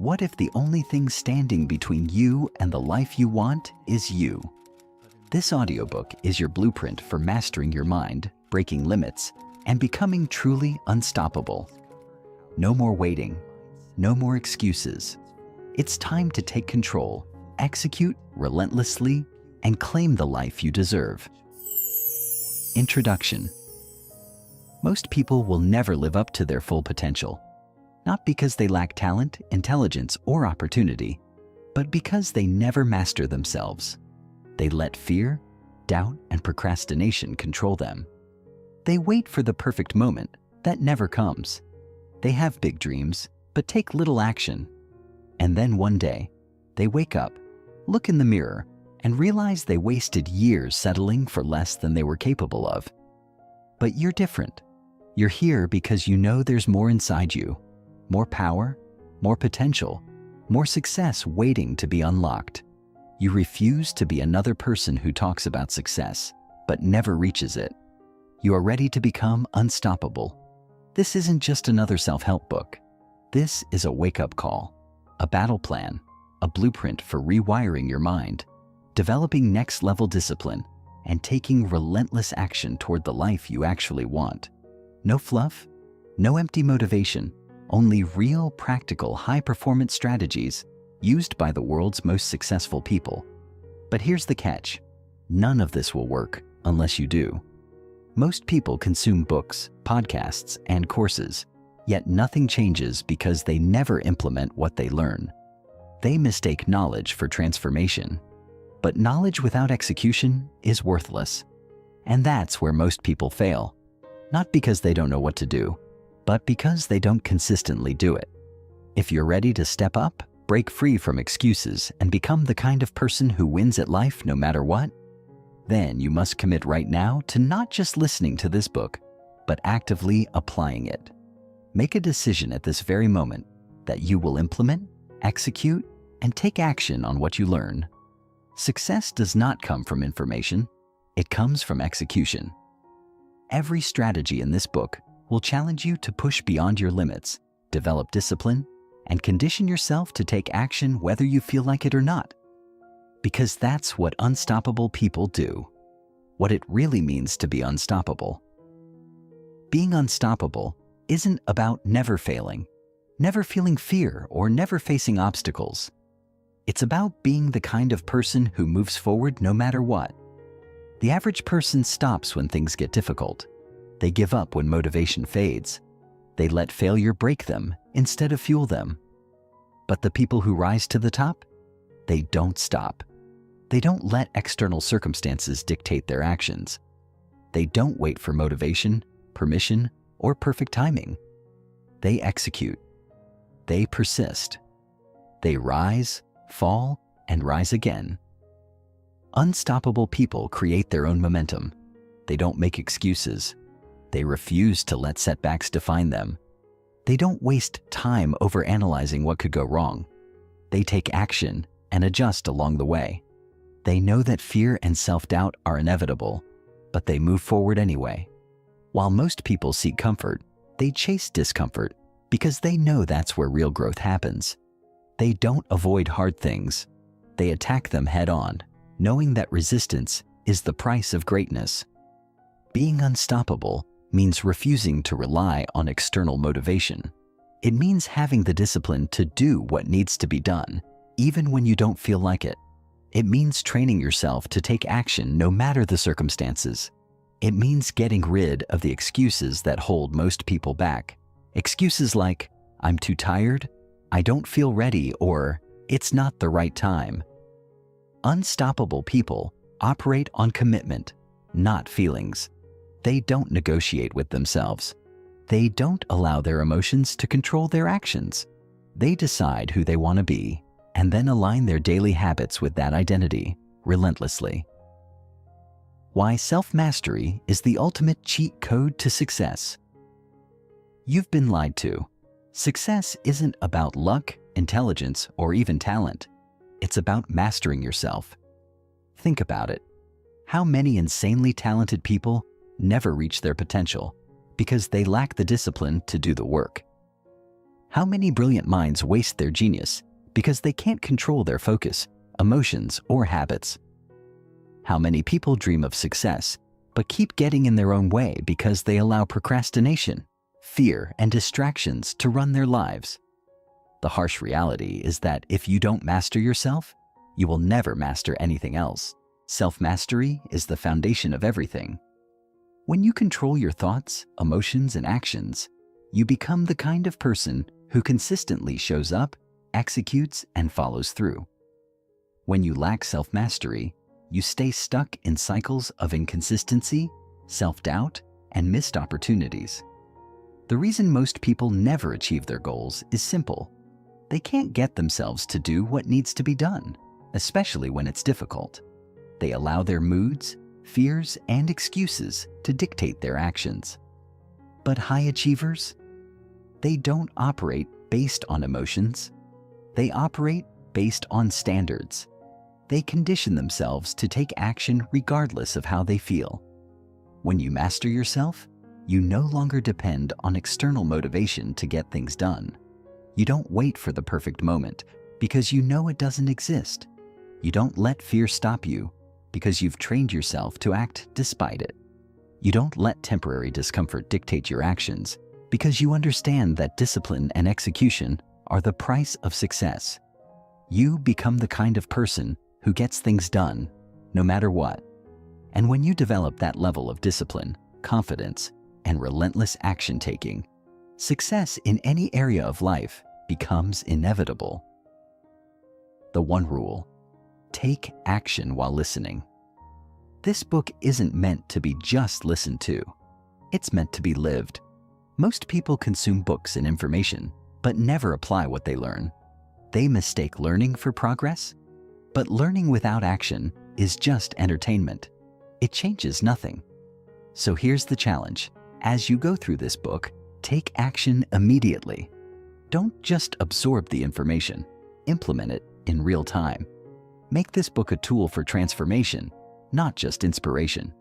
What if the only thing standing between you and the life you want is you? This audiobook is your blueprint for mastering your mind, breaking limits, and becoming truly unstoppable. No more waiting, no more excuses. It's time to take control, execute relentlessly, and claim the life you deserve. Introduction. Most people will never live up to their full potential. Not because they lack talent, intelligence, or opportunity, but because they never master themselves. They let fear, doubt, and procrastination control them. They wait for the perfect moment that never comes. They have big dreams, but take little action. And then one day, they wake up, look in the mirror, and realize they wasted years settling for less than they were capable of. But you're different. You're here because you know there's more inside you. More power, more potential, more success waiting to be unlocked. You refuse to be another person who talks about success, but never reaches it. You are ready to become unstoppable. This isn't just another self-help book. This is a wake-up call, a battle plan, a blueprint for rewiring your mind, developing next-level discipline, and taking relentless action toward the life you actually want. No fluff, no empty motivation, only real, practical, high-performance strategies used by the world's most successful people. But here's the catch. None of this will work unless you do. Most people consume books, podcasts, and courses, yet nothing changes because they never implement what they learn. They mistake knowledge for transformation. But knowledge without execution is worthless. And that's where most people fail. Not because they don't know what to do, but because they don't consistently do it. If you're ready to step up, break free from excuses, and become the kind of person who wins at life no matter what, then you must commit right now to not just listening to this book, but actively applying it. Make a decision at this very moment that you will implement, execute, and take action on what you learn. Success does not come from information, it comes from execution. Every strategy in this book will challenge you to push beyond your limits, develop discipline, and condition yourself to take action whether you feel like it or not. Because that's what unstoppable people do. What it really means to be unstoppable. Being unstoppable isn't about never failing, never feeling fear, or never facing obstacles. It's about being the kind of person who moves forward no matter what. The average person stops when things get difficult. They give up when motivation fades. They let failure break them instead of fuel them. But the people who rise to the top, they don't stop. They don't let external circumstances dictate their actions. They don't wait for motivation, permission, or perfect timing. They execute. They persist. They rise, fall, and rise again. Unstoppable people create their own momentum. They don't make excuses. They refuse to let setbacks define them. They don't waste time overanalyzing what could go wrong. They take action and adjust along the way. They know that fear and self-doubt are inevitable, but they move forward anyway. While most people seek comfort, they chase discomfort because they know that's where real growth happens. They don't avoid hard things. They attack them head-on, knowing that resistance is the price of greatness. Being unstoppable means refusing to rely on external motivation. It means having the discipline to do what needs to be done, even when you don't feel like it. It means training yourself to take action no matter the circumstances. It means getting rid of the excuses that hold most people back. Excuses like, I'm too tired, I don't feel ready, or it's not the right time. Unstoppable people operate on commitment, not feelings. They don't negotiate with themselves. They don't allow their emotions to control their actions. They decide who they want to be and then align their daily habits with that identity relentlessly. Why self-mastery is the ultimate cheat code to success. You've been lied to. Success isn't about luck, intelligence, or even talent. It's about mastering yourself. Think about it. How many insanely talented people never reach their potential because they lack the discipline to do the work? How many brilliant minds waste their genius because they can't control their focus, emotions, or habits? How many people dream of success but keep getting in their own way because they allow procrastination, fear, and distractions to run their lives? The harsh reality is that if you don't master yourself, you will never master anything else. Self-mastery is the foundation of everything. When you control your thoughts, emotions, and actions, you become the kind of person who consistently shows up, executes, and follows through. When you lack self-mastery, you stay stuck in cycles of inconsistency, self-doubt, and missed opportunities. The reason most people never achieve their goals is simple. They can't get themselves to do what needs to be done, especially when it's difficult. They allow their moods, fears, and excuses to dictate their actions. But high achievers? They don't operate based on emotions. They operate based on standards. They condition themselves to take action regardless of how they feel. When you master yourself, you no longer depend on external motivation to get things done. You don't wait for the perfect moment because you know it doesn't exist. You don't let fear stop you because you've trained yourself to act despite it. You don't let temporary discomfort dictate your actions because you understand that discipline and execution are the price of success. You become the kind of person who gets things done no matter what. And when you develop that level of discipline, confidence, and relentless action-taking, success in any area of life becomes inevitable. The one rule: take action while listening. This book isn't meant to be just listened to. It's meant to be lived. Most people consume books and information, but never apply what they learn. They mistake learning for progress, but learning without action is just entertainment. It changes nothing. So here's the challenge. As you go through this book, take action immediately. Don't just absorb the information, implement it in real time. Make this book a tool for transformation, not just inspiration.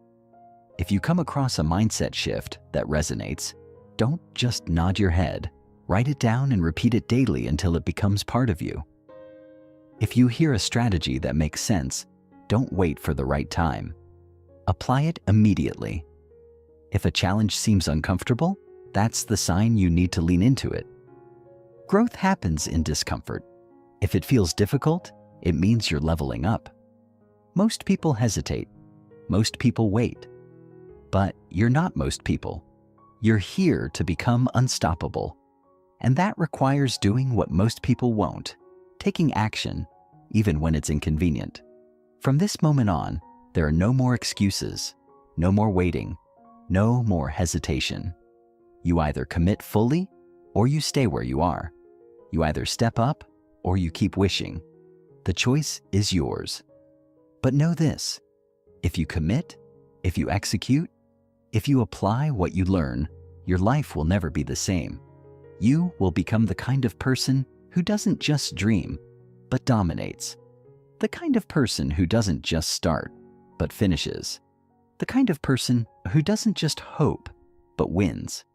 If you come across a mindset shift that resonates, don't just nod your head. Write it down and repeat it daily until it becomes part of you. If you hear a strategy that makes sense, don't wait for the right time. Apply it immediately. If a challenge seems uncomfortable, that's the sign you need to lean into it. Growth happens in discomfort. If it feels difficult, it means you're leveling up. Most people hesitate. Most people wait. But you're not most people. You're here to become unstoppable. And that requires doing what most people won't, taking action, even when it's inconvenient. From this moment on, there are no more excuses, no more waiting, no more hesitation. You either commit fully or you stay where you are. You either step up or you keep wishing. The choice is yours. But know this: if you commit, if you execute, if you apply what you learn, your life will never be the same. You will become the kind of person who doesn't just dream, but dominates. The kind of person who doesn't just start, but finishes. The kind of person who doesn't just hope, but wins.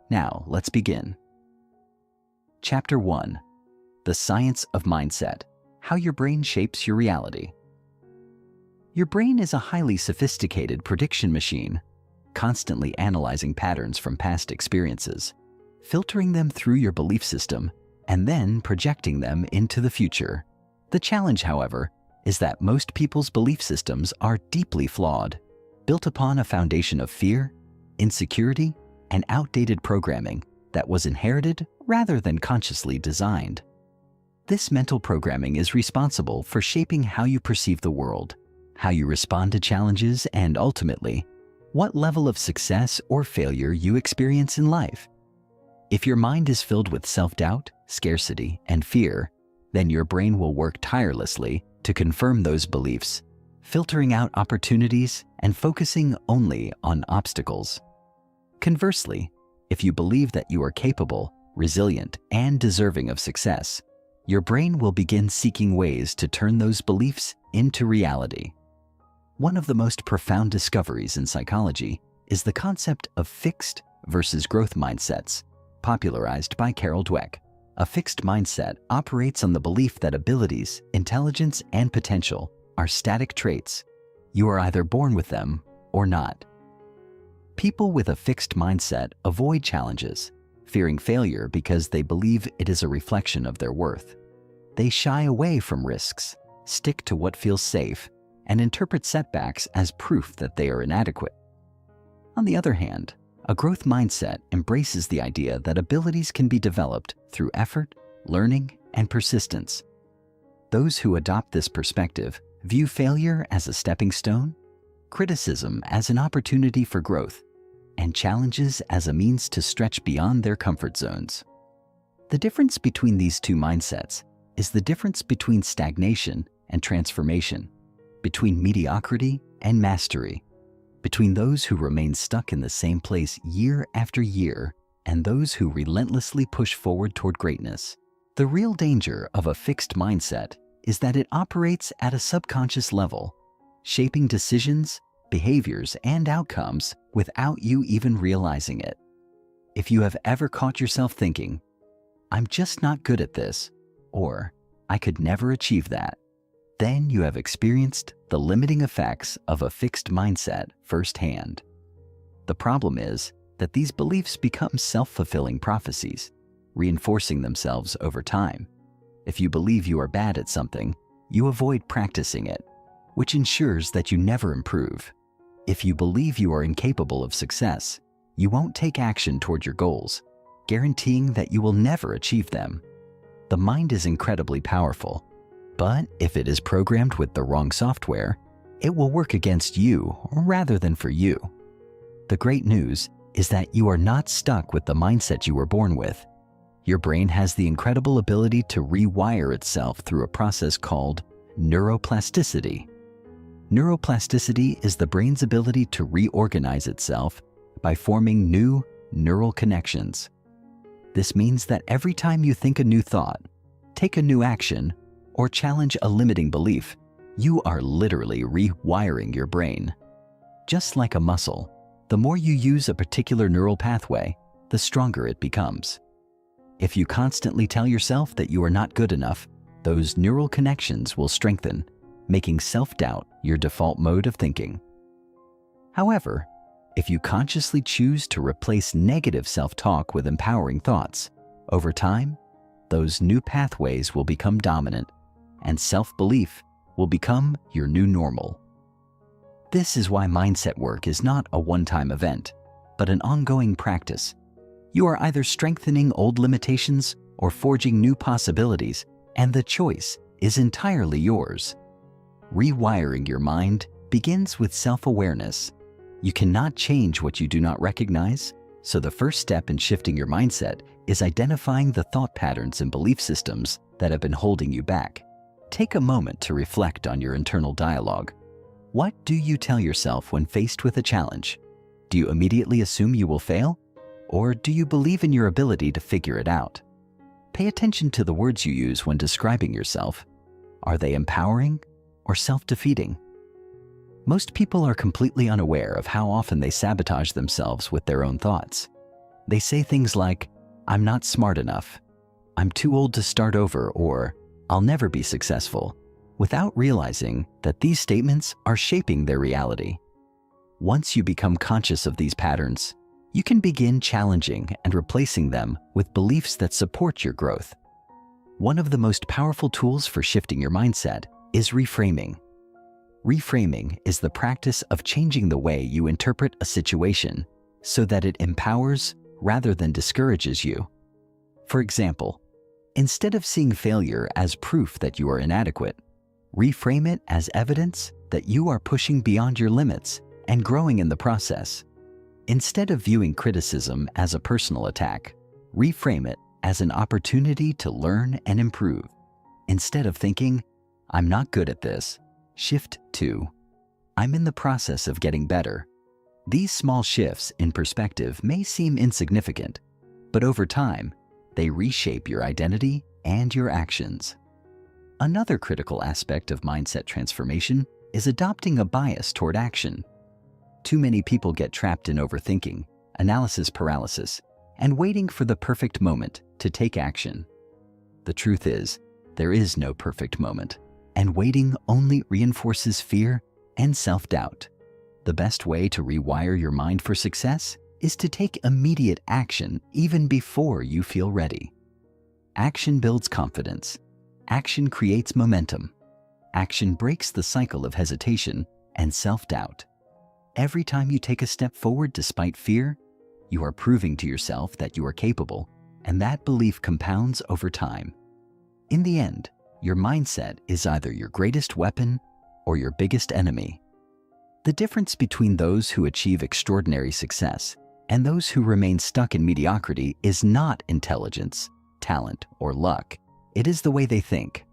Now, let's begin. Chapter 1: The Science of Mindset: How Your Brain Shapes Your Reality. Your brain is a highly sophisticated prediction machine, constantly analyzing patterns from past experiences, filtering them through your belief system, and then projecting them into the future. The challenge, however, is that most people's belief systems are deeply flawed, built upon a foundation of fear, insecurity, and outdated programming that was inherited rather than consciously designed. This mental programming is responsible for shaping how you perceive the world, how you respond to challenges, and ultimately, what level of success or failure you experience in life. If your mind is filled with self-doubt, scarcity, and fear, then your brain will work tirelessly to confirm those beliefs, filtering out opportunities and focusing only on obstacles. Conversely, if you believe that you are capable, resilient, and deserving of success, your brain will begin seeking ways to turn those beliefs into reality. One of the most profound discoveries in psychology is the concept of fixed versus growth mindsets. popularized by Carol Dweck. A fixed mindset operates on the belief that abilities, intelligence, and potential are static traits. You are either born with them or not. People with a fixed mindset avoid challenges, fearing failure because they believe it is a reflection of their worth. They shy away from risks, stick to what feels safe, and interpret setbacks as proof that they are inadequate. On the other hand, a growth mindset embraces the idea that abilities can be developed through effort, learning, and persistence. Those who adopt this perspective view failure as a stepping stone, criticism as an opportunity for growth, and challenges as a means to stretch beyond their comfort zones. The difference between these two mindsets is the difference between stagnation and transformation, between mediocrity and mastery, between those who remain stuck in the same place year after year and those who relentlessly push forward toward greatness. The real danger of a fixed mindset is that it operates at a subconscious level, shaping decisions, behaviors, and outcomes without you even realizing it. If you have ever caught yourself thinking, "I'm just not good at this," or "I could never achieve that," then you have experienced the limiting effects of a fixed mindset firsthand. The problem is that these beliefs become self-fulfilling prophecies, reinforcing themselves over time. If you believe you are bad at something, you avoid practicing it, which ensures that you never improve. If you believe you are incapable of success, you won't take action toward your goals, guaranteeing that you will never achieve them. The mind is incredibly powerful, but if it is programmed with the wrong software, it will work against you rather than for you. The great news is that you are not stuck with the mindset you were born with. Your brain has the incredible ability to rewire itself through a process called neuroplasticity. Neuroplasticity is the brain's ability to reorganize itself by forming new neural connections. This means that every time you think a new thought, take a new action, or challenge a limiting belief, you are literally rewiring your brain. Just like a muscle, the more you use a particular neural pathway, the stronger it becomes. If you constantly tell yourself that you are not good enough, those neural connections will strengthen, making self-doubt your default mode of thinking. However, if you consciously choose to replace negative self-talk with empowering thoughts, over time, those new pathways will become dominant, and self-belief will become your new normal. This is why mindset work is not a one-time event, but an ongoing practice. You are either strengthening old limitations or forging new possibilities, and the choice is entirely yours. Rewiring your mind begins with self-awareness. You cannot change what you do not recognize, so the first step in shifting your mindset is identifying the thought patterns and belief systems that have been holding you back. Take a moment to reflect on your internal dialogue. What do you tell yourself when faced with a challenge? Do you immediately assume you will fail? Or do you believe in your ability to figure it out? Pay attention to the words you use when describing yourself. Are they empowering or self-defeating? Most people are completely unaware of how often they sabotage themselves with their own thoughts. They say things like, "I'm not smart enough," "I'm too old to start over," or "I'll never be successful," without realizing that these statements are shaping their reality. Once you become conscious of these patterns, you can begin challenging and replacing them with beliefs that support your growth. One of the most powerful tools for shifting your mindset is reframing. Reframing is the practice of changing the way you interpret a situation so that it empowers rather than discourages you. For example, instead of seeing failure as proof that you are inadequate, reframe it as evidence that you are pushing beyond your limits and growing in the process. Instead of viewing criticism as a personal attack, reframe it as an opportunity to learn and improve. Instead of thinking, "I'm not good at this," shift to, "I'm in the process of getting better." These small shifts in perspective may seem insignificant, but over time, they reshape your identity and your actions. Another critical aspect of mindset transformation is adopting a bias toward action. Too many people get trapped in overthinking, analysis paralysis, and waiting for the perfect moment to take action. The truth is, there is no perfect moment, and waiting only reinforces fear and self-doubt. The best way to rewire your mind for success is to take immediate action even before you feel ready. Action builds confidence. Action creates momentum. Action breaks the cycle of hesitation and self-doubt. Every time you take a step forward despite fear, you are proving to yourself that you are capable, and that belief compounds over time. In the end, your mindset is either your greatest weapon or your biggest enemy. The difference between those who achieve extraordinary success and those who remain stuck in mediocrity is not intelligence, talent, or luck. It is the way they think.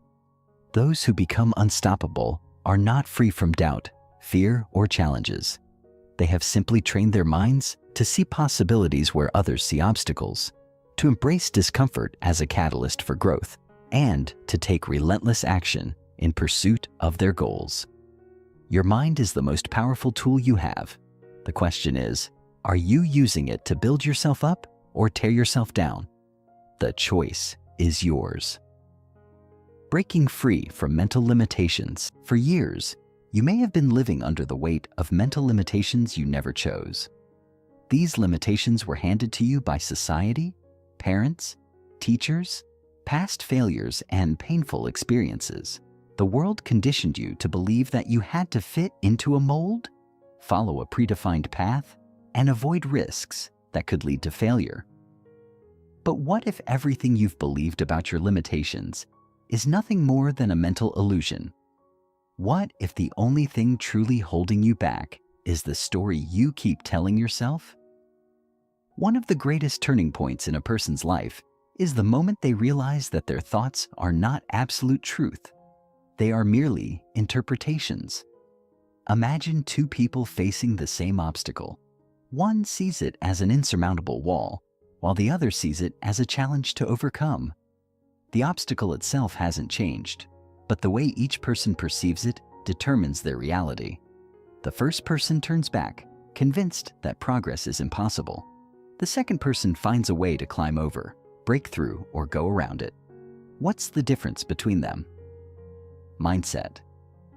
Those who become unstoppable are not free from doubt, fear, or challenges. They have simply trained their minds to see possibilities where others see obstacles, to embrace discomfort as a catalyst for growth, and to take relentless action in pursuit of their goals. Your mind is the most powerful tool you have. The question is, are you using it to build yourself up or tear yourself down? The choice is yours. Breaking free from mental limitations. For years, you may have been living under the weight of mental limitations you never chose. These limitations were handed to you by society, parents, teachers, past failures, and painful experiences. The world conditioned you to believe that you had to fit into a mold, follow a predefined path, and avoid risks that could lead to failure. But what if everything you've believed about your limitations is nothing more than a mental illusion? What if the only thing truly holding you back is the story you keep telling yourself? One of the greatest turning points in a person's life is the moment they realize that their thoughts are not absolute truth. They are merely interpretations. Imagine two people facing the same obstacle. One sees it as an insurmountable wall, while the other sees it as a challenge to overcome. The obstacle itself hasn't changed, but the way each person perceives it determines their reality. The first person turns back, convinced that progress is impossible. The second person finds a way to climb over, break through, or go around it. What's the difference between them? Mindset.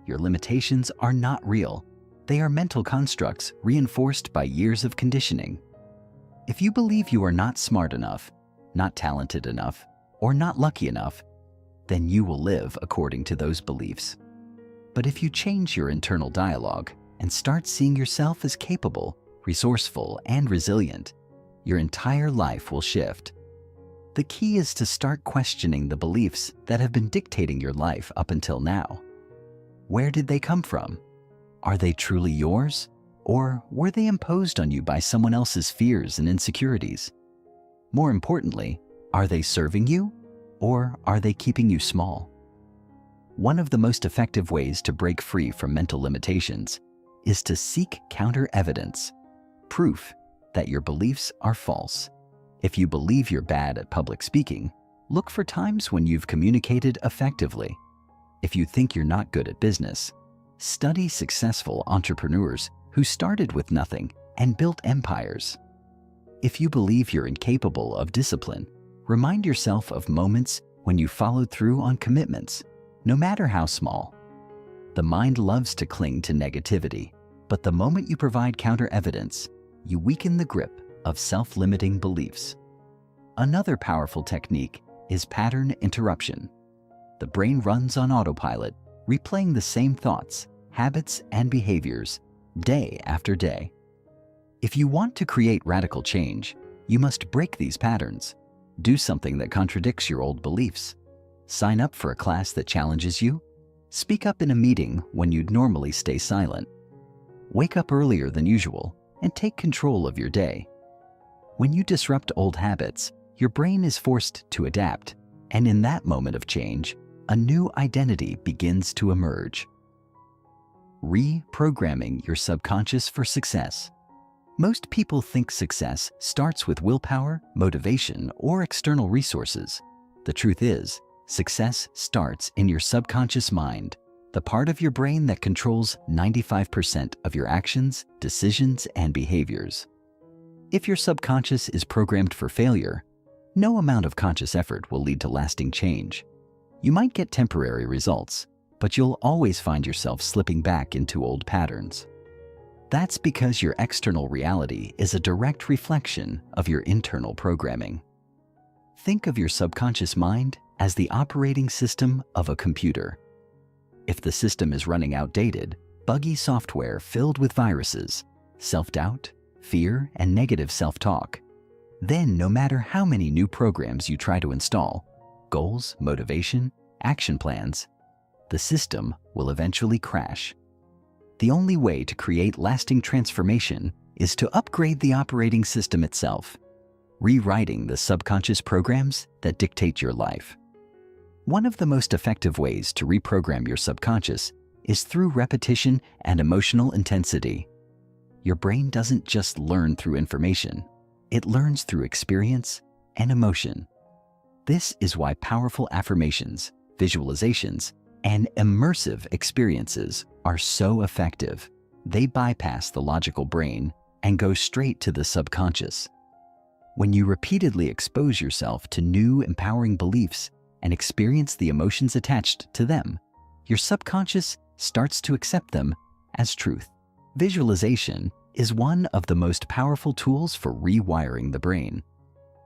Your limitations are not real. They are mental constructs reinforced by years of conditioning. If you believe you are not smart enough, not talented enough, or not lucky enough, then you will live according to those beliefs. But if you change your internal dialogue and start seeing yourself as capable, resourceful, and resilient, your entire life will shift. The key is to start questioning the beliefs that have been dictating your life up until now. Where did they come from? Are they truly yours? Or were they imposed on you by someone else's fears and insecurities? More importantly, are they serving you? Or are they keeping you small? One of the most effective ways to break free from mental limitations is to seek counter-evidence, proof that your beliefs are false. If you believe you're bad at public speaking, look for times when you've communicated effectively. If you think you're not good at business, study successful entrepreneurs who started with nothing and built empires. If you believe you're incapable of discipline, remind yourself of moments when you followed through on commitments, no matter how small. The mind loves to cling to negativity, but the moment you provide counter-evidence, you weaken the grip of self-limiting beliefs. Another powerful technique is pattern interruption. The brain runs on autopilot, replaying the same thoughts, habits, and behaviors day after day. If you want to create radical change, you must break these patterns. Do something that contradicts your old beliefs. Sign up for a class that challenges you. Speak up in a meeting when you'd normally stay silent. Wake up earlier than usual and take control of your day. When you disrupt old habits, your brain is forced to adapt, and in that moment of change, a new identity begins to emerge. Reprogramming your subconscious for success. Most people think success starts with willpower, motivation, or external resources. The truth is, success starts in your subconscious mind, the part of your brain that controls 95% of your actions, decisions, and behaviors. If your subconscious is programmed for failure, no amount of conscious effort will lead to lasting change. You might get temporary results, but you'll always find yourself slipping back into old patterns. That's because your external reality is a direct reflection of your internal programming. Think of your subconscious mind as the operating system of a computer. If the system is running outdated, buggy software filled with viruses, self-doubt, fear, and negative self-talk, then no matter how many new programs you try to install, goals, motivation, action plans, the system will eventually crash. The only way to create lasting transformation is to upgrade the operating system itself, rewriting the subconscious programs that dictate your life. One of the most effective ways to reprogram your subconscious is through repetition and emotional intensity. Your brain doesn't just learn through information, it learns through experience and emotion. This is why powerful affirmations, visualizations, and immersive experiences are so effective. They bypass the logical brain and go straight to the subconscious. When you repeatedly expose yourself to new empowering beliefs and experience the emotions attached to them, your subconscious starts to accept them as truth. Visualization is one of the most powerful tools for rewiring the brain.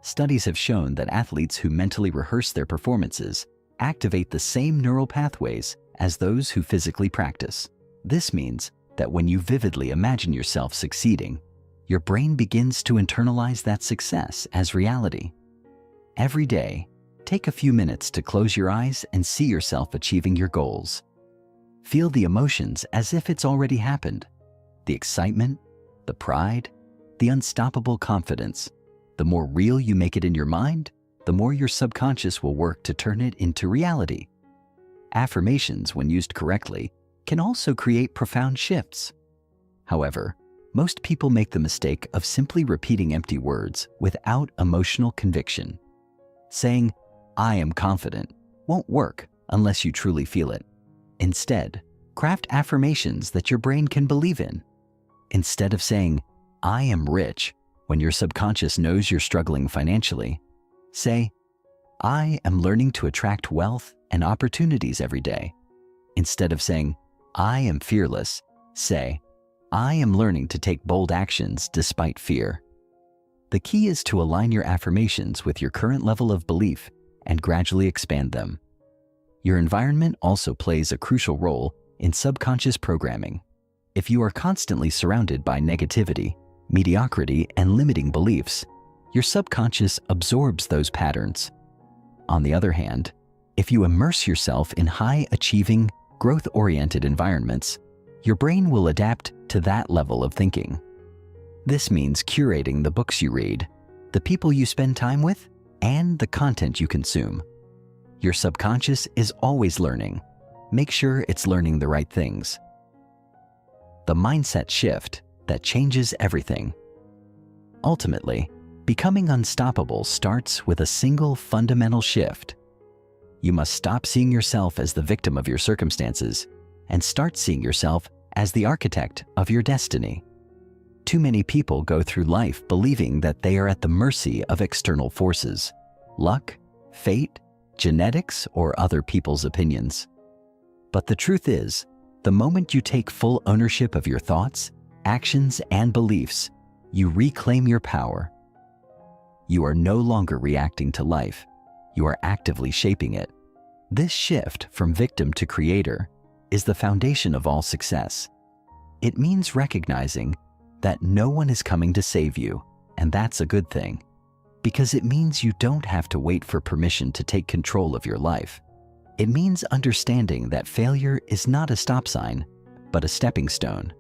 Studies have shown that athletes who mentally rehearse their performances activate the same neural pathways as those who physically practice. This means that when you vividly imagine yourself succeeding, your brain begins to internalize that success as reality. Every day, take a few minutes to close your eyes and see yourself achieving your goals. Feel the emotions as if it's already happened. The excitement, the pride, the unstoppable confidence. The more real you make it in your mind, the more your subconscious will work to turn it into reality. Affirmations, when used correctly, can also create profound shifts. However, most people make the mistake of simply repeating empty words without emotional conviction. Saying, "I am confident," won't work unless you truly feel it. Instead, craft affirmations that your brain can believe in. Instead of saying, "I am rich," when your subconscious knows you're struggling financially, say, "I am learning to attract wealth and opportunities every day." Instead of saying, "I am fearless," say, "I am learning to take bold actions despite fear." The key is to align your affirmations with your current level of belief and gradually expand them. Your environment also plays a crucial role in subconscious programming. If you are constantly surrounded by negativity, mediocrity, and limiting beliefs, your subconscious absorbs those patterns. On the other hand, if you immerse yourself in high-achieving, growth-oriented environments, your brain will adapt to that level of thinking. This means curating the books you read, the people you spend time with, and the content you consume. Your subconscious is always learning. Make sure it's learning the right things. The mindset shift that changes everything. Ultimately, becoming unstoppable starts with a single fundamental shift. You must stop seeing yourself as the victim of your circumstances and start seeing yourself as the architect of your destiny. Too many people go through life believing that they are at the mercy of external forces, luck, fate, genetics, or other people's opinions. But the truth is, the moment you take full ownership of your thoughts, actions, and beliefs, you reclaim your power. You are no longer reacting to life. You are actively shaping it. This shift from victim to creator is the foundation of all success. It means recognizing that no one is coming to save you, and that's a good thing, because it means you don't have to wait for permission to take control of your life. It means understanding that failure is not a stop sign, but a stepping stone.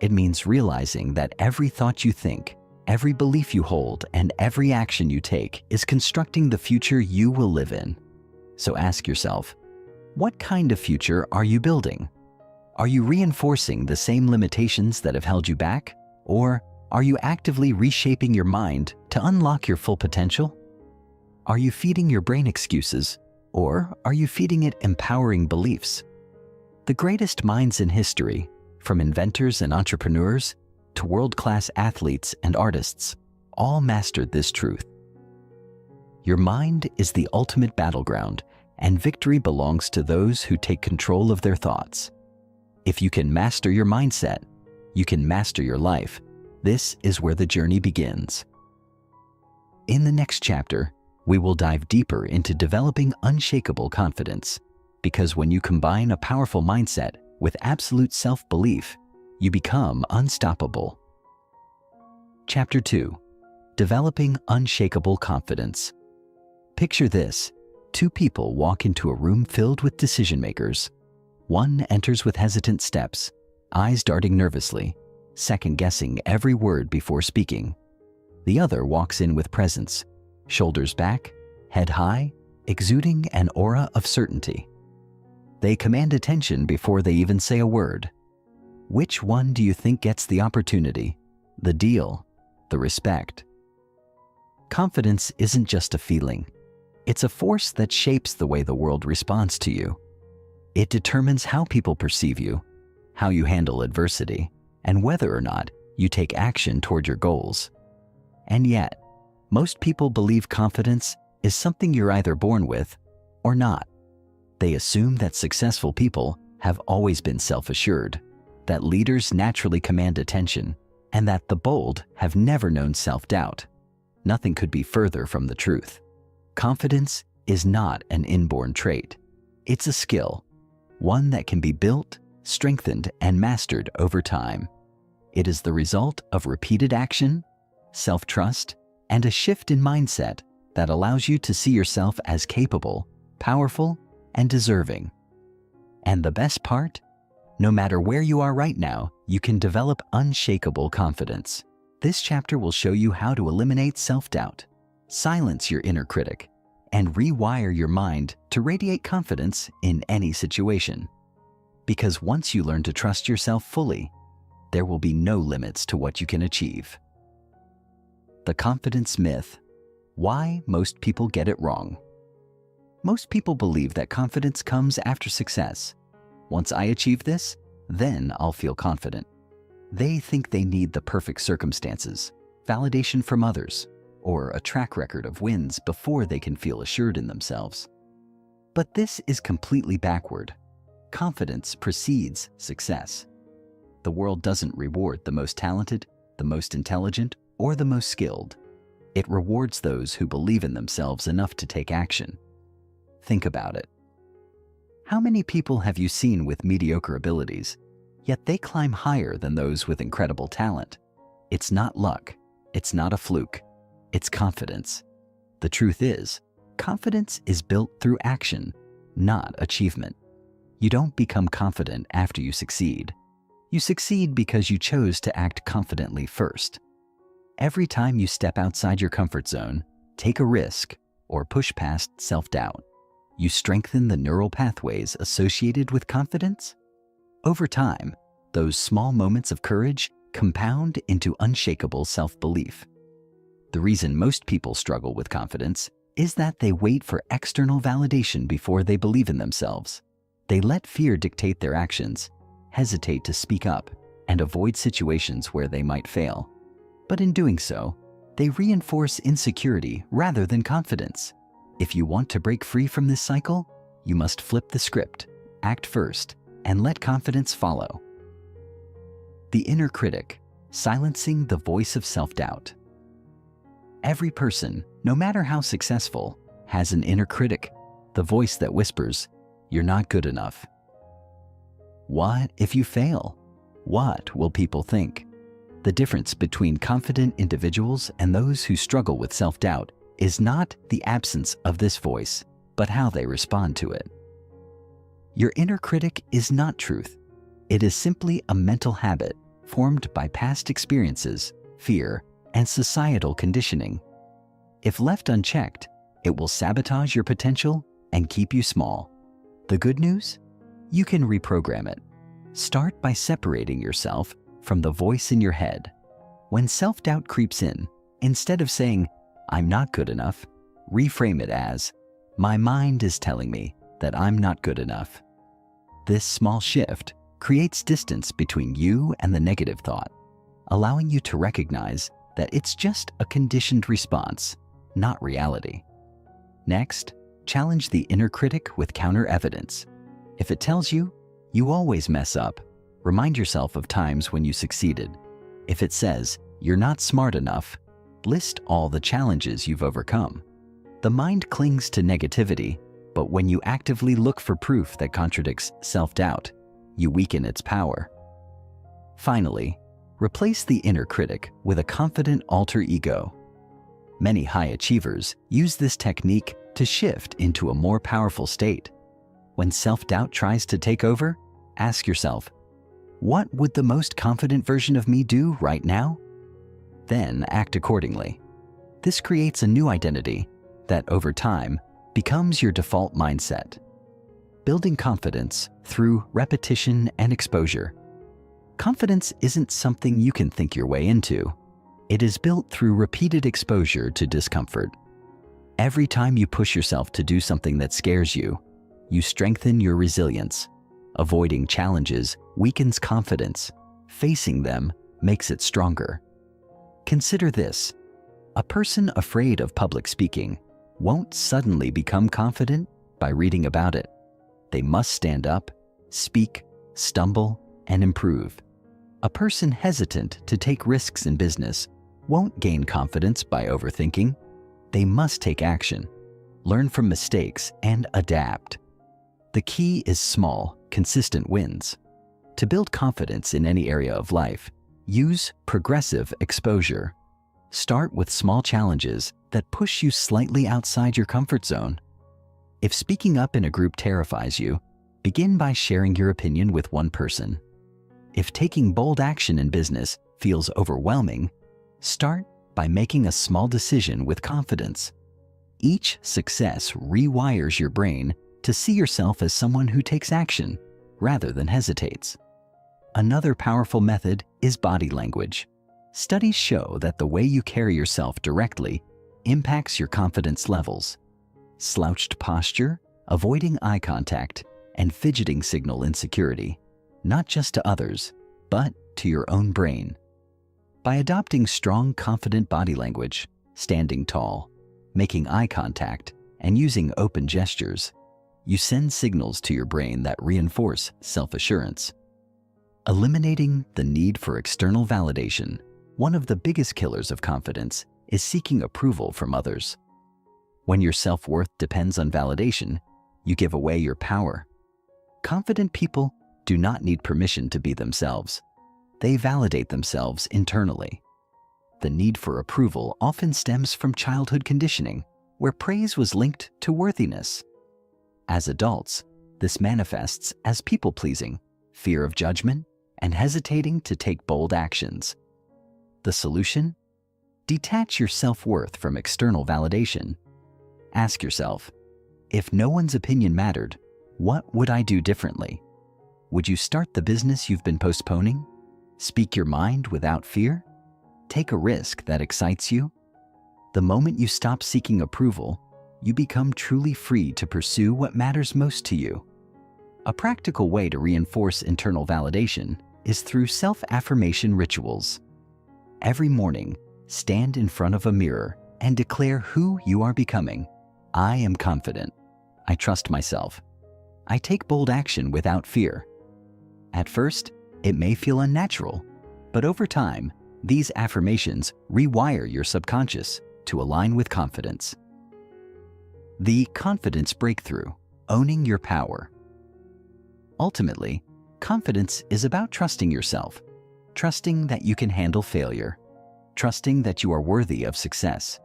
It means realizing that every thought you think, every belief you hold, and every action you take is constructing the future you will live in. So ask yourself, what kind of future are you building? Are you reinforcing the same limitations that have held you back? Or are you actively reshaping your mind to unlock your full potential? Are you feeding your brain excuses? Or are you feeding it empowering beliefs? The greatest minds in history, from inventors and entrepreneurs to world-class athletes and artists, all mastered this truth. Your mind is the ultimate battleground, and victory belongs to those who take control of their thoughts. If you can master your mindset, you can master your life. This is where the journey begins. In the next chapter, we will dive deeper into developing unshakable confidence, because when you combine a powerful mindset with absolute self-belief, you become unstoppable. Chapter 2. Developing unshakable confidence. Picture this. Two people walk into a room filled with decision makers. One enters with hesitant steps, eyes darting nervously, second-guessing every word before speaking. The other walks in with presence, shoulders back, head high, exuding an aura of certainty. They command attention before they even say a word. Which one do you think gets the opportunity, the deal, the respect? Confidence isn't just a feeling. It's a force that shapes the way the world responds to you. It determines how people perceive you, how you handle adversity, and whether or not you take action toward your goals. And yet, most people believe confidence is something you're either born with or not. They assume that successful people have always been self-assured, that leaders naturally command attention, and that the bold have never known self-doubt. Nothing could be further from the truth. Confidence is not an inborn trait. It's a skill, one that can be built, strengthened, and mastered over time. It is the result of repeated action, self-trust, and a shift in mindset that allows you to see yourself as capable, powerful, and deserving. And the best part? No matter where you are right now, you can develop unshakable confidence. This chapter will show you how to eliminate self-doubt, silence your inner critic, and rewire your mind to radiate confidence in any situation. Because once you learn to trust yourself fully, there will be no limits to what you can achieve. The confidence myth. Why most people get it wrong. Most people believe that confidence comes after success. Once I achieve this, then I'll feel confident. They think they need the perfect circumstances, validation from others, or a track record of wins before they can feel assured in themselves. But this is completely backward. Confidence precedes success. The world doesn't reward the most talented, the most intelligent, or the most skilled. It rewards those who believe in themselves enough to take action. Think about it. How many people have you seen with mediocre abilities, yet they climb higher than those with incredible talent? It's not luck. It's not a fluke. It's confidence. The truth is, confidence is built through action, not achievement. You don't become confident after you succeed. You succeed because you chose to act confidently first. Every time you step outside your comfort zone, take a risk, or push past self-doubt, you strengthen the neural pathways associated with confidence. Over time, those small moments of courage compound into unshakable self-belief. The reason most people struggle with confidence is that they wait for external validation before they believe in themselves. They let fear dictate their actions, hesitate to speak up, and avoid situations where they might fail. But in doing so, they reinforce insecurity rather than confidence. If you want to break free from this cycle, you must flip the script, act first, and let confidence follow. The inner critic, silencing the voice of self-doubt. Every person, no matter how successful, has an inner critic, the voice that whispers, "You're not good enough." What if you fail? What will people think? The difference between confident individuals and those who struggle with self-doubt is not the absence of this voice, but how they respond to it. Your inner critic is not truth. It is simply a mental habit formed by past experiences, fear, and societal conditioning. If left unchecked, it will sabotage your potential and keep you small. The good news? You can reprogram it. Start by separating yourself from the voice in your head. When self-doubt creeps in, instead of saying, "I'm not good enough," reframe it as, "My mind is telling me that I'm not good enough." This small shift creates distance between you and the negative thought, allowing you to recognize that it's just a conditioned response, not reality. Next, challenge the inner critic with counter evidence. If it tells you, "You always mess up," remind yourself of times when you succeeded. If it says, "You're not smart enough," list all the challenges you've overcome. The mind clings to negativity, but when you actively look for proof that contradicts self-doubt, you weaken its power. Finally, replace the inner critic with a confident alter ego. Many high achievers use this technique to shift into a more powerful state. When self-doubt tries to take over, ask yourself, "What would the most confident version of me do right now?" Then act accordingly. This creates a new identity that, over time, becomes your default mindset. Building confidence through repetition and exposure. Confidence isn't something you can think your way into. It is built through repeated exposure to discomfort. Every time you push yourself to do something that scares you, you strengthen your resilience. Avoiding challenges weakens confidence. Facing them makes it stronger. Consider this: a person afraid of public speaking won't suddenly become confident by reading about it. They must stand up, speak, stumble, and improve. A person hesitant to take risks in business won't gain confidence by overthinking. They must take action, learn from mistakes, and adapt. The key is small, consistent wins. To build confidence in any area of life, use progressive exposure. Start with small challenges that push you slightly outside your comfort zone. If speaking up in a group terrifies you, begin by sharing your opinion with one person. If taking bold action in business feels overwhelming, start by making a small decision with confidence. Each success rewires your brain to see yourself as someone who takes action rather than hesitates. Another powerful method is body language. Studies show that the way you carry yourself directly impacts your confidence levels. Slouched posture, avoiding eye contact, and fidgeting signal insecurity, not just to others, but to your own brain. By adopting strong, confident body language, standing tall, making eye contact, and using open gestures, you send signals to your brain that reinforce self-assurance. Eliminating the need for external validation. One of the biggest killers of confidence is seeking approval from others. When your self-worth depends on validation, you give away your power. Confident people do not need permission to be themselves. They validate themselves internally. The need for approval often stems from childhood conditioning, where praise was linked to worthiness. As adults, this manifests as people-pleasing, fear of judgment, and hesitating to take bold actions. The solution? Detach your self-worth from external validation. Ask yourself, if no one's opinion mattered, what would I do differently? Would you start the business you've been postponing? Speak your mind without fear? Take a risk that excites you? The moment you stop seeking approval, you become truly free to pursue what matters most to you. A practical way to reinforce internal validation is through self-affirmation rituals. Every morning, stand in front of a mirror and declare who you are becoming. I am confident. I trust myself. I take bold action without fear. At first, it may feel unnatural, but over time, these affirmations rewire your subconscious to align with confidence. The confidence breakthrough, owning your power. Ultimately, confidence is about trusting yourself, trusting that you can handle failure, trusting that you are worthy of success,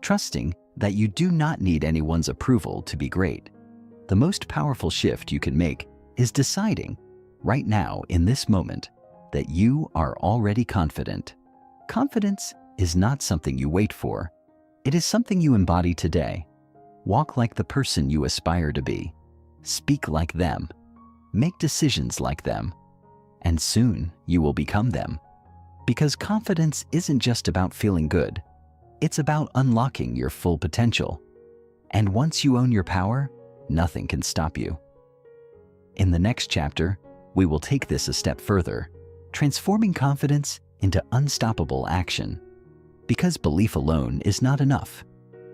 trusting that you do not need anyone's approval to be great. The most powerful shift you can make is deciding, right now in this moment, that you are already confident. Confidence is not something you wait for. It is something you embody today. Walk like the person you aspire to be. Speak like them. Make decisions like them. And soon you will become them. Because confidence isn't just about feeling good. It's about unlocking your full potential. And once you own your power, nothing can stop you. In the next chapter, we will take this a step further, transforming confidence into unstoppable action. because belief alone is not enough.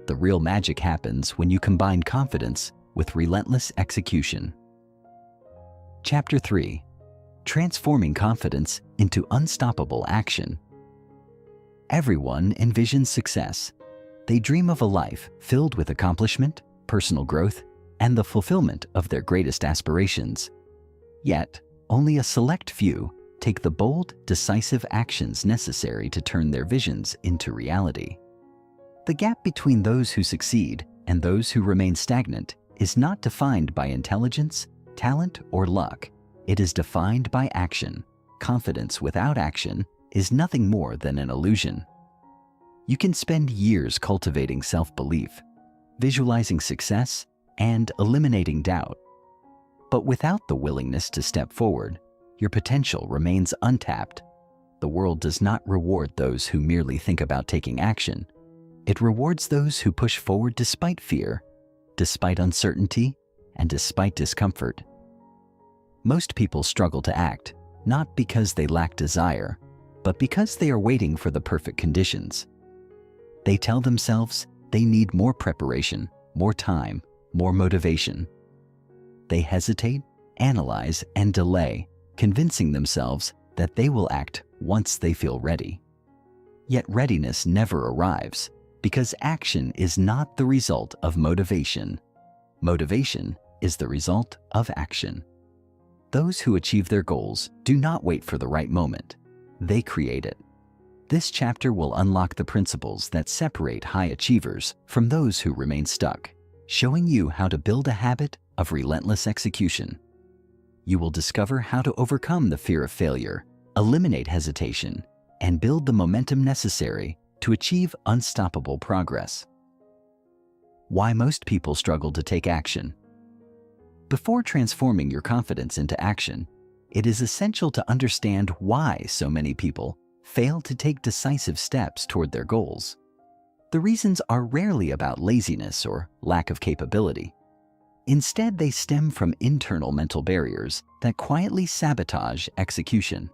The real magic happens when you combine confidence with relentless execution. Chapter 3. Transforming confidence into unstoppable action. Everyone envisions success. They dream of a life filled with accomplishment, personal growth, and the fulfillment of their greatest aspirations. Yet, only a select few take the bold, decisive actions necessary to turn their visions into reality. The gap between those who succeed and those who remain stagnant is not defined by intelligence, talent, or luck. It is defined by action. Confidence without action is nothing more than an illusion. You can spend years cultivating self-belief, visualizing success, and eliminating doubt. But without the willingness to step forward, your potential remains untapped. The world does not reward those who merely think about taking action. It rewards those who push forward despite fear, despite uncertainty, and despite discomfort. Most people struggle to act, not because they lack desire, but because they are waiting for the perfect conditions. They tell themselves they need more preparation, more time, more motivation. They hesitate, analyze, and delay, convincing themselves that they will act once they feel ready. Yet readiness never arrives, because action is not the result of motivation. Motivation is the result of action. Those who achieve their goals do not wait for the right moment. They create it. This chapter will unlock the principles that separate high achievers from those who remain stuck, showing you how to build a habit of relentless execution. You will discover how to overcome the fear of failure, eliminate hesitation, and build the momentum necessary to achieve unstoppable progress. Why most people struggle to take action. Before transforming your confidence into action, it is essential to understand why so many people fail to take decisive steps toward their goals. The reasons are rarely about laziness or lack of capability. Instead, they stem from internal mental barriers that quietly sabotage execution.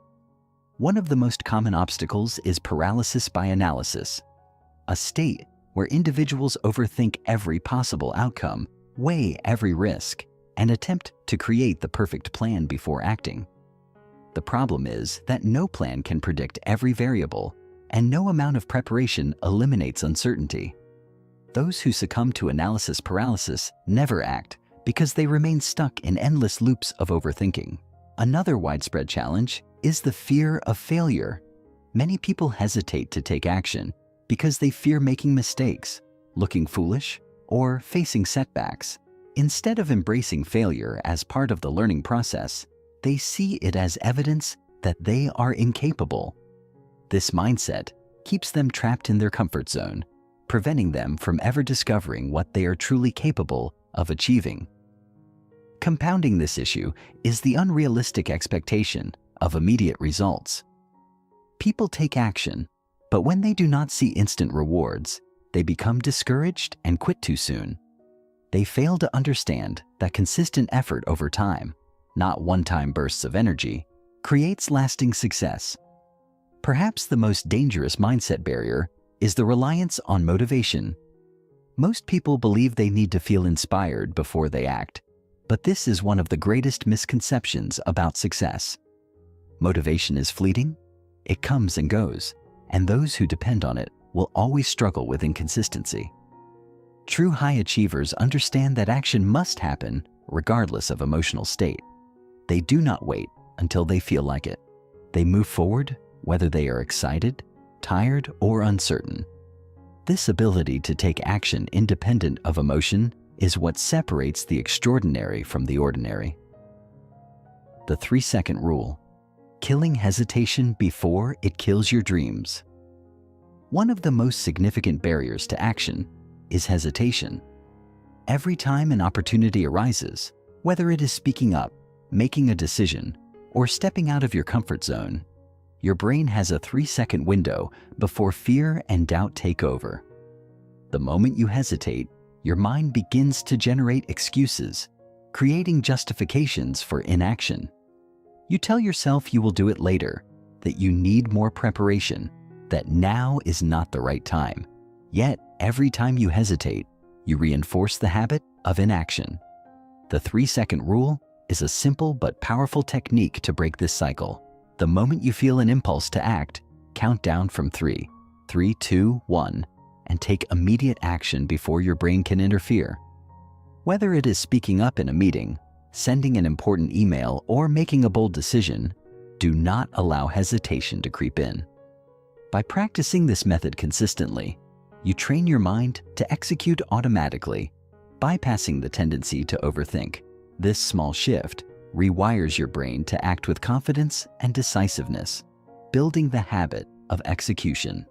One of the most common obstacles is paralysis by analysis, a state where individuals overthink every possible outcome, weigh every risk, and attempt to create the perfect plan before acting. The problem is that no plan can predict every variable, and no amount of preparation eliminates uncertainty. Those who succumb to analysis paralysis never act because they remain stuck in endless loops of overthinking. Another widespread challenge is the fear of failure. Many people hesitate to take action because they fear making mistakes, looking foolish, or facing setbacks. Instead of embracing failure as part of the learning process, they see it as evidence that they are incapable. This mindset keeps them trapped in their comfort zone, preventing them from ever discovering what they are truly capable of achieving. Compounding this issue is the unrealistic expectation of immediate results. People take action, but when they do not see instant rewards, they become discouraged and quit too soon. They fail to understand that consistent effort over time, not one-time bursts of energy, creates lasting success. Perhaps the most dangerous mindset barrier is the reliance on motivation. Most people believe they need to feel inspired before they act, but this is one of the greatest misconceptions about success. Motivation is fleeting, it comes and goes, and those who depend on it will always struggle with inconsistency. True high achievers understand that action must happen regardless of emotional state. They do not wait until they feel like it. They move forward whether they are excited, tired, or uncertain. This ability to take action independent of emotion is what separates the extraordinary from the ordinary. The 3-second rule: killing hesitation before it kills your dreams. One of the most significant barriers to action is hesitation. Every time an opportunity arises, whether it is speaking up, making a decision, or stepping out of your comfort zone, your brain has a 3-second window before fear and doubt take over. The moment you hesitate, your mind begins to generate excuses, creating justifications for inaction. You tell yourself you will do it later, that you need more preparation, that now is not the right time. Yet, every time you hesitate, you reinforce the habit of inaction. The 3-second rule is a simple but powerful technique to break this cycle. The moment you feel an impulse to act, count down from 3, 2, 1, and take immediate action before your brain can interfere. Whether it is speaking up in a meeting, sending an important email, or making a bold decision, do not allow hesitation to creep in. By practicing this method consistently, you train your mind to execute automatically, bypassing the tendency to overthink. This small shift rewires your brain to act with confidence and decisiveness, building the habit of execution.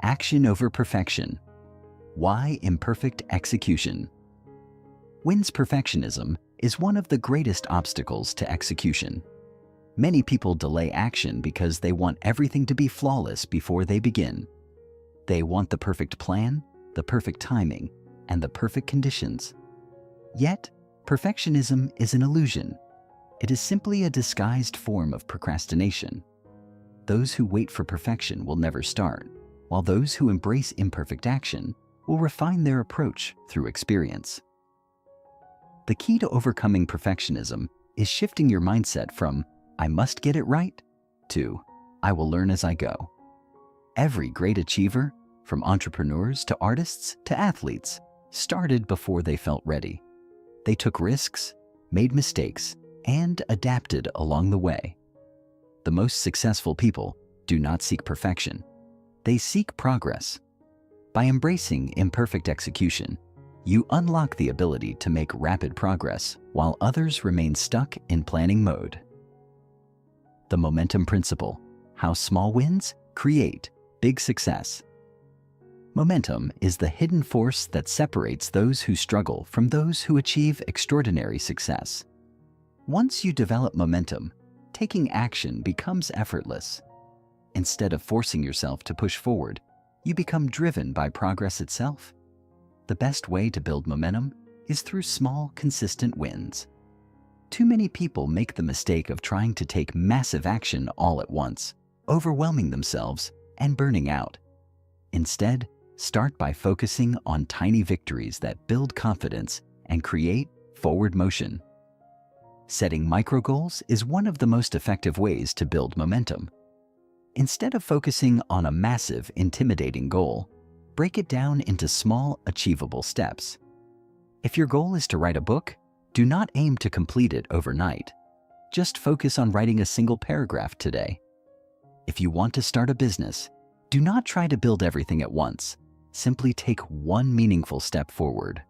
Action over perfection. Why imperfect execution? Wins perfectionism is one of the greatest obstacles to execution. Many people delay action because they want everything to be flawless before they begin. They want the perfect plan, the perfect timing, and the perfect conditions. Yet, perfectionism is an illusion. It is simply a disguised form of procrastination. Those who wait for perfection will never start, while those who embrace imperfect action will refine their approach through experience. The key to overcoming perfectionism is shifting your mindset from "I must get it right" to "I will learn as I go." Every great achiever, from entrepreneurs to artists to athletes, started before they felt ready. They took risks, made mistakes, and adapted along the way. The most successful people do not seek perfection. They seek progress. By embracing imperfect execution, you unlock the ability to make rapid progress while others remain stuck in planning mode. The momentum principle: how small wins create big success. Momentum is the hidden force that separates those who struggle from those who achieve extraordinary success. Once you develop momentum, taking action becomes effortless. Instead of forcing yourself to push forward, you become driven by progress itself. The best way to build momentum is through small, consistent wins. Too many people make the mistake of trying to take massive action all at once, overwhelming themselves and burning out. Instead, start by focusing on tiny victories that build confidence and create forward motion. Setting micro goals is one of the most effective ways to build momentum. Instead of focusing on a massive, intimidating goal, break it down into small, achievable steps. If your goal is to write a book, do not aim to complete it overnight. Just focus on writing a single paragraph today. If you want to start a business, do not try to build everything at once. Simply take one meaningful step forward.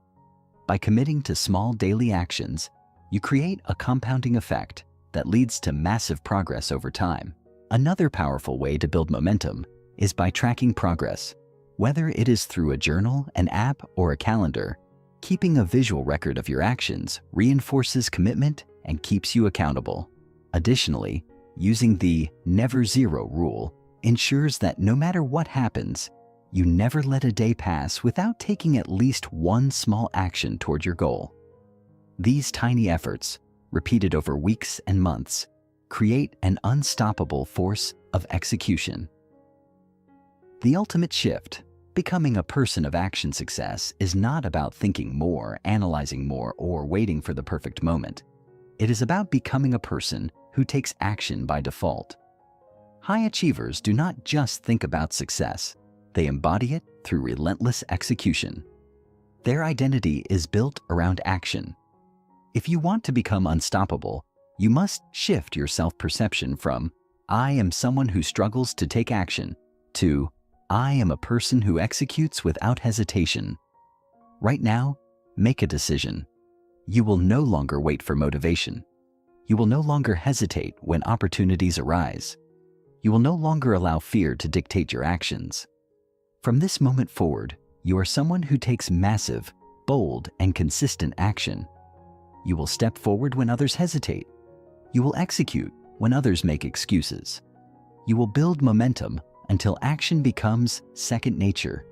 By committing to small daily actions, you create a compounding effect that leads to massive progress over time. Another powerful way to build momentum is by tracking progress. Whether it is through a journal, an app, or a calendar, keeping a visual record of your actions reinforces commitment and keeps you accountable. Additionally, using the never zero rule ensures that no matter what happens, you never let a day pass without taking at least one small action toward your goal. These tiny efforts, repeated over weeks and months, create an unstoppable force of execution. The ultimate shift, becoming a person of action success, is not about thinking more, analyzing more, or waiting for the perfect moment. It is about becoming a person who takes action by default. High achievers do not just think about success, they embody it through relentless execution. Their identity is built around action. If you want to become unstoppable, you must shift your self-perception from "I am someone who struggles to take action" to "I am a person who executes without hesitation." Right now, make a decision. You will no longer wait for motivation. You will no longer hesitate when opportunities arise. You will no longer allow fear to dictate your actions. From this moment forward, you are someone who takes massive, bold, and consistent action. You will step forward when others hesitate. You will execute when others make excuses. You will build momentum until action becomes second nature.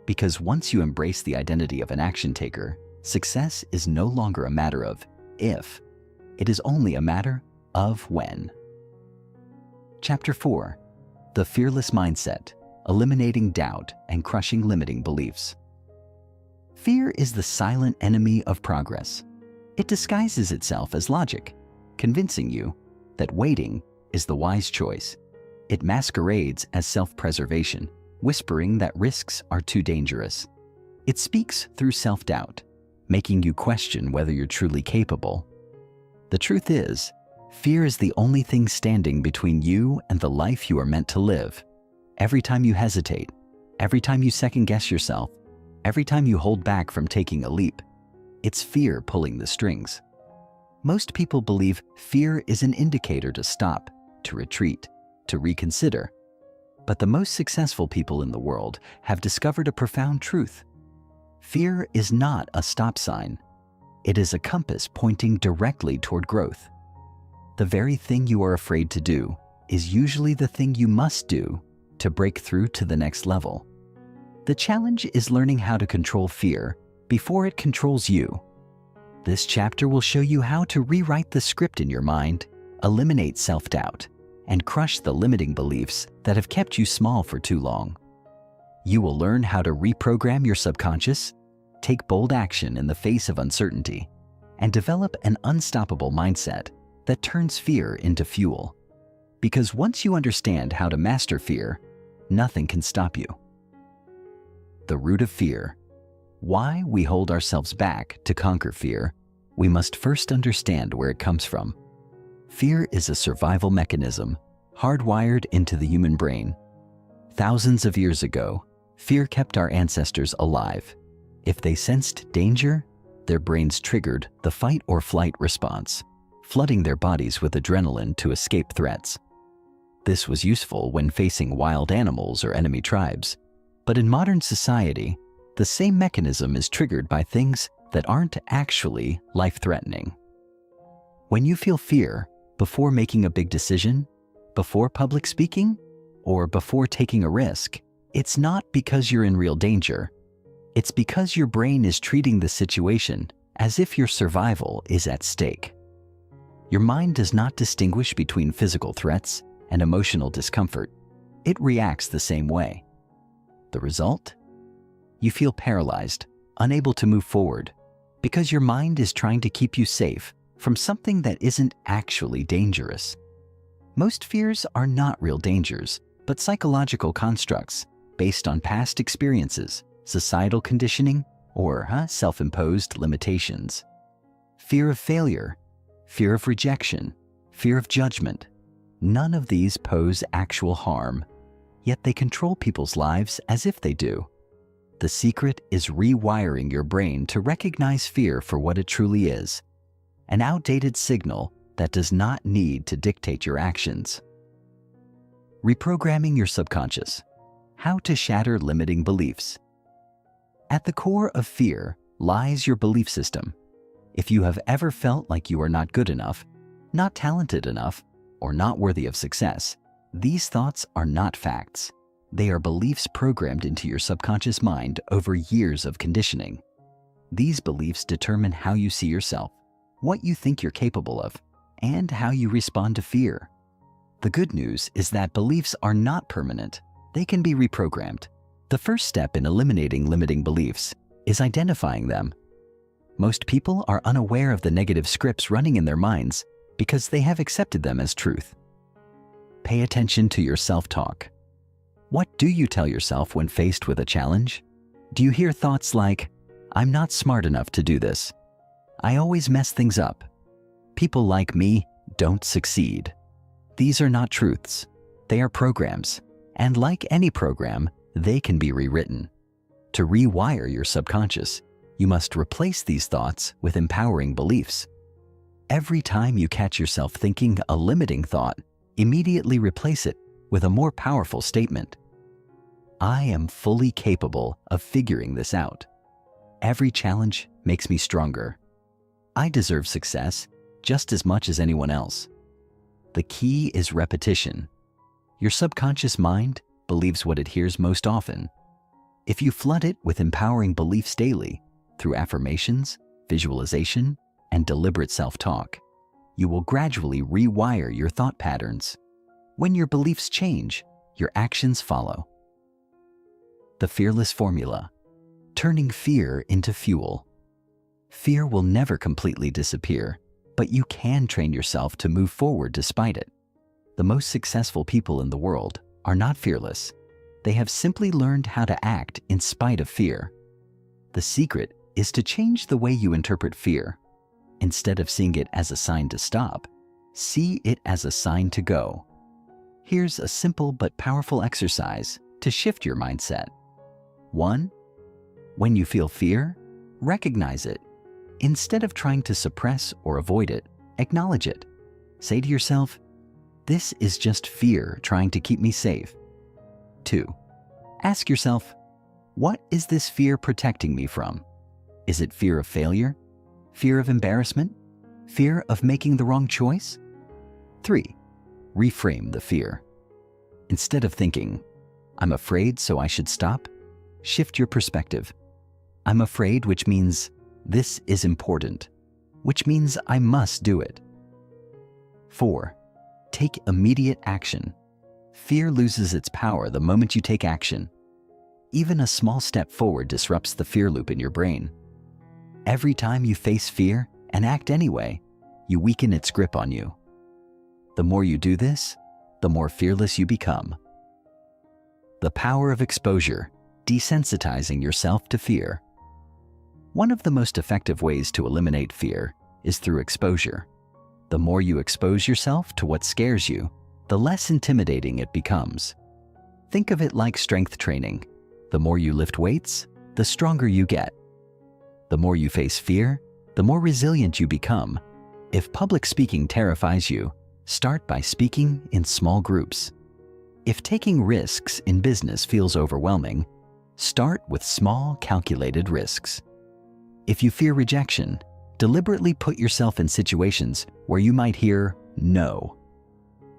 Because once you embrace the identity of an action taker, success is no longer a matter of if. It is only a matter of when. Chapter 4. The Fearless Mindset. eliminating doubt and crushing limiting beliefs. Fear is the silent enemy of progress. It disguises itself as logic, convincing you that waiting is the wise choice. It masquerades as self-preservation, whispering that risks are too dangerous. It speaks through self-doubt, making you question whether you're truly capable. The truth is, fear is the only thing standing between you and the life you are meant to live. Every time you hesitate, every time you second-guess yourself, every time you hold back from taking a leap, it's fear pulling the strings. Most people believe fear is an indicator to stop, to retreat, to reconsider. But the most successful people in the world have discovered a profound truth. Fear is not a stop sign. It is a compass pointing directly toward growth. The very thing you are afraid to do is usually the thing you must do to break through to the next level. The challenge is learning how to control fear before it controls you. This chapter will show you how to rewrite the script in your mind, eliminate self-doubt, and crush the limiting beliefs that have kept you small for too long. You will learn how to reprogram your subconscious, take bold action in the face of uncertainty, and develop an unstoppable mindset that turns fear into fuel. Because once you understand how to master fear, nothing can stop you. The root of fear. Why we hold ourselves back to conquer fear, we must first understand where it comes from. Fear is a survival mechanism hardwired into the human brain. Thousands of years ago, fear kept our ancestors alive. If they sensed danger, their brains triggered the fight or flight response, flooding their bodies with adrenaline to escape threats. This was useful when facing wild animals or enemy tribes. But in modern society, the same mechanism is triggered by things that aren't actually life-threatening. When you feel fear before making a big decision, before public speaking, or before taking a risk, it's not because you're in real danger. It's because your brain is treating the situation as if your survival is at stake. Your mind does not distinguish between physical threats and emotional discomfort. It reacts the same way. The result? You feel paralyzed, unable to move forward, because your mind is trying to keep you safe from something that isn't actually dangerous. Most fears are not real dangers, but psychological constructs based on past experiences, societal conditioning, or self-imposed limitations. Fear of failure, fear of rejection, fear of judgment. None of these pose actual harm, yet they control people's lives as if they do. The secret is rewiring your brain to recognize fear for what it truly is, an outdated signal that does not need to dictate your actions. Reprogramming your subconscious. How to shatter limiting beliefs. At the core of fear lies your belief system. If you have ever felt like you are not good enough, not talented enough, or not worthy of success, these thoughts are not facts. They are beliefs programmed into your subconscious mind over years of conditioning. These beliefs determine how you see yourself, what you think you're capable of, and how you respond to fear. The good news is that beliefs are not permanent. They can be reprogrammed. The first step in eliminating limiting beliefs is identifying them. Most people are unaware of the negative scripts running in their minds because they have accepted them as truth. Pay attention to your self-talk. What do you tell yourself when faced with a challenge? Do you hear thoughts like, "I'm not smart enough to do this. I always mess things up. People like me don't succeed"? These are not truths. They are programs. And like any program, they can be rewritten. To rewire your subconscious, you must replace these thoughts with empowering beliefs. Every time you catch yourself thinking a limiting thought, immediately replace it with a more powerful statement. I am fully capable of figuring this out. Every challenge makes me stronger. I deserve success just as much as anyone else. The key is repetition. Your subconscious mind believes what it hears most often. If you flood it with empowering beliefs daily through affirmations, visualization, and deliberate self-talk, you will gradually rewire your thought patterns. When your beliefs change, your actions follow. The fearless formula: turning fear into fuel. Fear will never completely disappear, but you can train yourself to move forward despite it. The most successful people in the world are not fearless. They have simply learned how to act in spite of fear. The secret is to change the way you interpret fear. Instead of seeing it as a sign to stop, see it as a sign to go. Here's a simple but powerful exercise to shift your mindset. 1. When you feel fear, recognize it. Instead of trying to suppress or avoid it, acknowledge it. Say to yourself, "This is just fear trying to keep me safe." 2. Ask yourself, what is this fear protecting me from? Is it fear of failure? Fear of embarrassment? Fear of making the wrong choice? 3. Reframe the fear. Instead of thinking, "I'm afraid, so I should stop," shift your perspective. "I'm afraid, which means this is important, which means I must do it." 4. Take immediate action. Fear loses its power the moment you take action. Even a small step forward disrupts the fear loop in your brain. Every time you face fear and act anyway, you weaken its grip on you. The more you do this, the more fearless you become. The power of exposure: desensitizing yourself to fear. One of the most effective ways to eliminate fear is through exposure. The more you expose yourself to what scares you, the less intimidating it becomes. Think of it like strength training. The more you lift weights, the stronger you get. The more you face fear, the more resilient you become. If public speaking terrifies you, start by speaking in small groups. If taking risks in business feels overwhelming, start with small, calculated risks. If you fear rejection, deliberately put yourself in situations where you might hear no.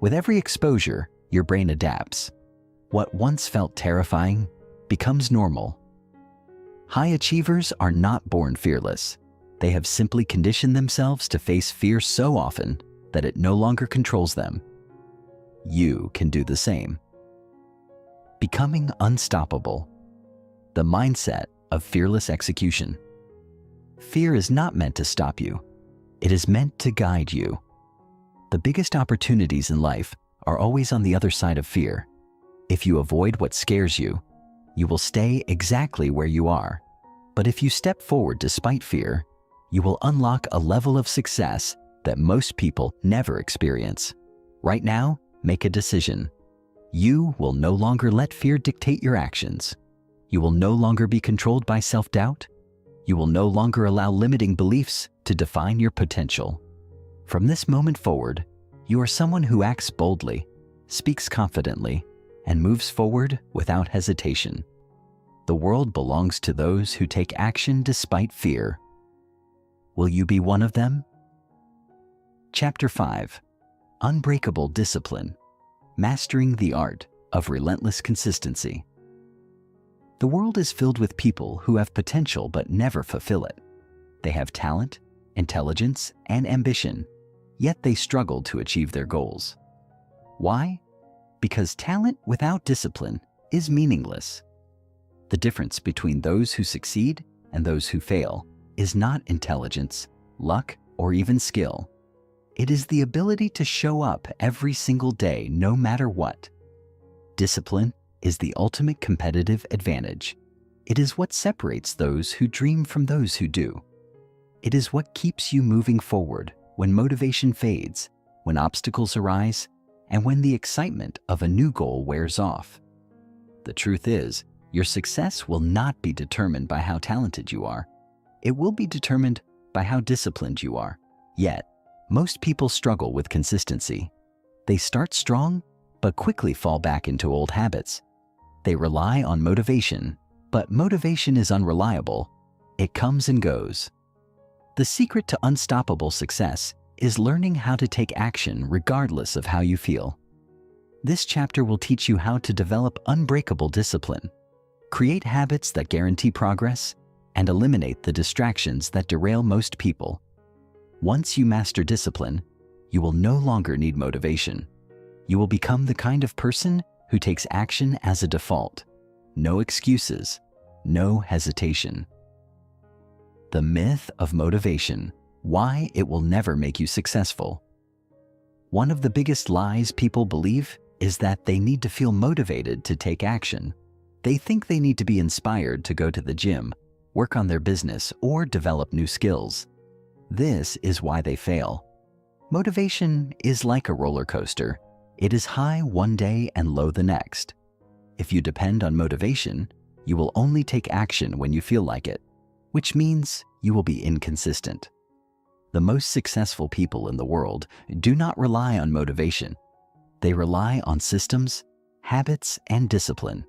With every exposure, your brain adapts. What once felt terrifying becomes normal. High achievers are not born fearless. They have simply conditioned themselves to face fear so often that it no longer controls them. You can do the same. Becoming unstoppable. The mindset of fearless execution. Fear is not meant to stop you. It is meant to guide you. The biggest opportunities in life are always on the other side of fear. If you avoid what scares you, you will stay exactly where you are. But if you step forward despite fear, you will unlock a level of success that most people never experience. Right now, make a decision. You will no longer let fear dictate your actions. You will no longer be controlled by self-doubt. You will no longer allow limiting beliefs to define your potential. From this moment forward, you are someone who acts boldly, speaks confidently, and moves forward without hesitation. The world belongs to those who take action despite fear. Will you be one of them? Chapter 5. Unbreakable Discipline: Mastering the Art of Relentless Consistency. The world is filled with people who have potential but never fulfill it. They have talent, intelligence, and ambition, yet they struggle to achieve their goals. Why? Because talent without discipline is meaningless. The difference between those who succeed and those who fail is not intelligence, luck, or even skill. It is the ability to show up every single day no matter what. Discipline is the ultimate competitive advantage. It is what separates those who dream from those who do. It is what keeps you moving forward when motivation fades, when obstacles arise, and when the excitement of a new goal wears off. The truth is, your success will not be determined by how talented you are. It will be determined by how disciplined you are. Yet, most people struggle with consistency. They start strong, but quickly fall back into old habits. They rely on motivation, but motivation is unreliable. It comes and goes. The secret to unstoppable success is learning how to take action regardless of how you feel. This chapter will teach you how to develop unbreakable discipline, create habits that guarantee progress, and eliminate the distractions that derail most people. Once you master discipline, you will no longer need motivation. You will become the kind of person who takes action as a default, no excuses, no hesitation. The myth of motivation, why it will never make you successful. One of the biggest lies people believe is that they need to feel motivated to take action. They think they need to be inspired to go to the gym, work on their business, or develop new skills. This is why they fail. Motivation is like a roller coaster. It is high one day and low the next. If you depend on motivation, you will only take action when you feel like it, which means you will be inconsistent. The most successful people in the world do not rely on motivation. They rely on systems, habits, and discipline.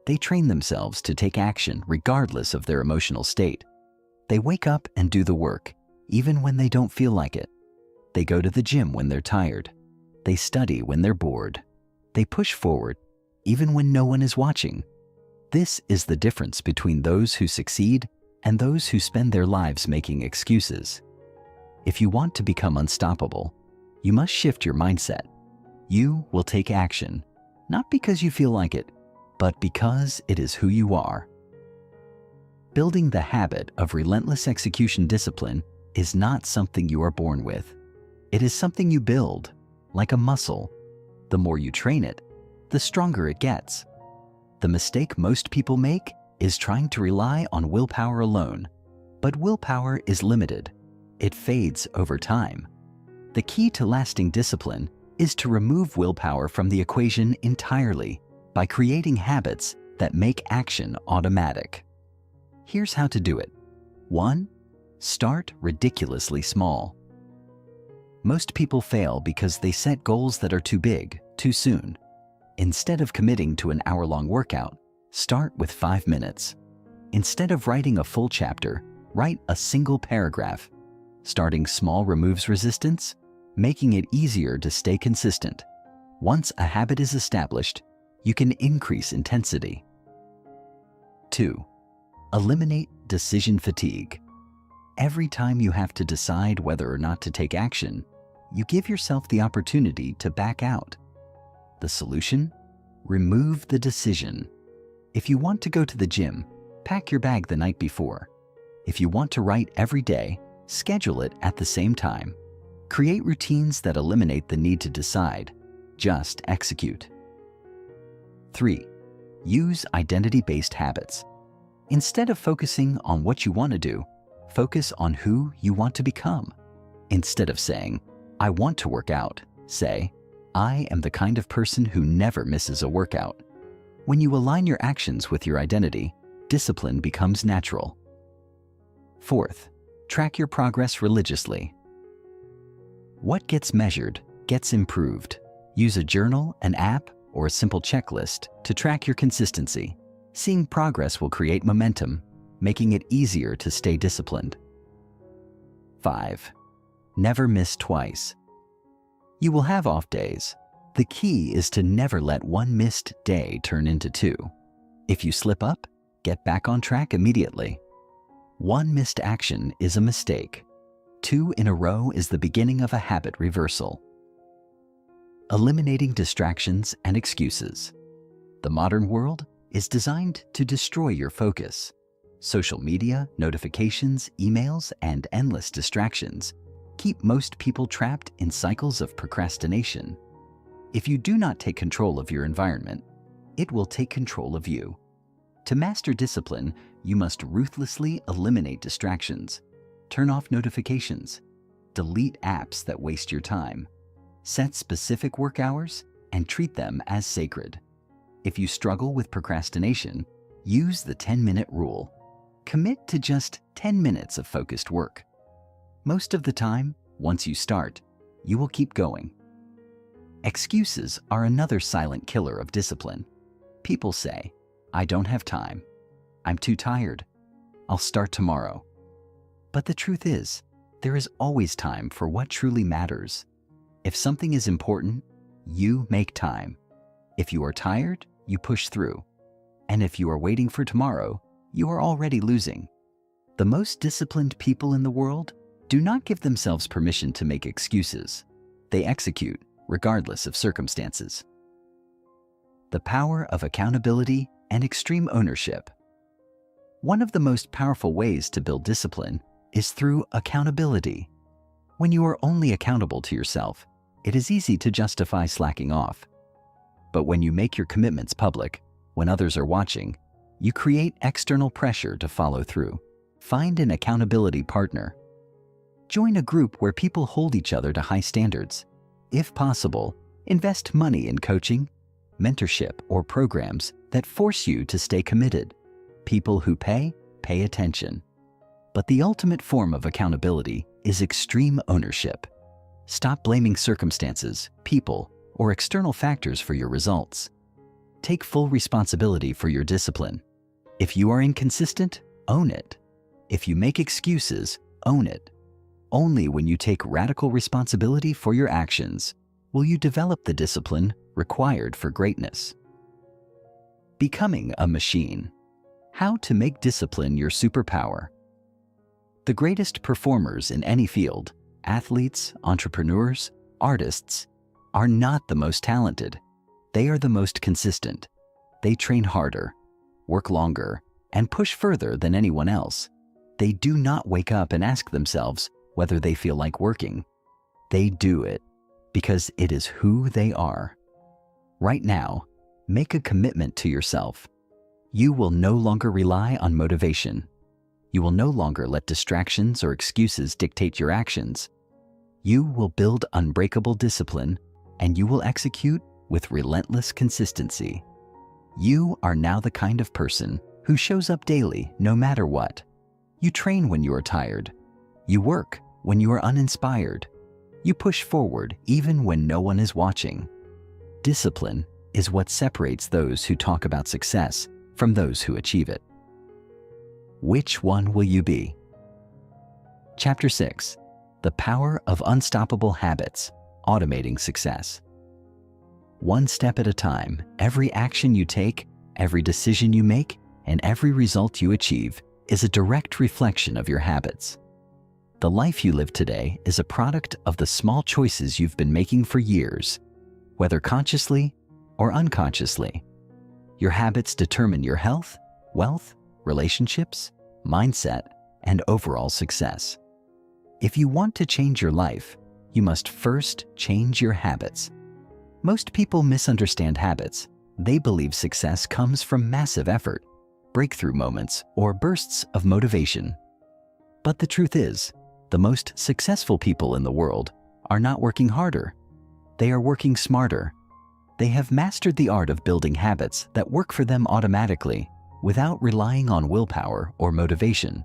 They train themselves to take action regardless of their emotional state. They wake up and do the work, even when they don't feel like it. They go to the gym when they're tired. They study when they're bored. They push forward, even when no one is watching. This is the difference between those who succeed and those who spend their lives making excuses. If you want to become unstoppable, you must shift your mindset. You will take action, not because you feel like it, but because it is who you are. Building the habit of relentless execution discipline is not something you are born with. It is something you build, like a muscle. The more you train it, the stronger it gets. The mistake most people make is trying to rely on willpower alone. But willpower is limited. It fades over time. The key to lasting discipline is to remove willpower from the equation entirely by creating habits that make action automatic. Here's how to do it. 1. Start ridiculously small. Most people fail because they set goals that are too big, too soon. Instead of committing to an hour-long workout, start with 5 minutes. Instead of writing a full chapter, write a single paragraph. Starting small removes resistance, making it easier to stay consistent. Once a habit is established, you can increase intensity. 2. Eliminate decision fatigue. Every time you have to decide whether or not to take action, you give yourself the opportunity to back out. The solution? Remove the decision. If you want to go to the gym, pack your bag the night before. If you want to write every day, schedule it at the same time. Create routines that eliminate the need to decide. Just execute. 3. Use identity-based habits. Instead of focusing on what you want to do, focus on who you want to become. Instead of saying, "I want to work out," say, "I am the kind of person who never misses a workout." When you align your actions with your identity, discipline becomes natural. 4th, track your progress religiously. What gets measured gets improved. Use a journal, an app, or a simple checklist to track your consistency. Seeing progress will create momentum, making it easier to stay disciplined. 5. Never miss twice. You will have off days. The key is to never let one missed day turn into 2. If you slip up, get back on track immediately. One missed action is a mistake. 2 in a row is the beginning of a habit reversal. Eliminating distractions and excuses. The modern world is designed to destroy your focus. Social media, notifications, emails, and endless distractions keep most people trapped in cycles of procrastination. If you do not take control of your environment, it will take control of you. To master discipline, you must ruthlessly eliminate distractions, turn off notifications, delete apps that waste your time, set specific work hours, and treat them as sacred. If you struggle with procrastination, use the 10-minute rule. Commit to just 10 minutes of focused work. Most of the time, once you start, you will keep going. Excuses are another silent killer of discipline. People say, "I don't have time. I'm too tired. I'll start tomorrow." But the truth is, there is always time for what truly matters. If something is important, you make time. If you are tired, you push through. And if you are waiting for tomorrow, you are already losing. The most disciplined people in the world do not give themselves permission to make excuses. They execute, regardless of circumstances. the power of accountability and extreme ownership. One of the most powerful ways to build discipline is through accountability. When you are only accountable to yourself, it is easy to justify slacking off. But when you make your commitments public, when others are watching, you create external pressure to follow through. Find an accountability partner. Join a group where people hold each other to high standards. If possible, invest money in coaching, mentorship, or programs that force you to stay committed. People who pay attention. But the ultimate form of accountability is extreme ownership. Stop blaming circumstances, people, or external factors for your results. Take full responsibility for your discipline. If you are inconsistent, own it. If you make excuses, own it. Only when you take radical responsibility for your actions will you develop the discipline required for greatness. Becoming a machine. How to make discipline your superpower. The greatest performers in any field, athletes, entrepreneurs, artists, are not the most talented. They are the most consistent. They train harder, work longer, and push further than anyone else. They do not wake up and ask themselves whether they feel like working. They do it because it is who they are. Right now, make a commitment to yourself. You will no longer rely on motivation. You will no longer let distractions or excuses dictate your actions. You will build unbreakable discipline, and you will execute with relentless consistency. You are now the kind of person who shows up daily no matter what. You train when you are tired. You work when you are uninspired. You push forward even when no one is watching. Discipline is what separates those who talk about success from those who achieve it. Which one will you be? Chapter 6. The Power of Unstoppable Habits, Automating Success. One step at a time, every action you take, every decision you make, and every result you achieve is a direct reflection of your habits. The life you live today is a product of the small choices you've been making for years, whether consciously or unconsciously. Your habits determine your health, wealth, relationships, mindset, and overall success. If you want to change your life, you must first change your habits. Most people misunderstand habits. They believe success comes from massive effort, breakthrough moments, or bursts of motivation. But the truth is, the most successful people in the world are not working harder. They are working smarter. They have mastered the art of building habits that work for them automatically without relying on willpower or motivation.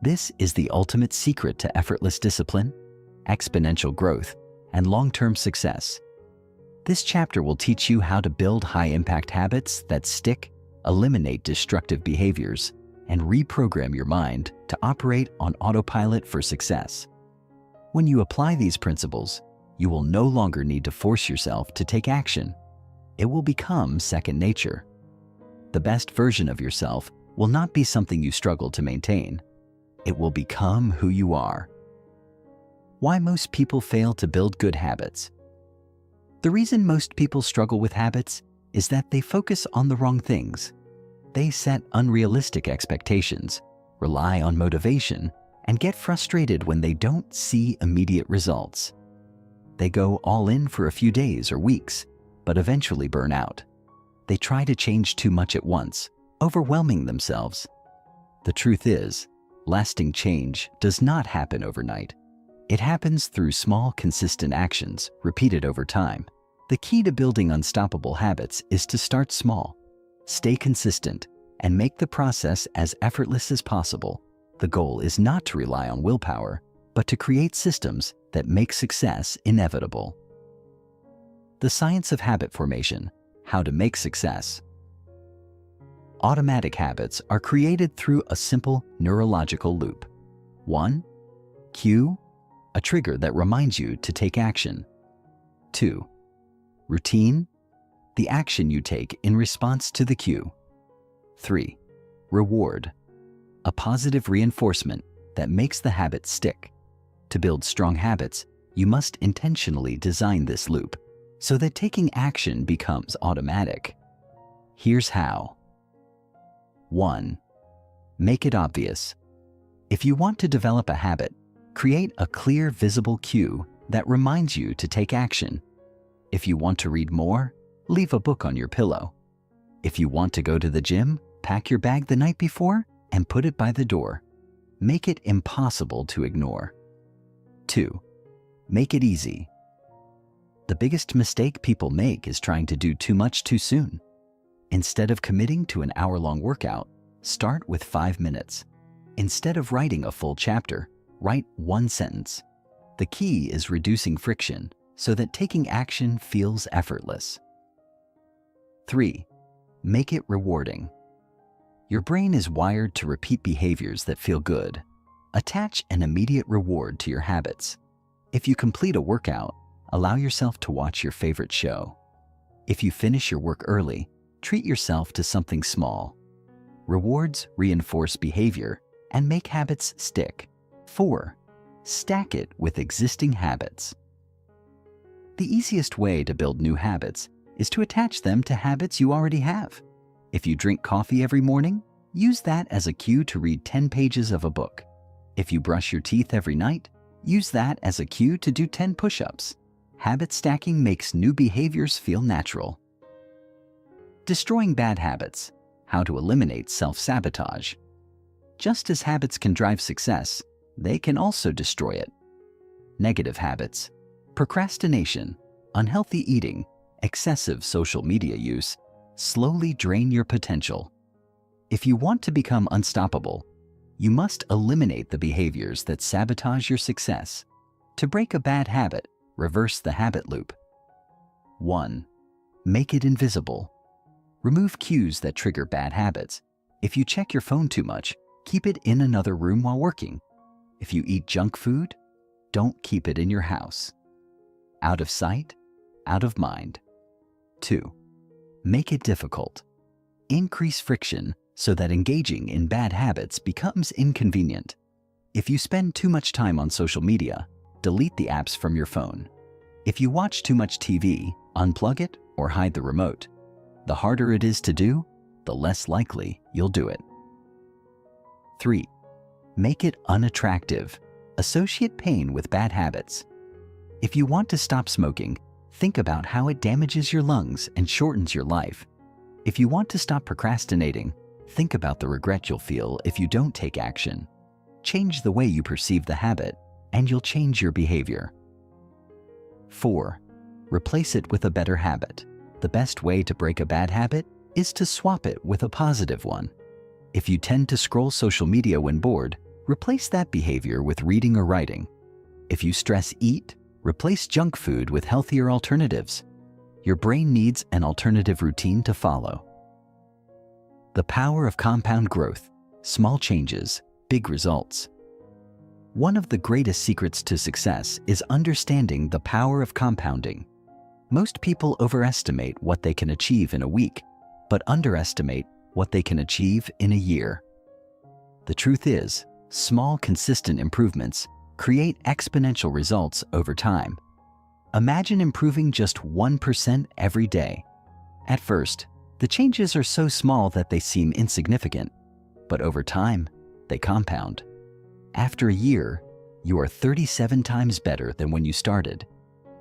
This is the ultimate secret to effortless discipline, exponential growth, and long-term success. This chapter will teach you how to build high-impact habits that stick, eliminate destructive behaviors, and reprogram your mind to operate on autopilot for success. When you apply these principles, you will no longer need to force yourself to take action. It will become second nature. The best version of yourself will not be something you struggle to maintain. It will become who you are. Why most people fail to build good habits. The reason most people struggle with habits is that they focus on the wrong things. They set unrealistic expectations, rely on motivation, and get frustrated when they don't see immediate results. They go all in for a few days or weeks, but eventually burn out. They try to change too much at once, overwhelming themselves. The truth is, lasting change does not happen overnight. It happens through small, consistent actions repeated over time. The key to building unstoppable habits is to start small. Stay consistent and make the process as effortless as possible. The goal is not to rely on willpower, but to create systems that make success inevitable. The science of habit formation, how to make success. Automatic habits are created through a simple neurological loop. 1. Cue, a trigger that reminds you to take action. 2. Routine, the action you take in response to the cue. 3. Reward, a positive reinforcement that makes the habit stick. To build strong habits, you must intentionally design this loop. so that taking action becomes automatic. Here's how. 1. Make it obvious. If you want to develop a habit, create a clear, visible cue that reminds you to take action. If you want to read more, leave a book on your pillow. If you want to go to the gym, pack your bag the night before and put it by the door. Make it impossible to ignore. 2. Make it easy. The biggest mistake people make is trying to do too much too soon. Instead of committing to an hour-long workout, start with 5 minutes. Instead of writing a full chapter, write 1 sentence. The key is reducing friction so that taking action feels effortless. 3. Make it rewarding. Your brain is wired to repeat behaviors that feel good. Attach an immediate reward to your habits. If you complete a workout, allow yourself to watch your favorite show. If you finish your work early, treat yourself to something small. Rewards reinforce behavior and make habits stick. 4. Stack it with existing habits. The easiest way to build new habits is to attach them to habits you already have. If you drink coffee every morning, use that as a cue to read 10 pages of a book. If you brush your teeth every night, use that as a cue to do 10 push-ups. Habit stacking makes new behaviors feel natural. Destroying bad habits. How to eliminate self-sabotage. Just as habits can drive success, they can also destroy it. Negative habits. Procrastination, unhealthy eating, excessive social media use slowly drain your potential. If you want to become unstoppable, you must eliminate the behaviors that sabotage your success. To break a bad habit, reverse the habit loop. 1. Make it invisible. Remove cues that trigger bad habits. If you check your phone too much, keep it in another room while working. If you eat junk food, don't keep it in your house. Out of sight, out of mind. 2. Make it difficult. Increase friction so that engaging in bad habits becomes inconvenient. If you spend too much time on social media, delete the apps from your phone. If you watch too much TV, unplug it or hide the remote. The harder it is to do, the less likely you'll do it. 3. Make it unattractive. Associate pain with bad habits. If you want to stop smoking, think about how it damages your lungs and shortens your life. If you want to stop procrastinating, think about the regret you'll feel if you don't take action. Change the way you perceive the habit, and you'll change your behavior. 4. Replace it with a better habit. The best way to break a bad habit is to swap it with a positive one. If you tend to scroll social media when bored, replace that behavior with reading or writing. If you stress eat, replace junk food with healthier alternatives. Your brain needs an alternative routine to follow. The power of compound growth. Small changes, big results. One of the greatest secrets to success is understanding the power of compounding. Most people overestimate what they can achieve in a week, but underestimate what they can achieve in a year. The truth is, small, consistent improvements create exponential results over time. Imagine improving just 1% every day. At first, the changes are so small that they seem insignificant, but over time, they compound. After a year, you are 37 times better than when you started.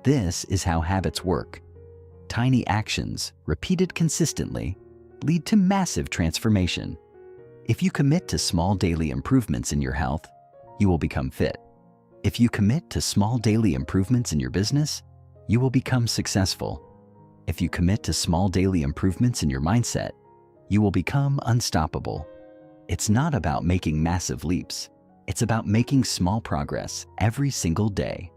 This is how habits work. Tiny actions, repeated consistently, lead to massive transformation. If you commit to small daily improvements in your health, you will become fit. If you commit to small daily improvements in your business, you will become successful. If you commit to small daily improvements in your mindset, you will become unstoppable. It's not about making massive leaps. It's about making small progress every single day.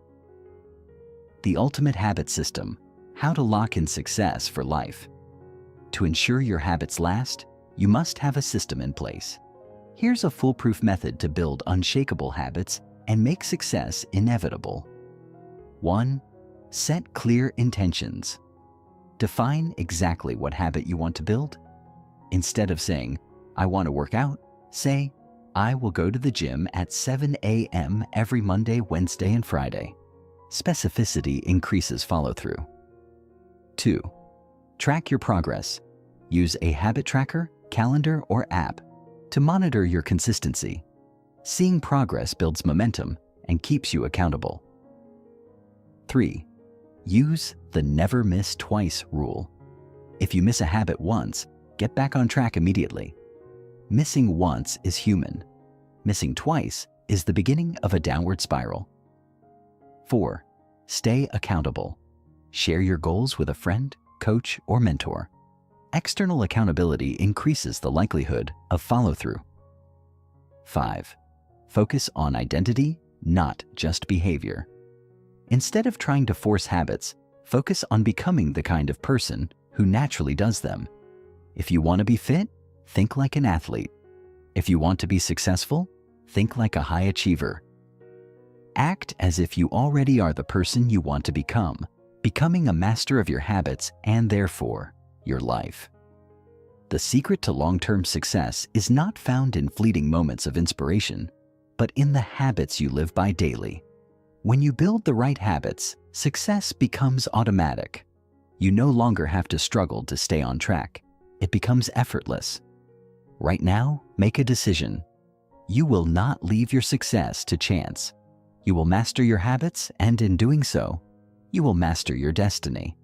The ultimate habit system: how to lock in success for life. To ensure your habits last, you must have a system in place. Here's a foolproof method to build unshakable habits and make success inevitable. 1. Set clear intentions. Define exactly what habit you want to build. Instead of saying, "I want to work out," say, "I will go to the gym at 7 a.m. every Monday, Wednesday, and Friday." Specificity increases follow-through. 2. Track your progress. Use a habit tracker, calendar, or app to monitor your consistency. Seeing progress builds momentum and keeps you accountable. 3. Use the never miss twice rule. If you miss a habit once, get back on track immediately. Missing once is human. Missing twice is the beginning of a downward spiral. 4. Stay accountable. Share your goals with a friend, coach, or mentor. External accountability increases the likelihood of follow-through. 5. Focus on identity, not just behavior. Instead of trying to force habits, focus on becoming the kind of person who naturally does them. If you want to be fit, think like an athlete. If you want to be successful, think like a high achiever. Act as if you already are the person you want to become, becoming a master of your habits and therefore, your life. The secret to long-term success is not found in fleeting moments of inspiration, but in the habits you live by daily. When you build the right habits, success becomes automatic. You no longer have to struggle to stay on track. It becomes effortless. Right now, make a decision. You will not leave your success to chance. You will master your habits, and in doing so, you will master your destiny.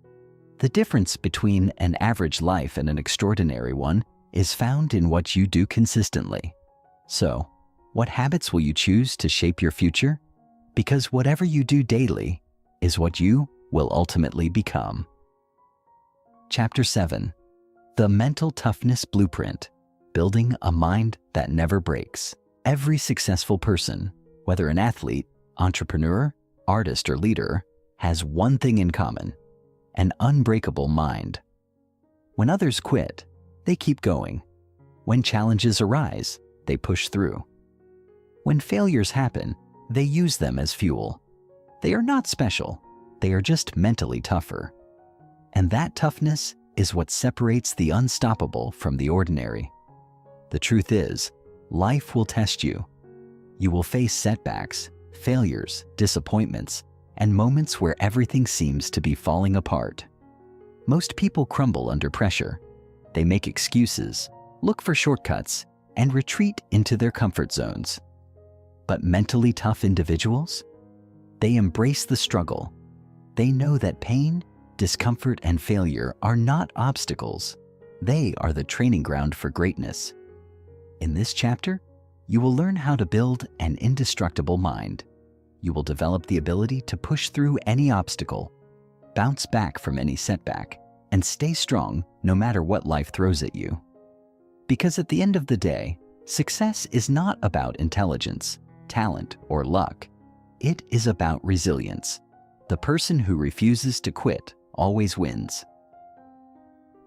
The difference between an average life and an extraordinary one is found in what you do consistently. So, what habits will you choose to shape your future? Because whatever you do daily is what you will ultimately become. Chapter 7. The Mental Toughness Blueprint. Building a mind that never breaks. Every successful person, whether an athlete, entrepreneur, artist, or leader, has one thing in common: an unbreakable mind. When others quit, they keep going. When challenges arise, they push through. When failures happen, they use them as fuel. They are not special, they are just mentally tougher. And that toughness is what separates the unstoppable from the ordinary. The truth is, life will test you. You will face setbacks, failures, disappointments, and moments where everything seems to be falling apart. Most people crumble under pressure. They make excuses, look for shortcuts, and retreat into their comfort zones. But mentally tough individuals? They embrace the struggle. They know that pain, discomfort, and failure are not obstacles. They are the training ground for greatness. In this chapter, you will learn how to build an indestructible mind. You will develop the ability to push through any obstacle, bounce back from any setback, and stay strong no matter what life throws at you. Because at the end of the day, success is not about intelligence, talent, or luck. It is about resilience. The person who refuses to quit always wins.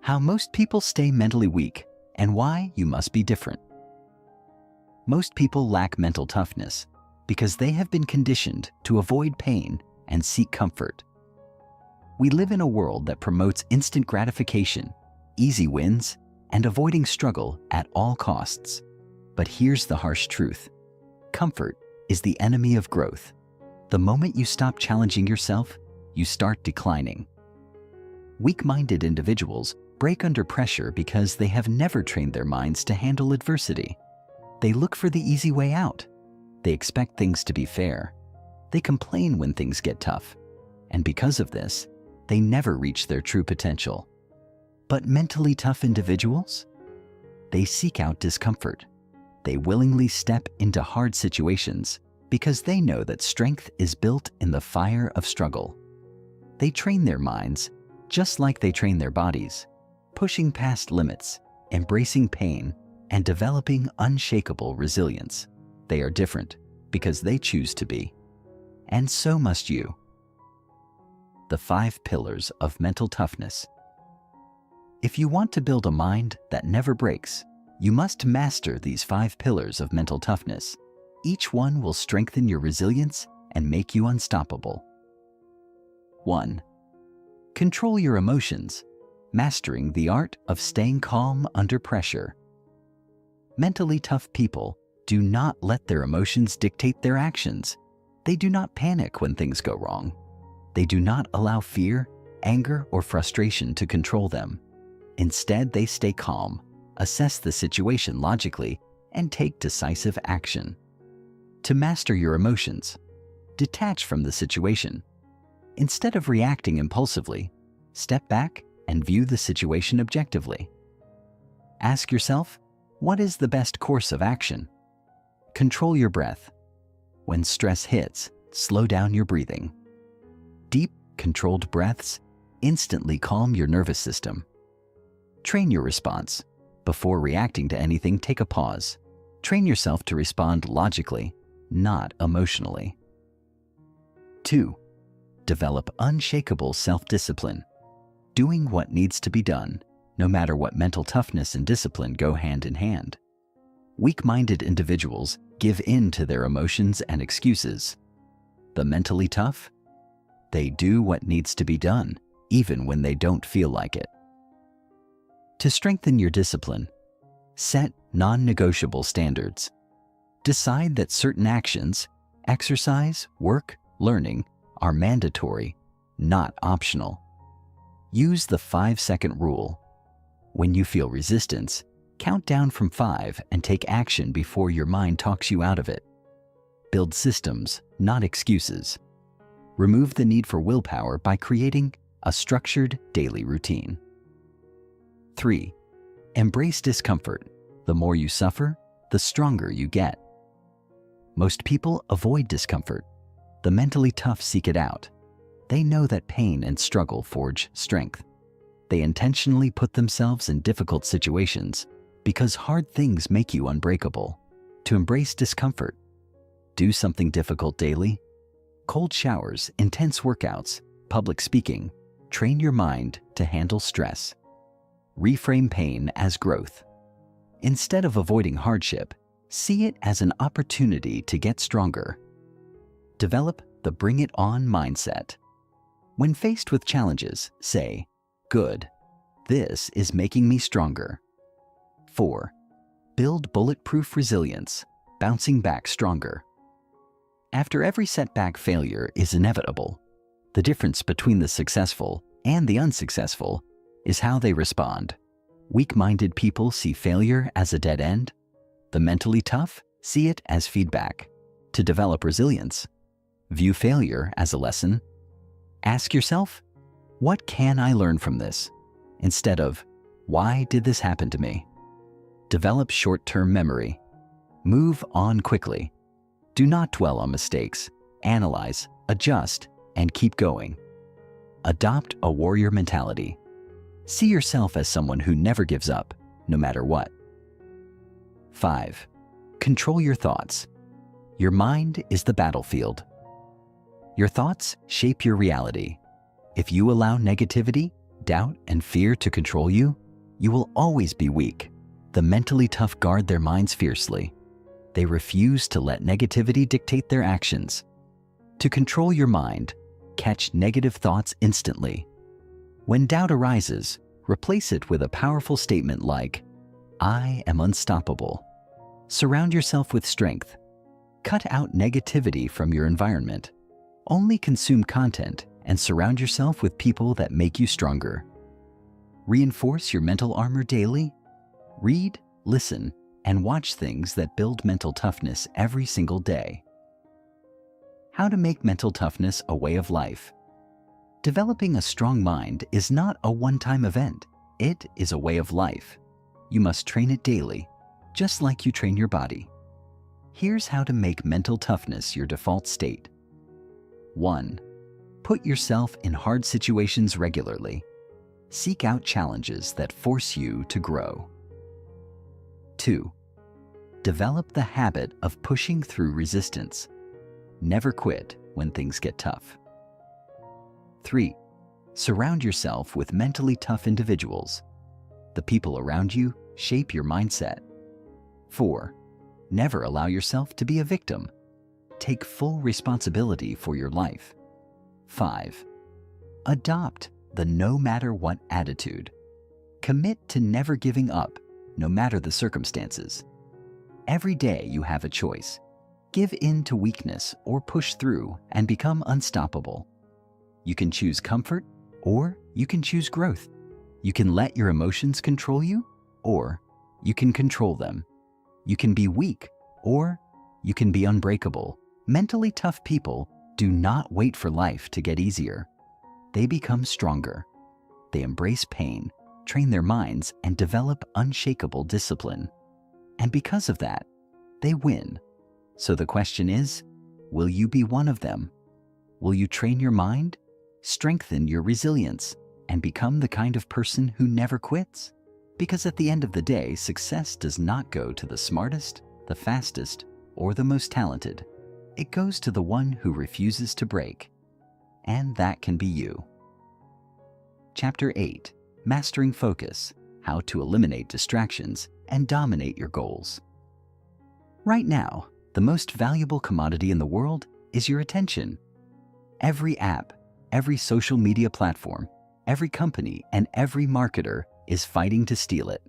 How most people stay mentally weak and why you must be different. Most people lack mental toughness because they have been conditioned to avoid pain and seek comfort. We live in a world that promotes instant gratification, easy wins, and avoiding struggle at all costs. But here's the harsh truth. Comfort is the enemy of growth. The moment you stop challenging yourself, you start declining. Weak-minded individuals break under pressure because they have never trained their minds to handle adversity. They look for the easy way out. They expect things to be fair. They complain when things get tough. And because of this, they never reach their true potential. But mentally tough individuals? They seek out discomfort. They willingly step into hard situations because they know that strength is built in the fire of struggle. They train their minds just like they train their bodies, pushing past limits, embracing pain, and developing unshakable resilience. They are different because they choose to be. And so must you. The 5 pillars of mental toughness. If you want to build a mind that never breaks, you must master these 5 pillars of mental toughness. Each one will strengthen your resilience and make you unstoppable. 1. Control your emotions, mastering the art of staying calm under pressure. Mentally tough people do not let their emotions dictate their actions. They do not panic when things go wrong. They do not allow fear, anger, or frustration to control them. Instead, they stay calm, assess the situation logically, and take decisive action. To master your emotions, detach from the situation. Instead of reacting impulsively, step back and view the situation objectively. Ask yourself, what is the best course of action? Control your breath. When stress hits, slow down your breathing. Deep, controlled breaths instantly calm your nervous system. Train your response. Before reacting to anything, take a pause. Train yourself to respond logically, not emotionally. 2. Develop unshakable self-discipline. Doing what needs to be done, no matter what. Mental toughness and discipline go hand in hand. Weak-minded individuals give in to their emotions and excuses. The mentally tough? They do what needs to be done, even when they don't feel like it. To strengthen your discipline, set non-negotiable standards. Decide that certain actions, exercise, work, learning, are mandatory, not optional. Use the 5-second rule. When you feel resistance, count down from 5 and take action before your mind talks you out of it. Build systems, not excuses. Remove the need for willpower by creating a structured daily routine. 3. Embrace discomfort. The more you suffer, the stronger you get. Most people avoid discomfort. The mentally tough seek it out. They know that pain and struggle forge strength. They intentionally put themselves in difficult situations because hard things make you unbreakable. To embrace discomfort, do something difficult daily. Cold showers, intense workouts, public speaking. Train your mind to handle stress. Reframe pain as growth. Instead of avoiding hardship, see it as an opportunity to get stronger. Develop the bring it on mindset. When faced with challenges, say, "Good, this is making me stronger." 4. Build bulletproof resilience, bouncing back stronger. After every setback, failure is inevitable. The difference between the successful and the unsuccessful is how they respond. Weak-minded people see failure as a dead end. The mentally tough see it as feedback. To develop resilience, view failure as a lesson. Ask yourself, what can I learn from this? Instead of, why did this happen to me? Develop short-term memory. Move on quickly. Do not dwell on mistakes. Analyze, adjust, and keep going. Adopt a warrior mentality. See yourself as someone who never gives up, no matter what. 5. Control your thoughts. Your mind is the battlefield. Your thoughts shape your reality. If you allow negativity, doubt, and fear to control you, you will always be weak. The mentally tough guard their minds fiercely. They refuse to let negativity dictate their actions. To control your mind, catch negative thoughts instantly. When doubt arises, replace it with a powerful statement like, "I am unstoppable." Surround yourself with strength. Cut out negativity from your environment. Only consume content and surround yourself with people that make you stronger. Reinforce your mental armor daily. Read, listen, and watch things that build mental toughness every single day. How to make mental toughness a way of life. Developing a strong mind is not a one-time event. It is a way of life. You must train it daily, just like you train your body. Here's how to make mental toughness your default state. 1. Put yourself in hard situations regularly. Seek out challenges that force you to grow. 2. Develop the habit of pushing through resistance. Never quit when things get tough. 3. Surround yourself with mentally tough individuals. The people around you shape your mindset. 4. Never allow yourself to be a victim. Take full responsibility for your life. 5. Adopt the no matter what attitude. Commit to never giving up, no matter the circumstances. Every day you have a choice. Give in to weakness or push through and become unstoppable. You can choose comfort or you can choose growth. You can let your emotions control you, or you can control them. You can be weak, or you can be unbreakable. Mentally tough people do not wait for life to get easier. They become stronger. They embrace pain, train their minds, and develop unshakable discipline. And because of that, they win. So the question is, will you be one of them? Will you train your mind, strengthen your resilience, and become the kind of person who never quits? Because at the end of the day, success does not go to the smartest, the fastest, or the most talented. It goes to the one who refuses to break. And that can be you. Chapter 8: Mastering Focus: How to Eliminate Distractions and Dominate Your Goals. Right now, the most valuable commodity in the world is your attention. Every app, every social media platform, every company, and every marketer is fighting to steal it.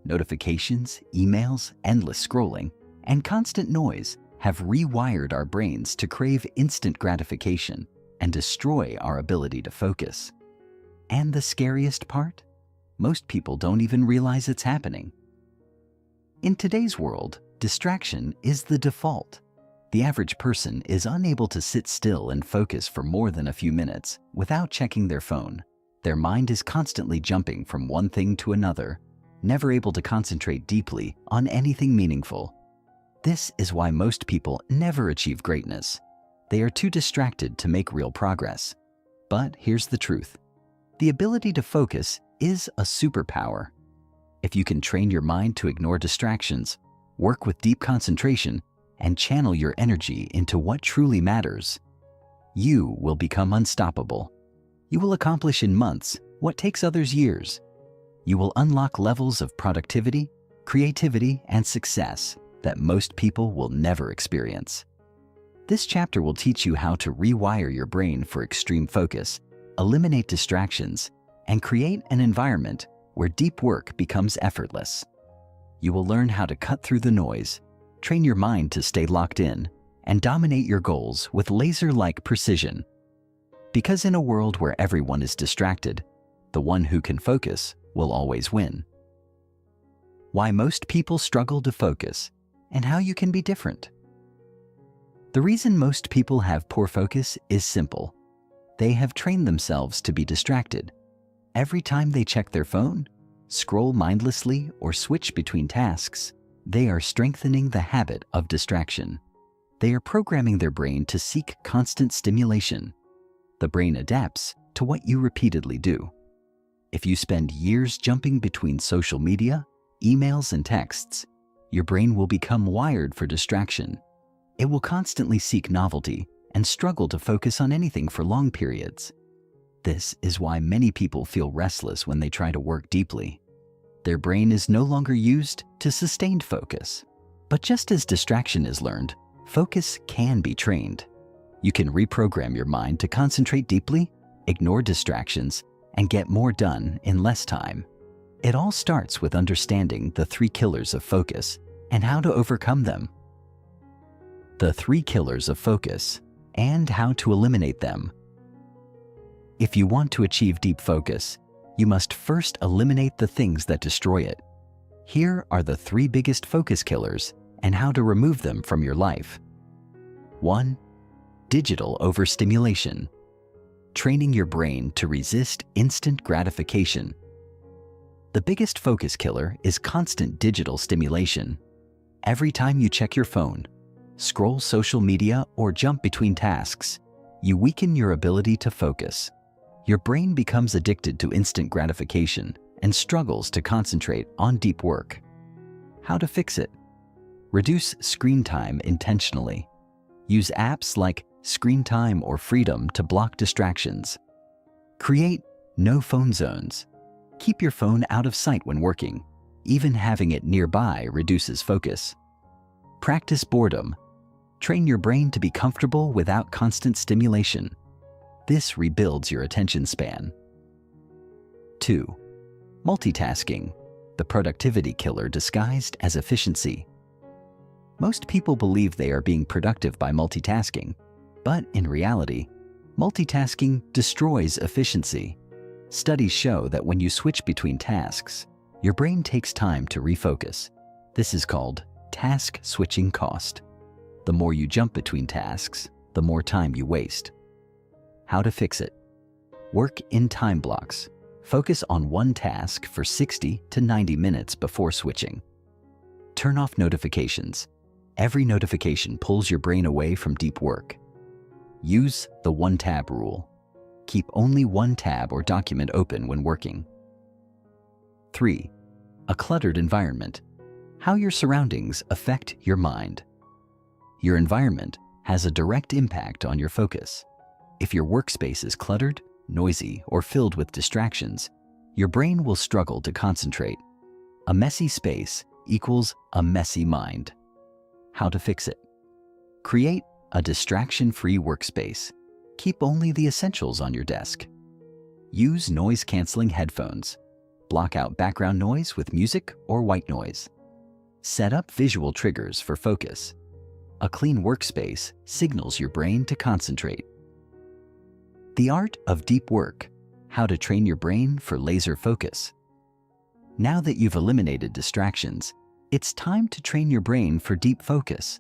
Notifications, emails, endless scrolling, and constant noise have rewired our brains to crave instant gratification and destroy our ability to focus. And the scariest part? Most people don't even realize it's happening. In today's world, distraction is the default. The average person is unable to sit still and focus for more than a few minutes without checking their phone. Their mind is constantly jumping from one thing to another, never able to concentrate deeply on anything meaningful. This is why most people never achieve greatness. They are too distracted to make real progress. But here's the truth. The ability to focus is a superpower. If you can train your mind to ignore distractions, work with deep concentration, and channel your energy into what truly matters, you will become unstoppable. You will accomplish in months what takes others years. You will unlock levels of productivity, creativity, and success that most people will never experience. This chapter will teach you how to rewire your brain for extreme focus, eliminate distractions, and create an environment where deep work becomes effortless. You will learn how to cut through the noise, train your mind to stay locked in, and dominate your goals with laser-like precision. Because in a world where everyone is distracted, the one who can focus will always win. Why most people struggle to focus, and how you can be different. The reason most people have poor focus is simple. They have trained themselves to be distracted. Every time they check their phone, scroll mindlessly, or switch between tasks, they are strengthening the habit of distraction. They are programming their brain to seek constant stimulation. The brain adapts to what you repeatedly do. If you spend years jumping between social media, emails, and texts, your brain will become wired for distraction. It will constantly seek novelty and struggle to focus on anything for long periods. This is why many people feel restless when they try to work deeply. Their brain is no longer used to sustained focus. But just as distraction is learned, focus can be trained. You can reprogram your mind to concentrate deeply, ignore distractions, and get more done in less time. It all starts with understanding the 3 killers of focus and how to overcome them. The 3 killers of focus and how to eliminate them. If you want to achieve deep focus, you must first eliminate the things that destroy it. Here are the 3 biggest focus killers and how to remove them from your life. 1. Digital overstimulation. Training your brain to resist instant gratification. The biggest focus killer is constant digital stimulation. Every time you check your phone, scroll social media, or jump between tasks, you weaken your ability to focus. Your brain becomes addicted to instant gratification and struggles to concentrate on deep work. How to fix it? Reduce screen time intentionally. Use apps like Screen Time or Freedom to block distractions. Create no phone zones. Keep your phone out of sight when working. Even having it nearby reduces focus. Practice boredom. Train your brain to be comfortable without constant stimulation. This rebuilds your attention span. 2. Multitasking, the productivity killer disguised as efficiency. Most people believe they are being productive by multitasking, but in reality, multitasking destroys efficiency. Studies show that when you switch between tasks, your brain takes time to refocus. This is called task switching cost. The more you jump between tasks, the more time you waste. How to fix it? Work in time blocks. Focus on one task for 60 to 90 minutes before switching. Turn off notifications. Every notification pulls your brain away from deep work. Use the one-tab rule. Keep only one tab or document open when working. 3. A cluttered environment. How your surroundings affect your mind. Your environment has a direct impact on your focus. If your workspace is cluttered, noisy, or filled with distractions, your brain will struggle to concentrate. A messy space equals a messy mind. How to fix it? Create a distraction-free workspace. Keep only the essentials on your desk. Use noise-canceling headphones. Block out background noise with music or white noise. Set up visual triggers for focus. A clean workspace signals your brain to concentrate. The art of deep work. How to train your brain for laser focus. Now that you've eliminated distractions, it's time to train your brain for deep focus.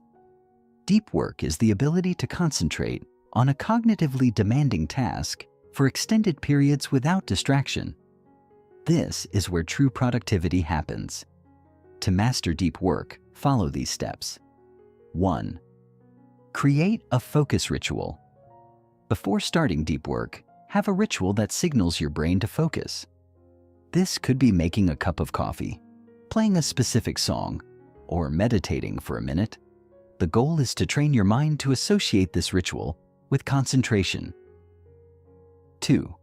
Deep work is the ability to concentrate on a cognitively demanding task for extended periods without distraction. This is where true productivity happens. To master deep work, follow these steps. 1. Create a focus ritual. Before starting deep work, have a ritual that signals your brain to focus. This could be making a cup of coffee, playing a specific song, or meditating for a minute. The goal is to train your mind to associate this ritual with concentration. 2.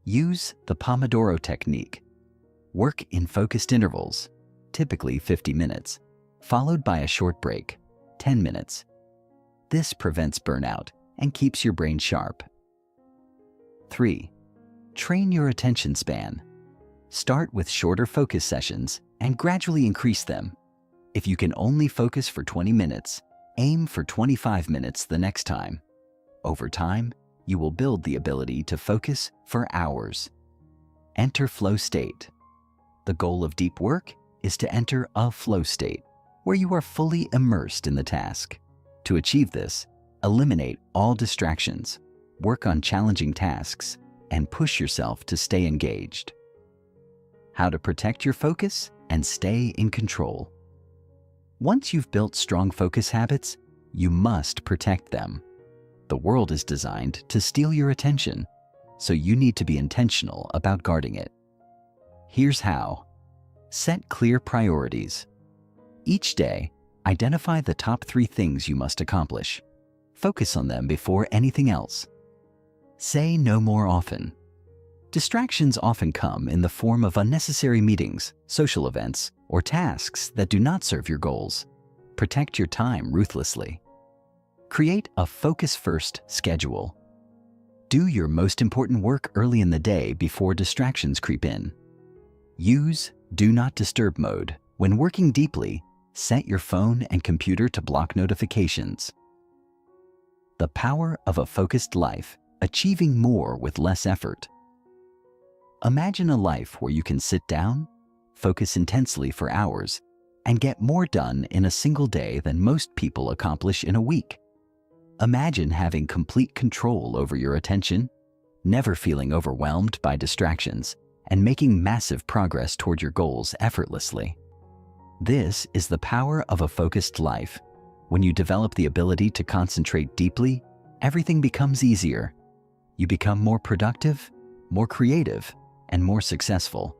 Use the Pomodoro technique. Work in focused intervals, typically 50 minutes, followed by a short break, 10 minutes. This prevents burnout and keeps your brain sharp. 3. Train your attention span. Start with shorter focus sessions and gradually increase them. If you can only focus for 20 minutes, aim for 25 minutes the next time. Over time, you will build the ability to focus for hours. Enter flow state. The goal of deep work is to enter a flow state where you are fully immersed in the task. To achieve this, eliminate all distractions, work on challenging tasks, and push yourself to stay engaged. How to protect your focus and stay in control. Once you've built strong focus habits, you must protect them. The world is designed to steal your attention, so you need to be intentional about guarding it. Here's how. Set clear priorities. Each day, identify the top 3 things you must accomplish. Focus on them before anything else. Say no more often. Distractions often come in the form of unnecessary meetings, social events, or tasks that do not serve your goals. Protect your time ruthlessly. Create a focus-first schedule. Do your most important work early in the day before distractions creep in. Use Do Not Disturb mode. When working deeply, set your phone and computer to block notifications. The power of a focused life, achieving more with less effort. Imagine a life where you can sit down, focus intensely for hours, and get more done in a single day than most people accomplish in a week. Imagine having complete control over your attention, never feeling overwhelmed by distractions, and making massive progress toward your goals effortlessly. This is the power of a focused life. When you develop the ability to concentrate deeply, everything becomes easier. You become more productive, more creative, and more successful.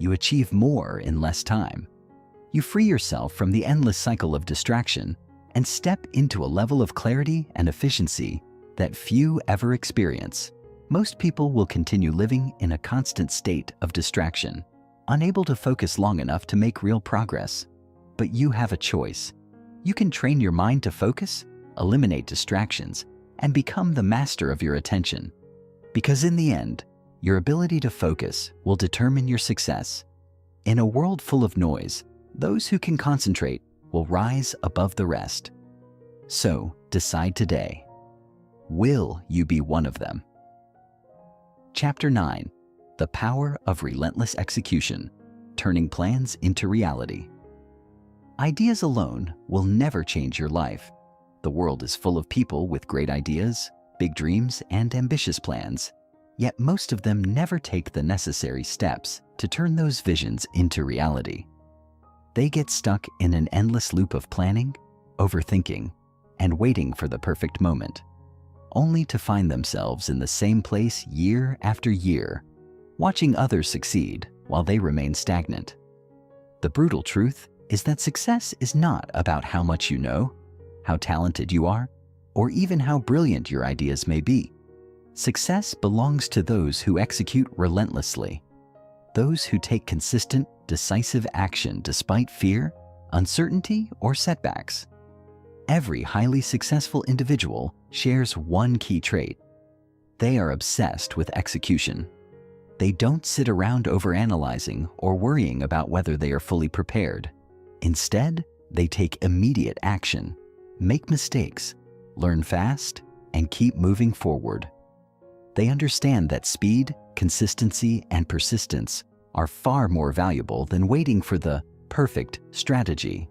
You achieve more in less time. You free yourself from the endless cycle of distraction and step into a level of clarity and efficiency that few ever experience. Most people will continue living in a constant state of distraction, unable to focus long enough to make real progress. But you have a choice. You can train your mind to focus, eliminate distractions, and become the master of your attention. Because in the end, your ability to focus will determine your success. In a world full of noise, those who can concentrate will rise above the rest. So, decide today. Will you be one of them? Chapter 9. The power of relentless execution, turning plans into reality. Ideas alone will never change your life. The world is full of people with great ideas, big dreams, and ambitious plans. Yet most of them never take the necessary steps to turn those visions into reality. They get stuck in an endless loop of planning, overthinking, and waiting for the perfect moment, only to find themselves in the same place year after year, watching others succeed while they remain stagnant. The brutal truth is that success is not about how much you know, how talented you are, or even how brilliant your ideas may be. Success belongs to those who execute relentlessly, those who take consistent, decisive action despite fear, uncertainty, or setbacks. Every highly successful individual shares one key trait. They are obsessed with execution. They don't sit around overanalyzing or worrying about whether they are fully prepared. Instead, they take immediate action, make mistakes, learn fast, and keep moving forward. They understand that speed, consistency, and persistence are far more valuable than waiting for the perfect strategy.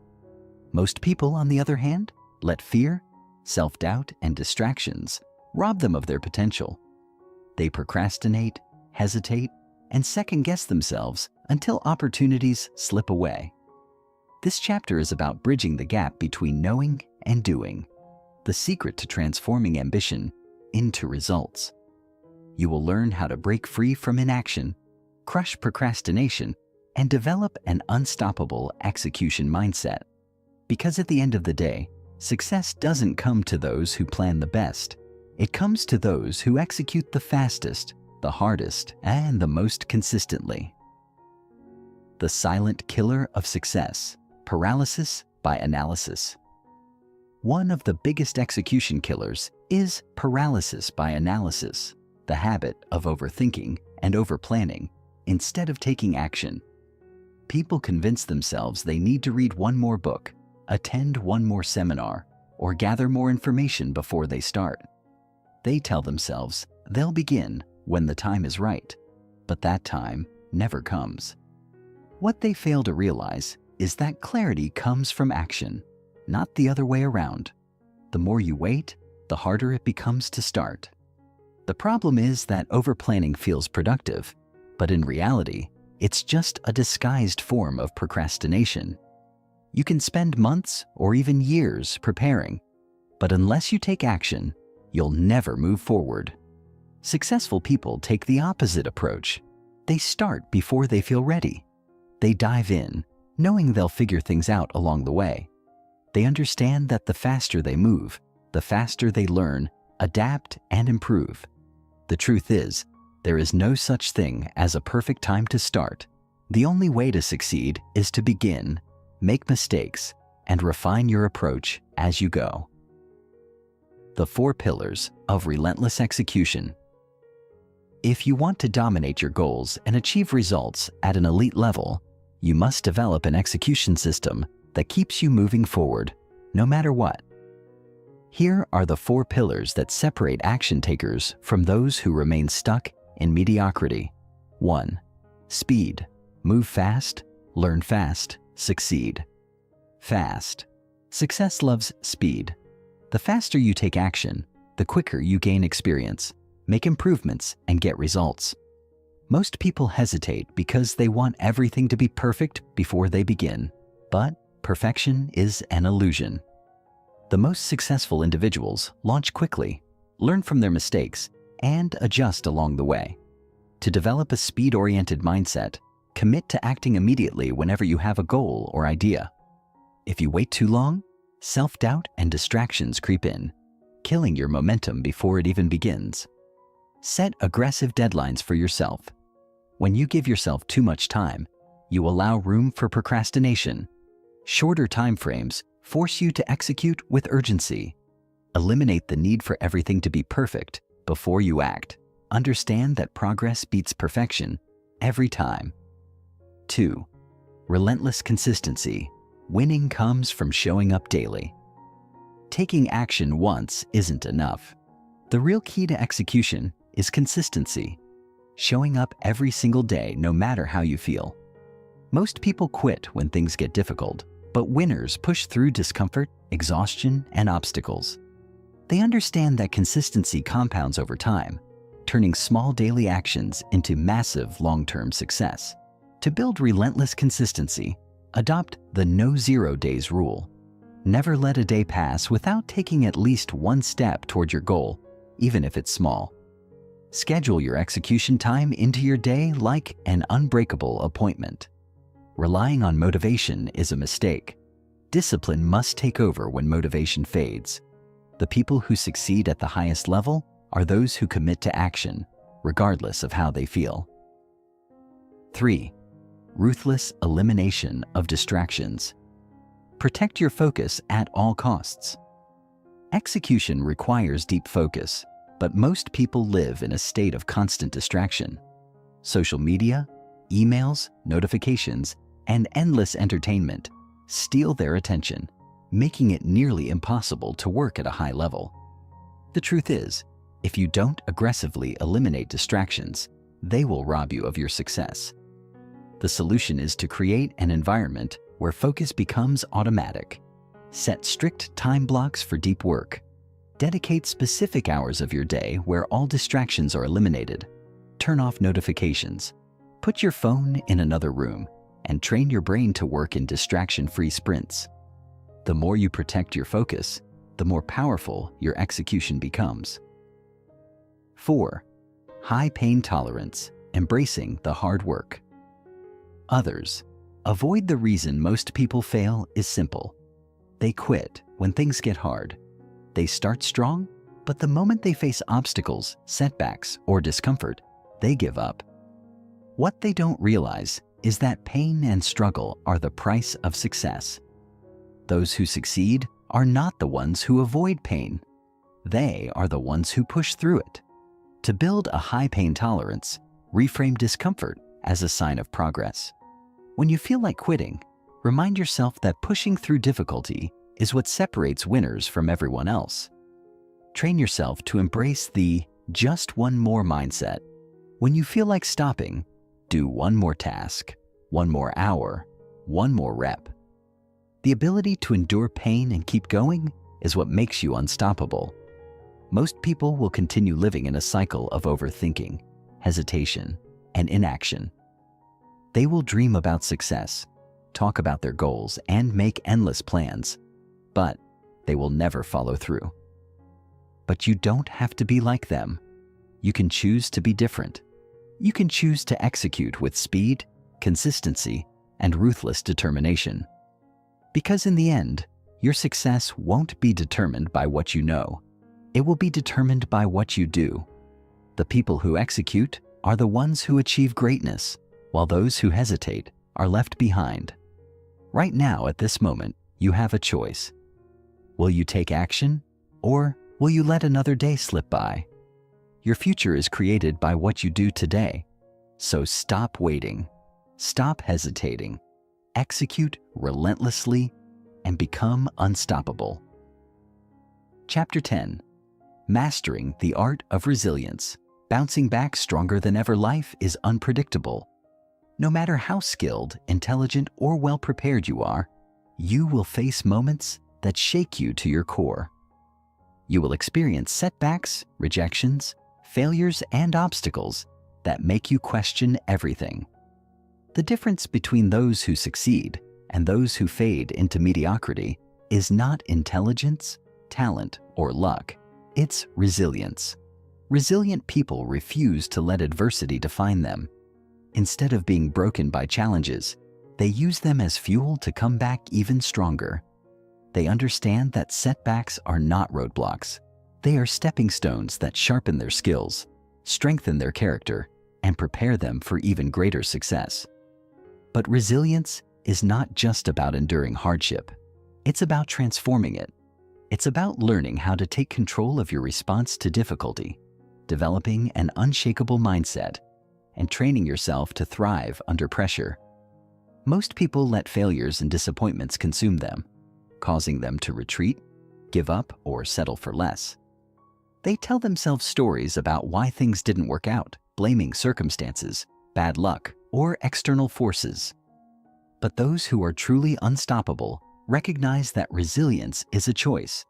Most people, on the other hand, let fear, self-doubt, and distractions rob them of their potential. They procrastinate, hesitate, and second-guess themselves until opportunities slip away. This chapter is about bridging the gap between knowing and doing, the secret to transforming ambition into results. You will learn how to break free from inaction, crush procrastination, and develop an unstoppable execution mindset. Because at the end of the day, success doesn't come to those who plan the best. It comes to those who execute the fastest, the hardest, and the most consistently. The silent killer of success: paralysis by analysis. One of the biggest execution killers is paralysis by analysis, the habit of overthinking and overplanning instead of taking action. People convince themselves they need to read one more book, attend one more seminar, or gather more information before they start. They tell themselves they'll begin when the time is right, but that time never comes. What they fail to realize is that clarity comes from action, not the other way around. The more you wait, the harder it becomes to start. The problem is that overplanning feels productive, but in reality, it's just a disguised form of procrastination. You can spend months or even years preparing, but unless you take action, you'll never move forward. Successful people take the opposite approach. They start before they feel ready. They dive in, knowing they'll figure things out along the way. They understand that the faster they move, the faster they learn, adapt, and improve. The truth is, there is no such thing as a perfect time to start. The only way to succeed is to begin, make mistakes, and refine your approach as you go. The 4 pillars of relentless execution. If you want to dominate your goals and achieve results at an elite level, you must develop an execution system that keeps you moving forward, no matter what. Here are the 4 pillars that separate action takers from those who remain stuck in mediocrity. 1. Speed. Move fast, learn fast, succeed. Fast. Success loves speed. The faster you take action, the quicker you gain experience, make improvements, and get results. Most people hesitate because they want everything to be perfect before they begin, but perfection is an illusion. The most successful individuals launch quickly, learn from their mistakes, and adjust along the way. To develop a speed-oriented mindset, commit to acting immediately whenever you have a goal or idea. If you wait too long, self-doubt and distractions creep in, killing your momentum before it even begins. Set aggressive deadlines for yourself. When you give yourself too much time, you allow room for procrastination. Shorter time frames force you to execute with urgency. Eliminate the need for everything to be perfect before you act. Understand that progress beats perfection every time. 2. Relentless consistency. Winning comes from showing up daily. Taking action once isn't enough. The real key to execution is consistency. showing up every single day no matter how you feel. Most people quit when things get difficult, but winners push through discomfort, exhaustion, and obstacles. They understand that consistency compounds over time, turning small daily actions into massive long-term success. To build relentless consistency, adopt the no 0 days rule. Never let a day pass without taking at least one step toward your goal, even if it's small. Schedule your execution time into your day like an unbreakable appointment. Relying on motivation is a mistake. Discipline must take over when motivation fades. The people who succeed at the highest level are those who commit to action, regardless of how they feel. 3. Ruthless elimination of distractions. Protect your focus at all costs. Execution requires deep focus, but most people live in a state of constant distraction. Social media, emails, notifications, and endless entertainment steal their attention, making it nearly impossible to work at a high level. The truth is, if you don't aggressively eliminate distractions, they will rob you of your success. The solution is to create an environment where focus becomes automatic. Set strict time blocks for deep work. Dedicate specific hours of your day where all distractions are eliminated. Turn off notifications. Put your phone in another room and train your brain to work in distraction-free sprints. The more you protect your focus, the more powerful your execution becomes. 4. High pain tolerance, embracing the hard work. Others. Avoid the reason most people fail is simple. They quit when things get hard. They start strong, but the moment they face obstacles, setbacks, or discomfort, they give up. What they don't realize is that pain and struggle are the price of success. Those who succeed are not the ones who avoid pain. They are the ones who push through it. To build a high pain tolerance, reframe discomfort as a sign of progress. When you feel like quitting, remind yourself that pushing through difficulty is what separates winners from everyone else. Train yourself to embrace the just one more mindset. When you feel like stopping, do one more task, one more hour, one more rep. The ability to endure pain and keep going is what makes you unstoppable. Most people will continue living in a cycle of overthinking, hesitation, and inaction. They will dream about success, talk about their goals, and make endless plans, but they will never follow through. But you don't have to be like them. You can choose to be different. You can choose to execute with speed, consistency, and ruthless determination. Because in the end, your success won't be determined by what you know. It will be determined by what you do. The people who execute are the ones who achieve greatness, while those who hesitate are left behind. Right now, at this moment, you have a choice. Will you take action, or will you let another day slip by? Your future is created by what you do today. So stop waiting, stop hesitating, execute relentlessly, and become unstoppable. Chapter 10. Mastering the Art of Resilience. Bouncing back stronger than ever. Life is unpredictable. No matter how skilled, intelligent, or well-prepared you are, you will face moments that shake you to your core. You will experience setbacks, rejections, failures, and obstacles that make you question everything. The difference between those who succeed and those who fade into mediocrity is not intelligence, talent, or luck. It's resilience. Resilient people refuse to let adversity define them. Instead of being broken by challenges, they use them as fuel to come back even stronger. They understand that setbacks are not roadblocks. They are stepping stones that sharpen their skills, strengthen their character, and prepare them for even greater success. But resilience is not just about enduring hardship. It's about transforming it. It's about learning how to take control of your response to difficulty, developing an unshakable mindset, and training yourself to thrive under pressure. Most people let failures and disappointments consume them, causing them to retreat, give up, or settle for less. They tell themselves stories about why things didn't work out, blaming circumstances, bad luck, or external forces. But those who are truly unstoppable recognize that resilience is a choice,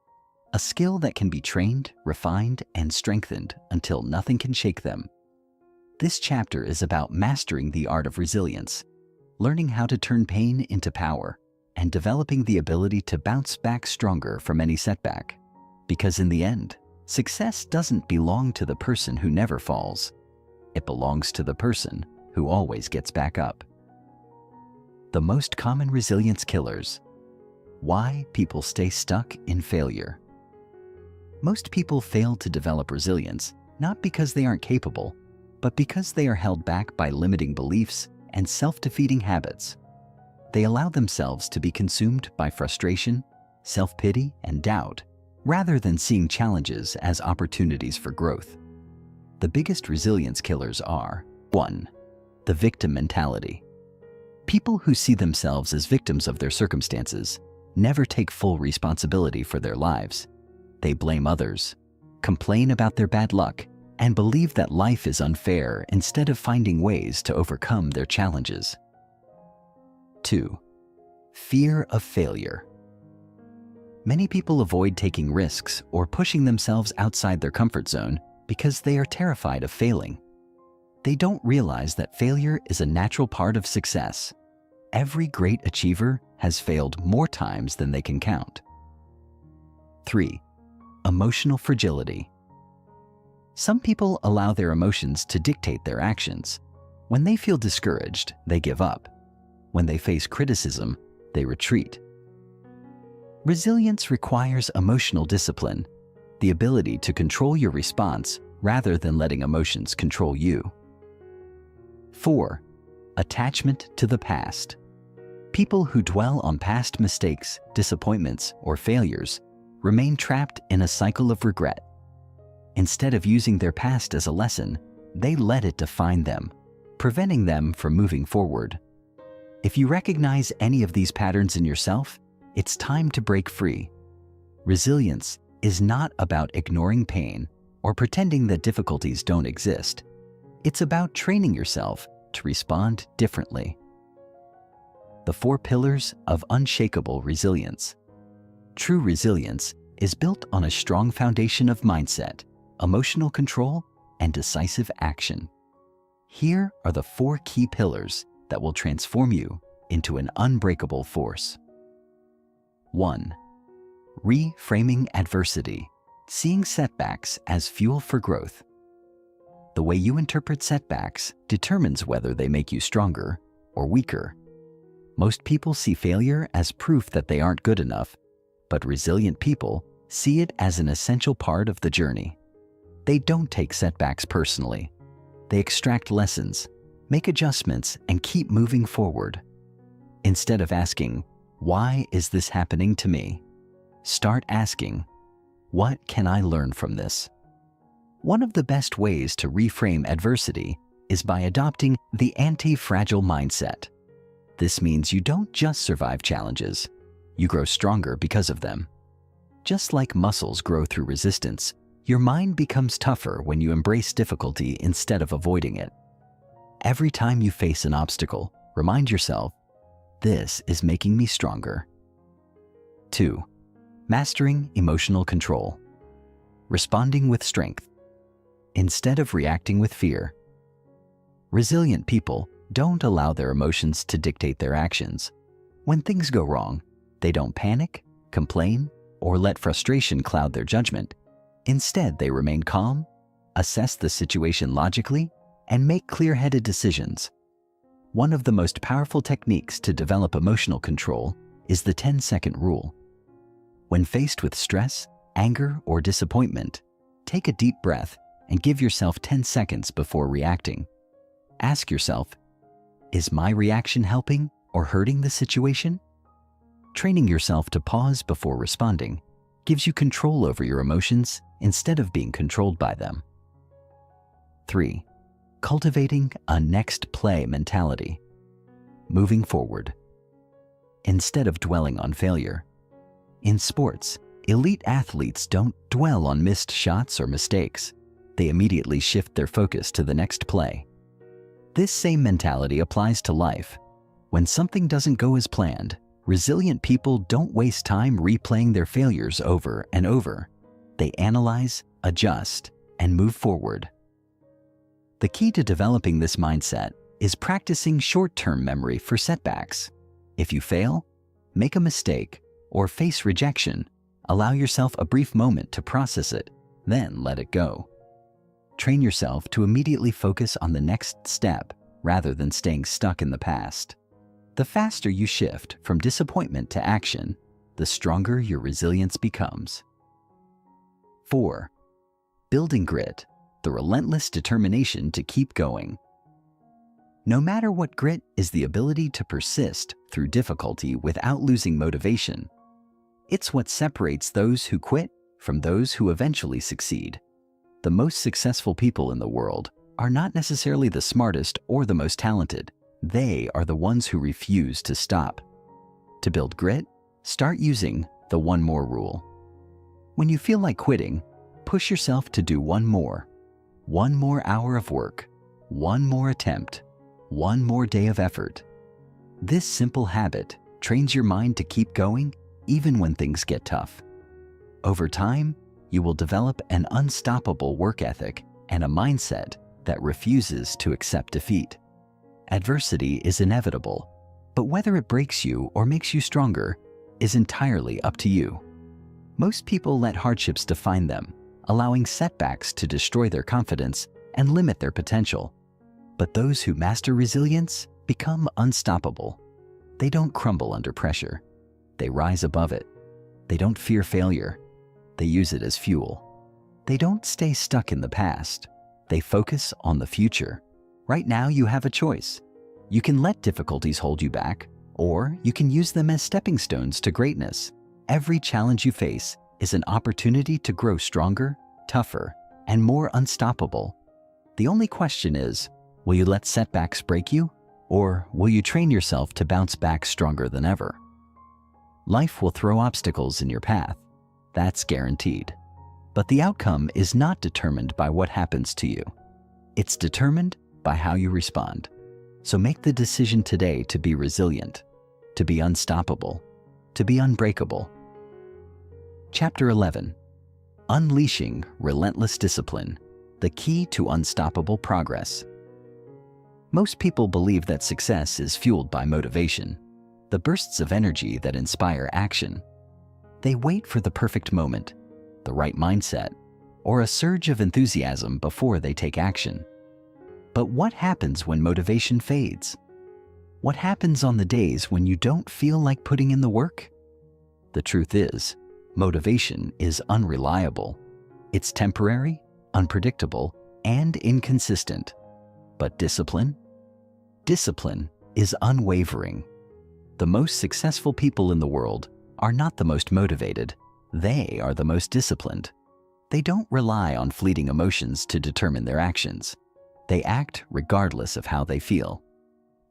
a skill that can be trained, refined, and strengthened until nothing can shake them. This chapter is about mastering the art of resilience, learning how to turn pain into power, and developing the ability to bounce back stronger from any setback. Because in the end, success doesn't belong to the person who never falls. It belongs to the person who always gets back up. The most common resilience killers. Why people stay stuck in failure. Most people fail to develop resilience not because they aren't capable, but because they are held back by limiting beliefs and self-defeating habits. They allow themselves to be consumed by frustration, self-pity, and doubt, rather than seeing challenges as opportunities for growth. The biggest resilience killers are: 1. The victim mentality. People who see themselves as victims of their circumstances never take full responsibility for their lives. They blame others, complain about their bad luck, and believe that life is unfair instead of finding ways to overcome their challenges. 2. Fear of failure. Many people avoid taking risks or pushing themselves outside their comfort zone because they are terrified of failing. They don't realize that failure is a natural part of success. Every great achiever has failed more times than they can count. 3. Emotional fragility. Some people allow their emotions to dictate their actions. When they feel discouraged, they give up. When they face criticism, they retreat. Resilience requires emotional discipline, the ability to control your response rather than letting emotions control you. 4. Attachment to the past. People who dwell on past mistakes, disappointments, or failures remain trapped in a cycle of regret. Instead of using their past as a lesson, they let it define them, preventing them from moving forward. If you recognize any of these patterns in yourself, it's time to break free. Resilience is not about ignoring pain or pretending that difficulties don't exist. It's about training yourself to respond differently. The 4 pillars of unshakable resilience. True resilience is built on a strong foundation of mindset, emotional control, and decisive action. Here are the 4 key pillars that will transform you into an unbreakable force. 1. Reframing adversity, seeing setbacks as fuel for growth. The way you interpret setbacks determines whether they make you stronger or weaker. Most people see failure as proof that they aren't good enough, but resilient people see it as an essential part of the journey. They don't take setbacks personally. They extract lessons, make adjustments, and keep moving forward. Instead of asking, "Why is this happening to me?" start asking, "What can I learn from this?" One of the best ways to reframe adversity is by adopting the anti-fragile mindset. This means you don't just survive challenges, you grow stronger because of them. Just like muscles grow through resistance, your mind becomes tougher when you embrace difficulty instead of avoiding it. Every time you face an obstacle, remind yourself, "This is making me stronger." 2. Mastering emotional control. Responding with strength, instead of reacting with fear. Resilient people don't allow their emotions to dictate their actions. When things go wrong, they don't panic, complain, or let frustration cloud their judgment. Instead, they remain calm, assess the situation logically, and make clear-headed decisions. One of the most powerful techniques to develop emotional control is the 10-second rule. When faced with stress, anger, or disappointment, take a deep breath and give yourself 10 seconds before reacting. Ask yourself, is my reaction helping or hurting the situation? Training yourself to pause before responding gives you control over your emotions instead of being controlled by them. 3. Cultivating a next play mentality. Moving forward, instead of dwelling on failure. In sports, elite athletes don't dwell on missed shots or mistakes. they immediately shift their focus to the next play. This same mentality applies to life. When something doesn't go as planned, resilient people don't waste time replaying their failures over and over. They analyze, adjust, and move forward. The key to developing this mindset is practicing short-term memory for setbacks. If you fail, make a mistake, or face rejection, allow yourself a brief moment to process it, then let it go. Train yourself to immediately focus on the next step rather than staying stuck in the past. The faster you shift from disappointment to action, the stronger your resilience becomes. 4. Building grit, the relentless determination to keep going. No matter what, grit is the ability to persist through difficulty without losing motivation. It's what separates those who quit from those who eventually succeed. The most successful people in the world are not necessarily the smartest or the most talented. They are the ones who refuse to stop. To build grit, start using the one more rule. When you feel like quitting, push yourself to do one more hour of work, one more attempt, one more day of effort. This simple habit trains your mind to keep going even when things get tough. Over time, you will develop an unstoppable work ethic and a mindset that refuses to accept defeat. Adversity is inevitable, but whether it breaks you or makes you stronger is entirely up to you. Most people let hardships define them, allowing setbacks to destroy their confidence and limit their potential. But those who master resilience become unstoppable. They don't crumble under pressure. They rise above it. They don't fear failure. They use it as fuel. They don't stay stuck in the past. They focus on the future. Right now, you have a choice. You can let difficulties hold you back, or you can use them as stepping stones to greatness. Every challenge you face is an opportunity to grow stronger, tougher, and more unstoppable. The only question is, will you let setbacks break you, or will you train yourself to bounce back stronger than ever? Life will throw obstacles in your path. That's guaranteed. But the outcome is not determined by what happens to you. It's determined by how you respond. So make the decision today to be resilient, to be unstoppable, to be unbreakable. Chapter 11. Unleashing Relentless Discipline, the Key to Unstoppable Progress. Most people believe that success is fueled by motivation, the bursts of energy that inspire action. They wait for the perfect moment, the right mindset, or a surge of enthusiasm before they take action. But what happens when motivation fades? What happens on the days when you don't feel like putting in the work? The truth is, motivation is unreliable. It's temporary, unpredictable, and inconsistent. But discipline? Discipline is unwavering. The most successful people in the world are not the most motivated. They are the most disciplined. They don't rely on fleeting emotions to determine their actions. They act regardless of how they feel.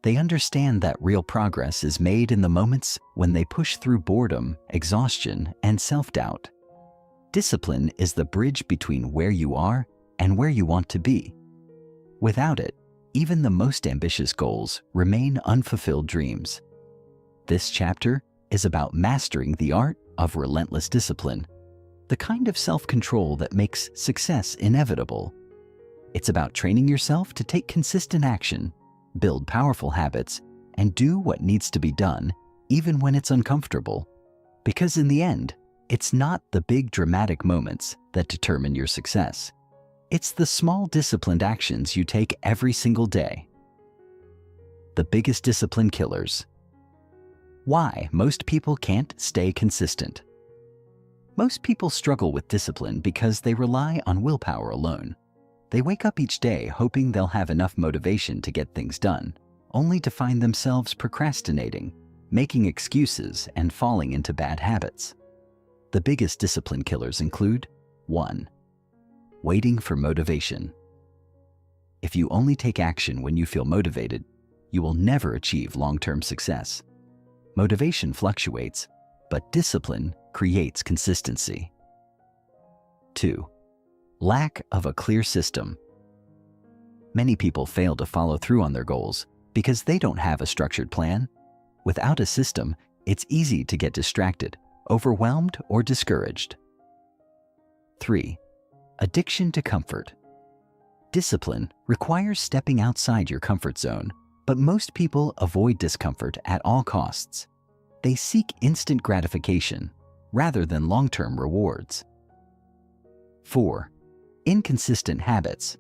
They understand that real progress is made in the moments when they push through boredom, exhaustion, and self-doubt. Discipline is the bridge between where you are and where you want to be. Without it, even the most ambitious goals remain unfulfilled dreams. This chapter is about mastering the art of relentless discipline, the kind of self-control that makes success inevitable. It's about training yourself to take consistent action, build powerful habits, and do what needs to be done, even when it's uncomfortable. Because in the end, it's not the big dramatic moments that determine your success. It's the small disciplined actions you take every single day. The biggest discipline killers. Why most people can't stay consistent. Most people struggle with discipline because they rely on willpower alone. They wake up each day hoping they'll have enough motivation to get things done, only to find themselves procrastinating, making excuses, and falling into bad habits. The biggest discipline killers include 1. Waiting for motivation. If you only take action when you feel motivated, you will never achieve long-term success. Motivation fluctuates, but discipline creates consistency. 2. Lack of a clear system. Many people fail to follow through on their goals because they don't have a structured plan. Without a system, it's easy to get distracted, overwhelmed, or discouraged. 3. Addiction to comfort. Discipline requires stepping outside your comfort zone, but most people avoid discomfort at all costs. They seek instant gratification rather than long-term rewards. 4. Inconsistent habits.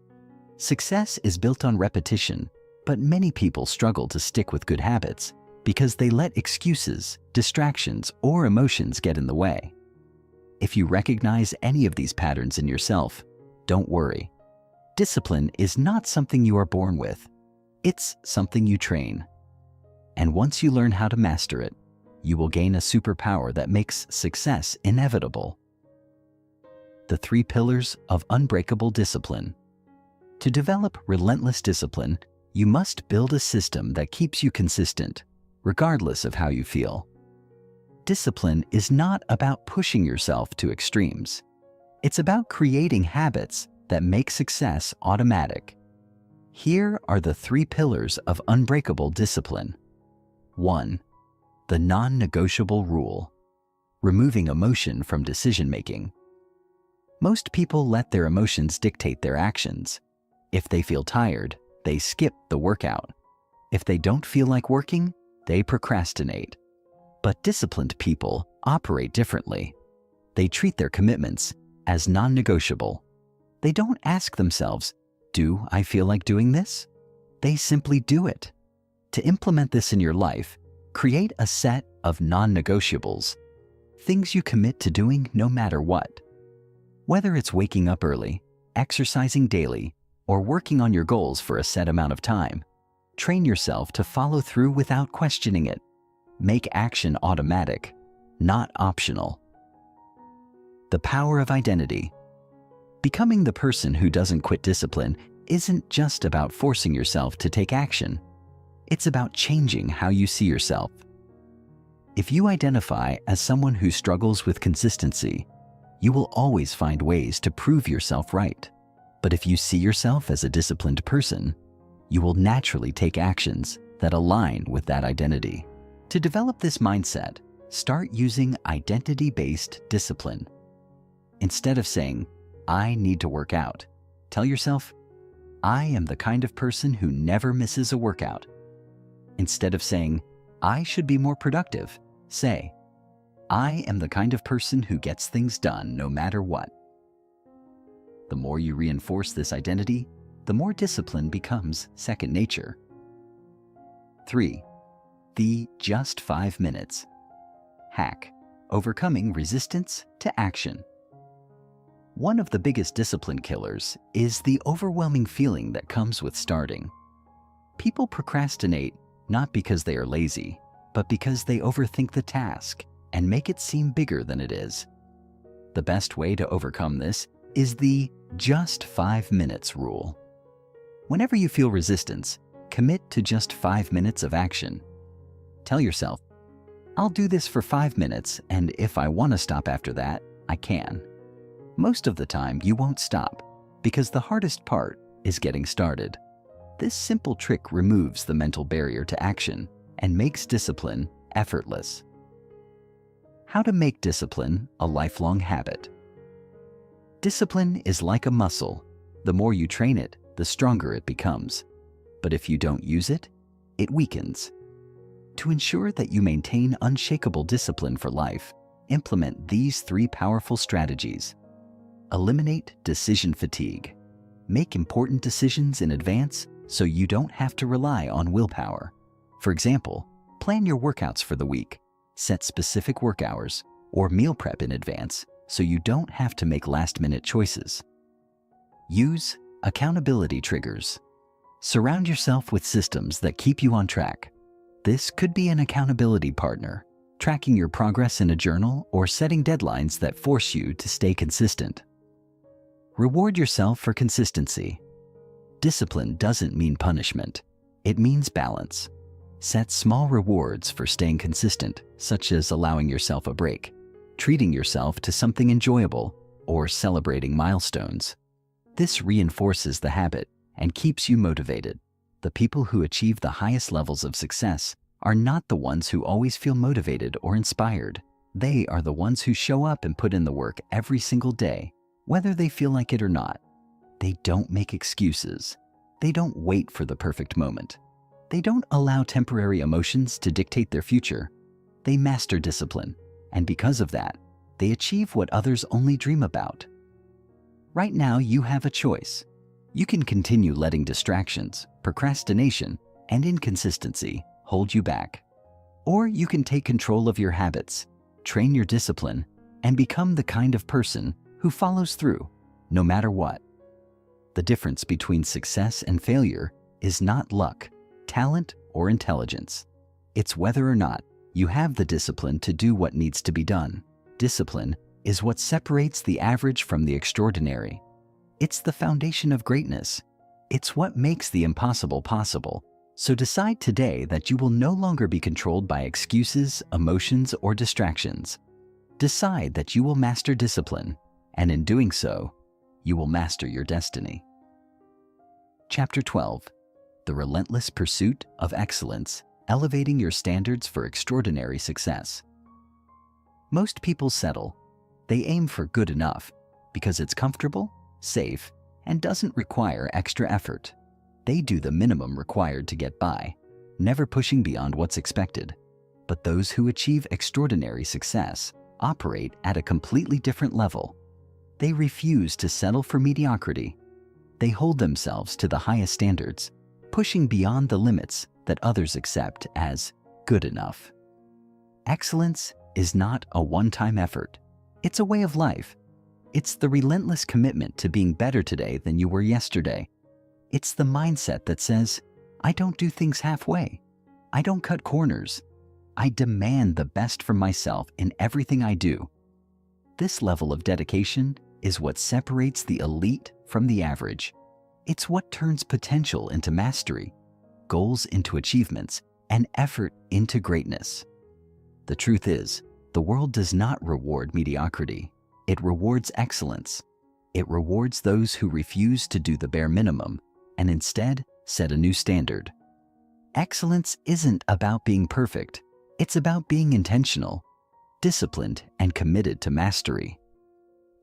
Success is built on repetition, but many people struggle to stick with good habits because they let excuses, distractions, or emotions get in the way. If you recognize any of these patterns in yourself, don't worry. Discipline is not something you are born with. It's something you train. And once you learn how to master it, you will gain a superpower that makes success inevitable. The 3 pillars of unbreakable discipline. To develop relentless discipline, you must build a system that keeps you consistent, regardless of how you feel. Discipline is not about pushing yourself to extremes. It's about creating habits that make success automatic. Here are the 3 pillars of unbreakable discipline. 1. The non-negotiable rule. Removing emotion from decision-making. Most people let their emotions dictate their actions. If they feel tired, they skip the workout. If they don't feel like working, they procrastinate. But disciplined people operate differently. They treat their commitments as non-negotiable. They don't ask themselves, "Do I feel like doing this?" They simply do it. To implement this in your life, create a set of non-negotiables, things you commit to doing no matter what. Whether it's waking up early, exercising daily, or working on your goals for a set amount of time, train yourself to follow through without questioning it. Make action automatic, not optional. The power of identity. Becoming the person who doesn't quit discipline isn't just about forcing yourself to take action. It's about changing how you see yourself. If you identify as someone who struggles with consistency, you will always find ways to prove yourself right. But if you see yourself as a disciplined person, you will naturally take actions that align with that identity. To develop this mindset, start using identity-based discipline. Instead of saying, "I need to work out," tell yourself, "I am the kind of person who never misses a workout." Instead of saying, "I should be more productive," say, "I am the kind of person who gets things done no matter what." The more you reinforce this identity, the more discipline becomes second nature. 3. The just 5 minutes. Hack: overcoming resistance to action. One of the biggest discipline killers is the overwhelming feeling that comes with starting. People procrastinate not because they are lazy, but because they overthink the task and make it seem bigger than it is. The best way to overcome this is the just 5 minutes rule. Whenever you feel resistance, commit to just 5 minutes of action. Tell yourself, "I'll do this for 5 minutes, and if I want to stop after that, I can." Most of the time, you won't stop, because the hardest part is getting started. This simple trick removes the mental barrier to action and makes discipline effortless. How to make discipline a lifelong habit. Discipline is like a muscle. The more you train it, the stronger it becomes. But if you don't use it, it weakens. To ensure that you maintain unshakable discipline for life, implement these 3 powerful strategies. Eliminate decision fatigue. Make important decisions in advance so you don't have to rely on willpower. For example, plan your workouts for the week, set specific work hours, or meal prep in advance so you don't have to make last-minute choices. Use accountability triggers. Surround yourself with systems that keep you on track. This could be an accountability partner, tracking your progress in a journal, or setting deadlines that force you to stay consistent. Reward yourself for consistency. Discipline doesn't mean punishment. It means balance. Set small rewards for staying consistent, such as allowing yourself a break, treating yourself to something enjoyable, or celebrating milestones. This reinforces the habit and keeps you motivated. The people who achieve the highest levels of success are not the ones who always feel motivated or inspired. They are the ones who show up and put in the work every single day, whether they feel like it or not. They don't make excuses. They don't wait for the perfect moment. They don't allow temporary emotions to dictate their future. They master discipline, and because of that, they achieve what others only dream about. Right now, you have a choice. You can continue letting distractions, procrastination, and inconsistency hold you back. Or you can take control of your habits, train your discipline, and become the kind of person who follows through, no matter what. The difference between success and failure is not luck, talent, or intelligence. It's whether or not you have the discipline to do what needs to be done. Discipline is what separates the average from the extraordinary. It's the foundation of greatness. It's what makes the impossible possible. So decide today that you will no longer be controlled by excuses, emotions, or distractions. Decide that you will master discipline, and in doing so, you will master your destiny. Chapter 12. The Relentless Pursuit of Excellence, Elevating Your Standards for Extraordinary Success. Most people settle. They aim for good enough because it's comfortable, safe, and doesn't require extra effort. They do the minimum required to get by, never pushing beyond what's expected. But those who achieve extraordinary success operate at a completely different level. They refuse to settle for mediocrity. They hold themselves to the highest standards, pushing beyond the limits that others accept as good enough. Excellence is not a one-time effort. It's a way of life. It's the relentless commitment to being better today than you were yesterday. It's the mindset that says, I don't do things halfway. I don't cut corners. I demand the best from myself in everything I do. This level of dedication is what separates the elite from the average. It's what turns potential into mastery, goals into achievements, and effort into greatness. The truth is, the world does not reward mediocrity. It rewards excellence. It rewards those who refuse to do the bare minimum and instead set a new standard. Excellence isn't about being perfect. It's about being intentional, disciplined, and committed to mastery.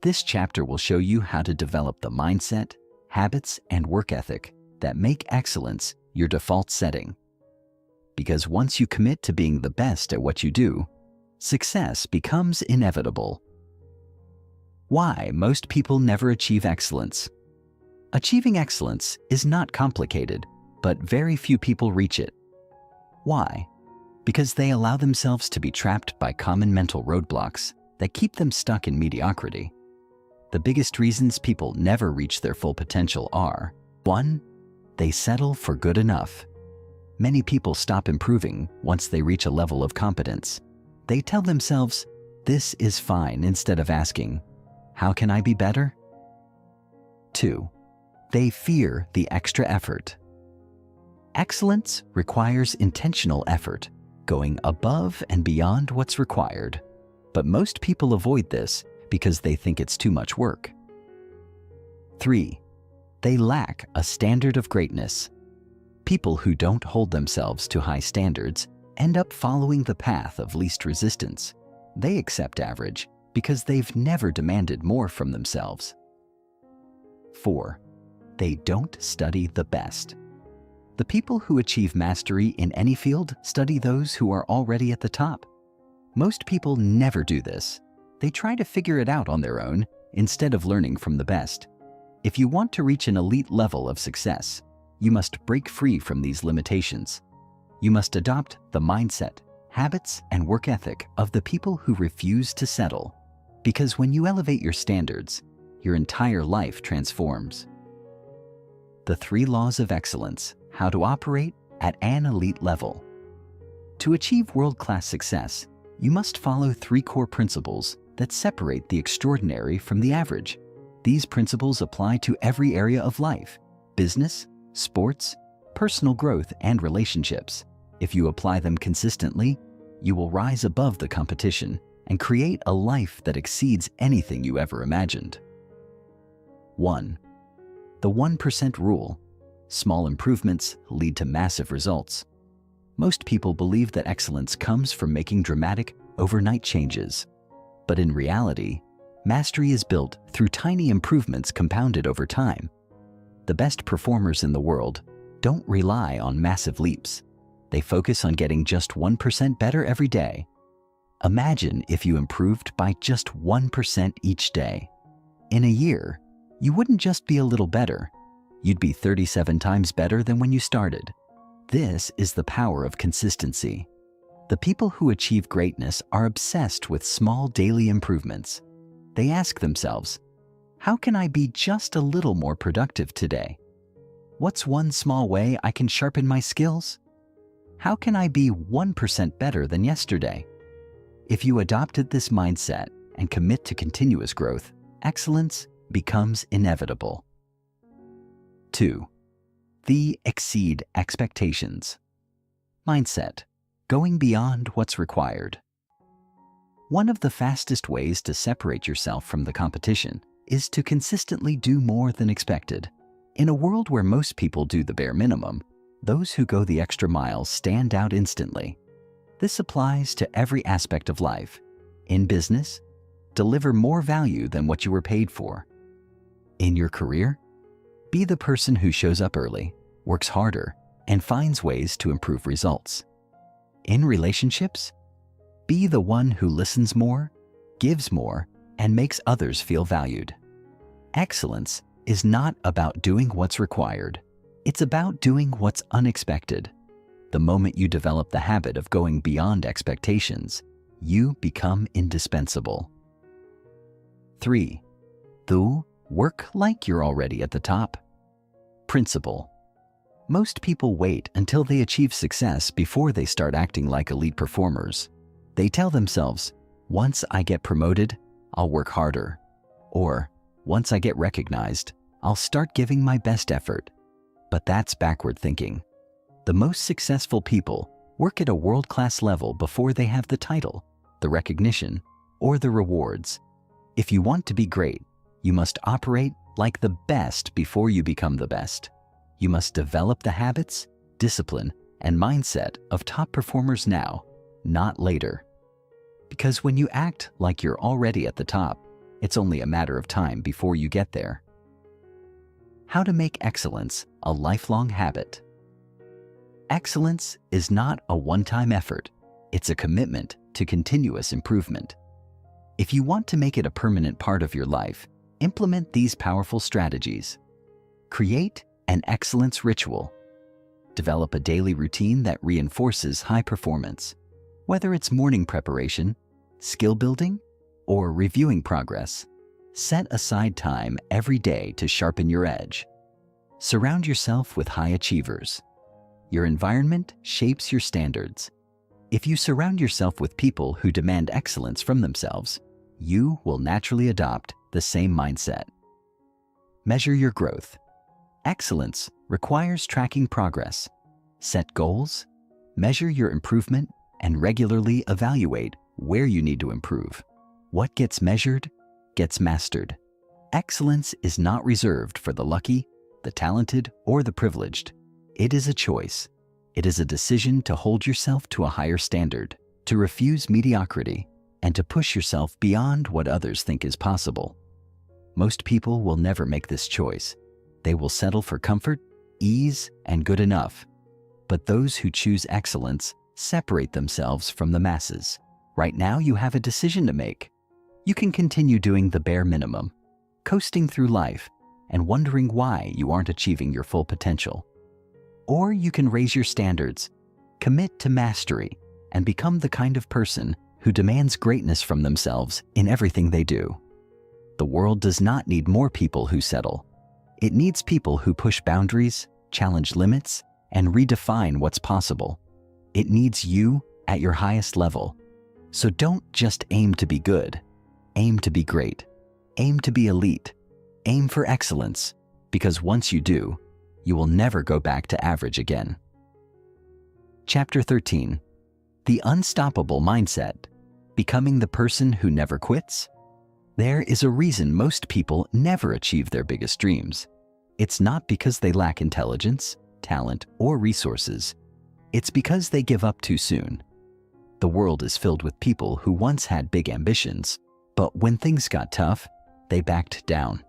This chapter will show you how to develop the mindset, habits, and work ethic that make excellence your default setting. Because once you commit to being the best at what you do, success becomes inevitable. Why most people never achieve excellence. Achieving excellence is not complicated, but very few people reach it. Why? Because they allow themselves to be trapped by common mental roadblocks that keep them stuck in mediocrity. The biggest reasons people never reach their full potential are: 1. They settle for good enough. Many people stop improving once they reach a level of competence. They tell themselves, this is fine, instead of asking, how can I be better? 2. They fear the extra effort. Excellence requires intentional effort, going above and beyond what's required. But most people avoid this because they think it's too much work. 3. They lack a standard of greatness. People who don't hold themselves to high standards end up following the path of least resistance. They accept average because they've never demanded more from themselves. 4. They don't study the best. The people who achieve mastery in any field study those who are already at the top. Most people never do this. They try to figure it out on their own instead of learning from the best. If you want to reach an elite level of success, you must break free from these limitations. You must adopt the mindset, habits, and work ethic of the people who refuse to settle. Because when you elevate your standards, your entire life transforms. The 3 laws of excellence: how to operate at an elite level. To achieve world-class success, you must follow 3 core principles that separate the extraordinary from the average. These principles apply to every area of life: business, sports, personal growth, and relationships. If you apply them consistently, you will rise above the competition and create a life that exceeds anything you ever imagined. 1. The 1% rule. Small improvements lead to massive results. Most people believe that excellence comes from making dramatic, overnight changes. But in reality, mastery is built through tiny improvements compounded over time. The best performers in the world don't rely on massive leaps. They focus on getting just 1% better every day. Imagine if you improved by just 1% each day. In a year, you wouldn't just be a little better. You'd be 37 times better than when you started. This is the power of consistency. The people who achieve greatness are obsessed with small daily improvements. They ask themselves, how can I be just a little more productive today? What's one small way I can sharpen my skills? How can I be 1% better than yesterday? If you adopted this mindset and commit to continuous growth, excellence becomes inevitable. 2. The exceed expectations. Mindset. Going beyond what's required. One of the fastest ways to separate yourself from the competition is to consistently do more than expected. In a world where most people do the bare minimum, those who go the extra mile stand out instantly. This applies to every aspect of life. In business, deliver more value than what you were paid for. In your career, be the person who shows up early, works harder, and finds ways to improve results. In relationships, be the one who listens more, gives more, and makes others feel valued. Excellence is not about doing what's required. It's about doing what's unexpected. The moment you develop the habit of going beyond expectations, you become indispensable. 3. Work like you're already at the top. Principle. Most people wait until they achieve success before they start acting like elite performers. They tell themselves, once I get promoted, I'll work harder. Or, once I get recognized, I'll start giving my best effort. But that's backward thinking. The most successful people work at a world-class level before they have the title, the recognition, or the rewards. If you want to be great, you must operate like the best before you become the best. You must develop the habits, discipline, and mindset of top performers now, not later. Because when you act like you're already at the top, it's only a matter of time before you get there. How to make excellence a lifelong habit. Excellence is not a one-time effort. It's a commitment to continuous improvement. If you want to make it a permanent part of your life, implement these powerful strategies. Create an excellence ritual. Develop a daily routine that reinforces high performance. Whether it's morning preparation, skill building, or reviewing progress, set aside time every day to sharpen your edge. Surround yourself with high achievers. Your environment shapes your standards. If you surround yourself with people who demand excellence from themselves, you will naturally adopt the same mindset. Measure your growth. Excellence requires tracking progress. Set goals, measure your improvement, and regularly evaluate where you need to improve. What gets measured gets mastered. Excellence is not reserved for the lucky, the talented, or the privileged. It is a choice. It is a decision to hold yourself to a higher standard, to refuse mediocrity, and to push yourself beyond what others think is possible. Most people will never make this choice. They will settle for comfort, ease, and good enough. But those who choose excellence separate themselves from the masses. Right now, you have a decision to make. You can continue doing the bare minimum, coasting through life, and wondering why you aren't achieving your full potential. Or you can raise your standards, commit to mastery, and become the kind of person who demands greatness from themselves in everything they do. The world does not need more people who settle. It needs people who push boundaries, challenge limits, and redefine what's possible. It needs you at your highest level. So don't just aim to be good. Aim to be great. Aim to be elite. Aim for excellence, because once you do, you will never go back to average again. Chapter 13. The Unstoppable Mindset. Becoming the person who never quits. There is a reason most people never achieve their biggest dreams. It's not because they lack intelligence, talent, or resources. It's because they give up too soon. The world is filled with people who once had big ambitions, but when things got tough, they backed down.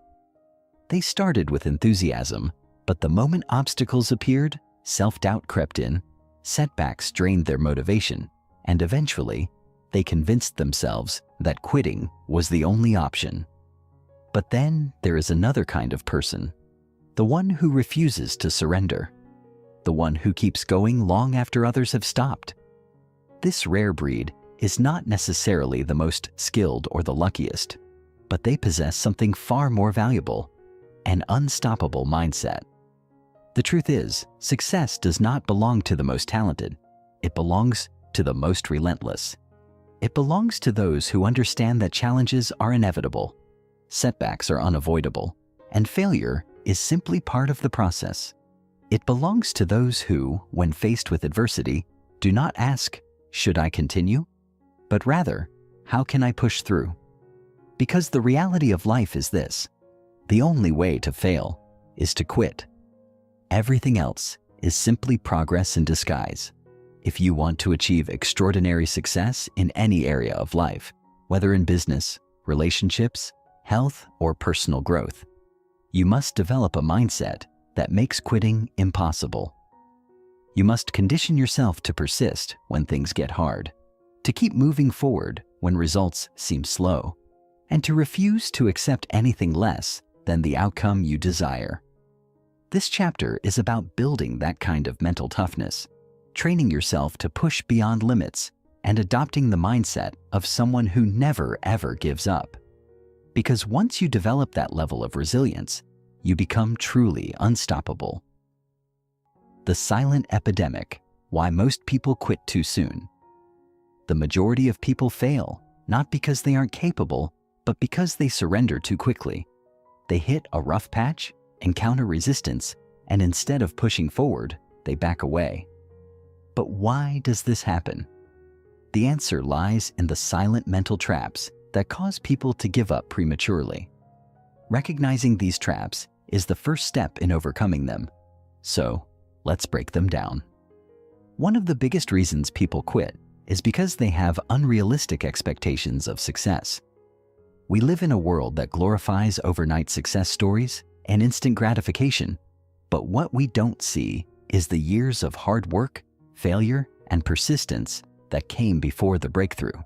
They started with enthusiasm, but the moment obstacles appeared, self-doubt crept in, setbacks drained their motivation, and eventually, they convinced themselves that quitting was the only option. But then there is another kind of person, the one who refuses to surrender, the one who keeps going long after others have stopped. This rare breed is not necessarily the most skilled or the luckiest, but they possess something far more valuable, an unstoppable mindset. The truth is, success does not belong to the most talented. It belongs to the most relentless. It belongs to those who understand that challenges are inevitable, setbacks are unavoidable, and failure is simply part of the process. It belongs to those who, when faced with adversity, do not ask, "Should I continue?" but rather, "How can I push through?" Because the reality of life is this: the only way to fail is to quit. Everything else is simply progress in disguise. If you want to achieve extraordinary success in any area of life, whether in business, relationships, health, or personal growth, you must develop a mindset that makes quitting impossible. You must condition yourself to persist when things get hard, to keep moving forward when results seem slow, and to refuse to accept anything less than the outcome you desire. This chapter is about building that kind of mental toughness, training yourself to push beyond limits, and adopting the mindset of someone who never ever gives up. Because once you develop that level of resilience, you become truly unstoppable. The silent epidemic: why most people quit too soon. The majority of people fail, not because they aren't capable, but because they surrender too quickly. They hit a rough patch, encounter resistance, and instead of pushing forward, they back away. But why does this happen? The answer lies in the silent mental traps that cause people to give up prematurely. Recognizing these traps is the first step in overcoming them. So, let's break them down. One of the biggest reasons people quit is because they have unrealistic expectations of success. We live in a world that glorifies overnight success stories and instant gratification, but what we don't see is the years of hard work, failure, and persistence that came before the breakthrough.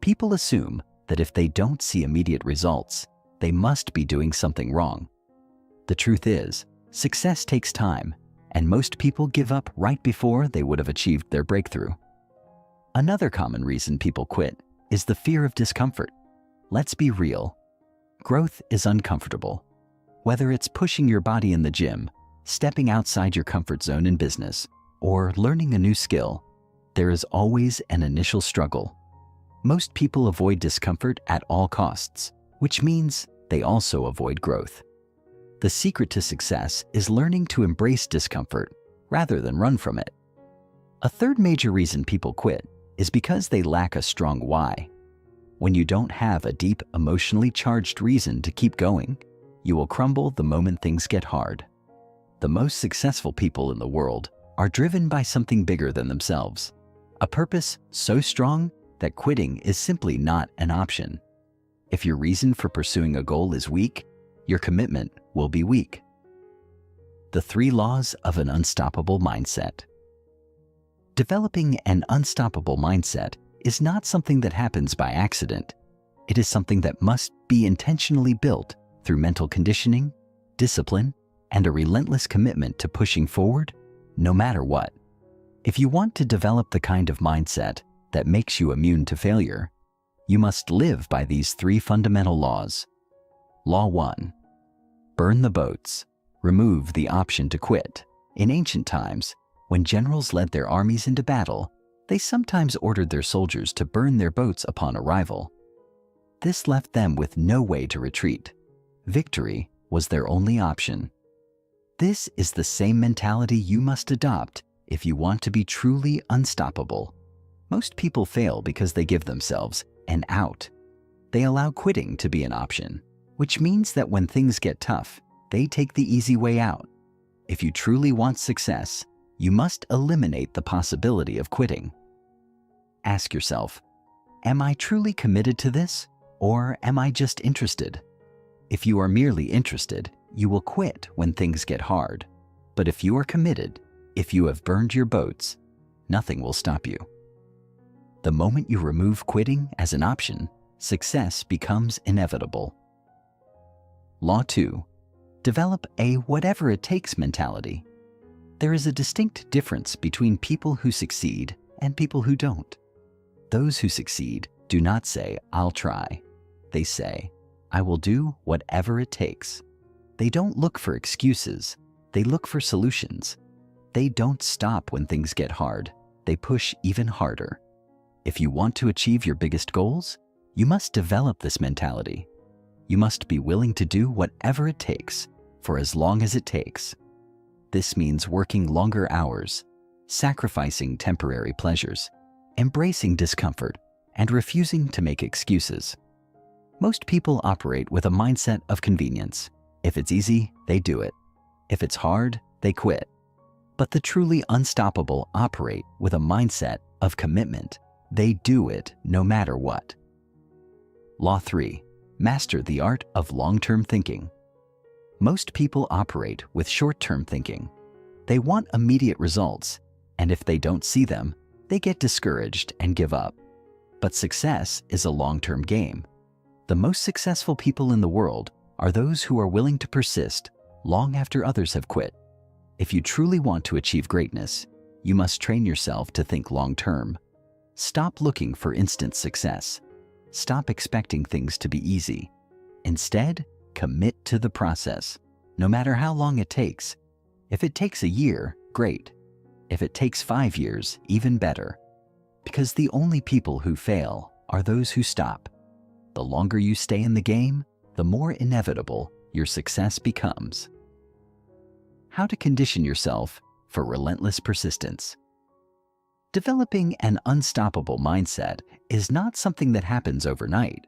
People assume that if they don't see immediate results, they must be doing something wrong. The truth is, success takes time, and most people give up right before they would have achieved their breakthrough. Another common reason people quit is the fear of discomfort. Let's be real. Growth is uncomfortable. Whether it's pushing your body in the gym, stepping outside your comfort zone in business, or learning a new skill, there is always an initial struggle. Most people avoid discomfort at all costs, which means they also avoid growth. The secret to success is learning to embrace discomfort rather than run from it. A third major reason people quit is because they lack a strong why. When you don't have a deep, emotionally charged reason to keep going, you will crumble the moment things get hard. The most successful people in the world are driven by something bigger than themselves, a purpose so strong that quitting is simply not an option. If your reason for pursuing a goal is weak, your commitment will be weak. The 3 laws of an unstoppable mindset. Developing an unstoppable mindset is not something that happens by accident. It is something that must be intentionally built through mental conditioning, discipline, and a relentless commitment to pushing forward, no matter what. If you want to develop the kind of mindset that makes you immune to failure, you must live by these 3 fundamental laws. Law 1. Burn the boats. Remove the option to quit. In ancient times, when generals led their armies into battle, they sometimes ordered their soldiers to burn their boats upon arrival. This left them with no way to retreat. Victory was their only option. This is the same mentality you must adopt if you want to be truly unstoppable. Most people fail because they give themselves an out. They allow quitting to be an option, which means that when things get tough, they take the easy way out. If you truly want success, you must eliminate the possibility of quitting. Ask yourself, am I truly committed to this, or am I just interested? If you are merely interested, you will quit when things get hard. But if you are committed, if you have burned your boats, nothing will stop you. The moment you remove quitting as an option, success becomes inevitable. Law 2. Develop a whatever-it-takes mentality. There is a distinct difference between people who succeed and people who don't. Those who succeed do not say, "I'll try." They say, "I will do whatever it takes." They don't look for excuses. They look for solutions. They don't stop when things get hard. They push even harder. If you want to achieve your biggest goals, you must develop this mentality. You must be willing to do whatever it takes for as long as it takes. This means working longer hours, sacrificing temporary pleasures, embracing discomfort, and refusing to make excuses. Most people operate with a mindset of convenience. If it's easy, they do it. If it's hard, they quit. But the truly unstoppable operate with a mindset of commitment. They do it no matter what. Law 3. Master the art of long-term thinking. Most people operate with short-term thinking. They want immediate results, and if they don't see them, they get discouraged and give up. But success is a long-term game. The most successful people in the world are those who are willing to persist long after others have quit. If you truly want to achieve greatness, you must train yourself to think long-term. Stop looking for instant success. Stop expecting things to be easy. Instead, commit to the process, no matter how long it takes. If it takes a year, great. If it takes 5 years, even better. Because the only people who fail are those who stop. The longer you stay in the game, the more inevitable your success becomes. How to condition yourself for relentless persistence. Developing an unstoppable mindset is not something that happens overnight.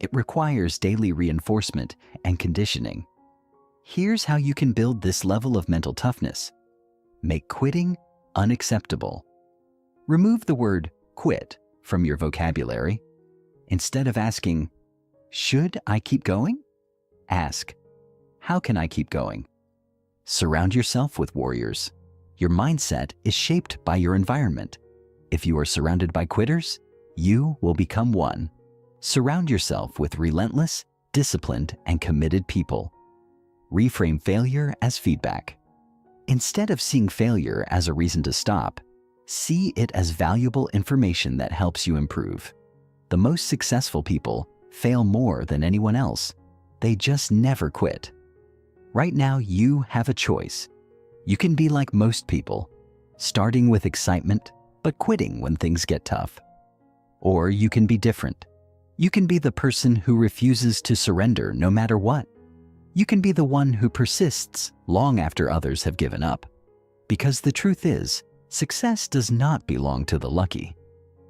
It requires daily reinforcement and conditioning. Here's how you can build this level of mental toughness. Make quitting unacceptable. Remove the word quit from your vocabulary. Instead of asking, "Should I keep going?" ask, "How can I keep going?" Surround yourself with warriors. Your mindset is shaped by your environment. If you are surrounded by quitters, you will become one. Surround yourself with relentless, disciplined, and committed people. Reframe failure as feedback. Instead of seeing failure as a reason to stop, see it as valuable information that helps you improve. The most successful people fail more than anyone else. They just never quit. Right now, you have a choice. You can be like most people, starting with excitement, but quitting when things get tough. Or you can be different. You can be the person who refuses to surrender no matter what. You can be the one who persists long after others have given up. Because the truth is, success does not belong to the lucky.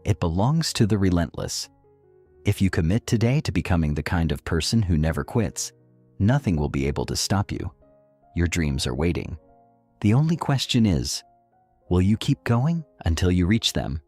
It belongs to the relentless. If you commit today to becoming the kind of person who never quits, nothing will be able to stop you. Your dreams are waiting. The only question is, will you keep going until you reach them?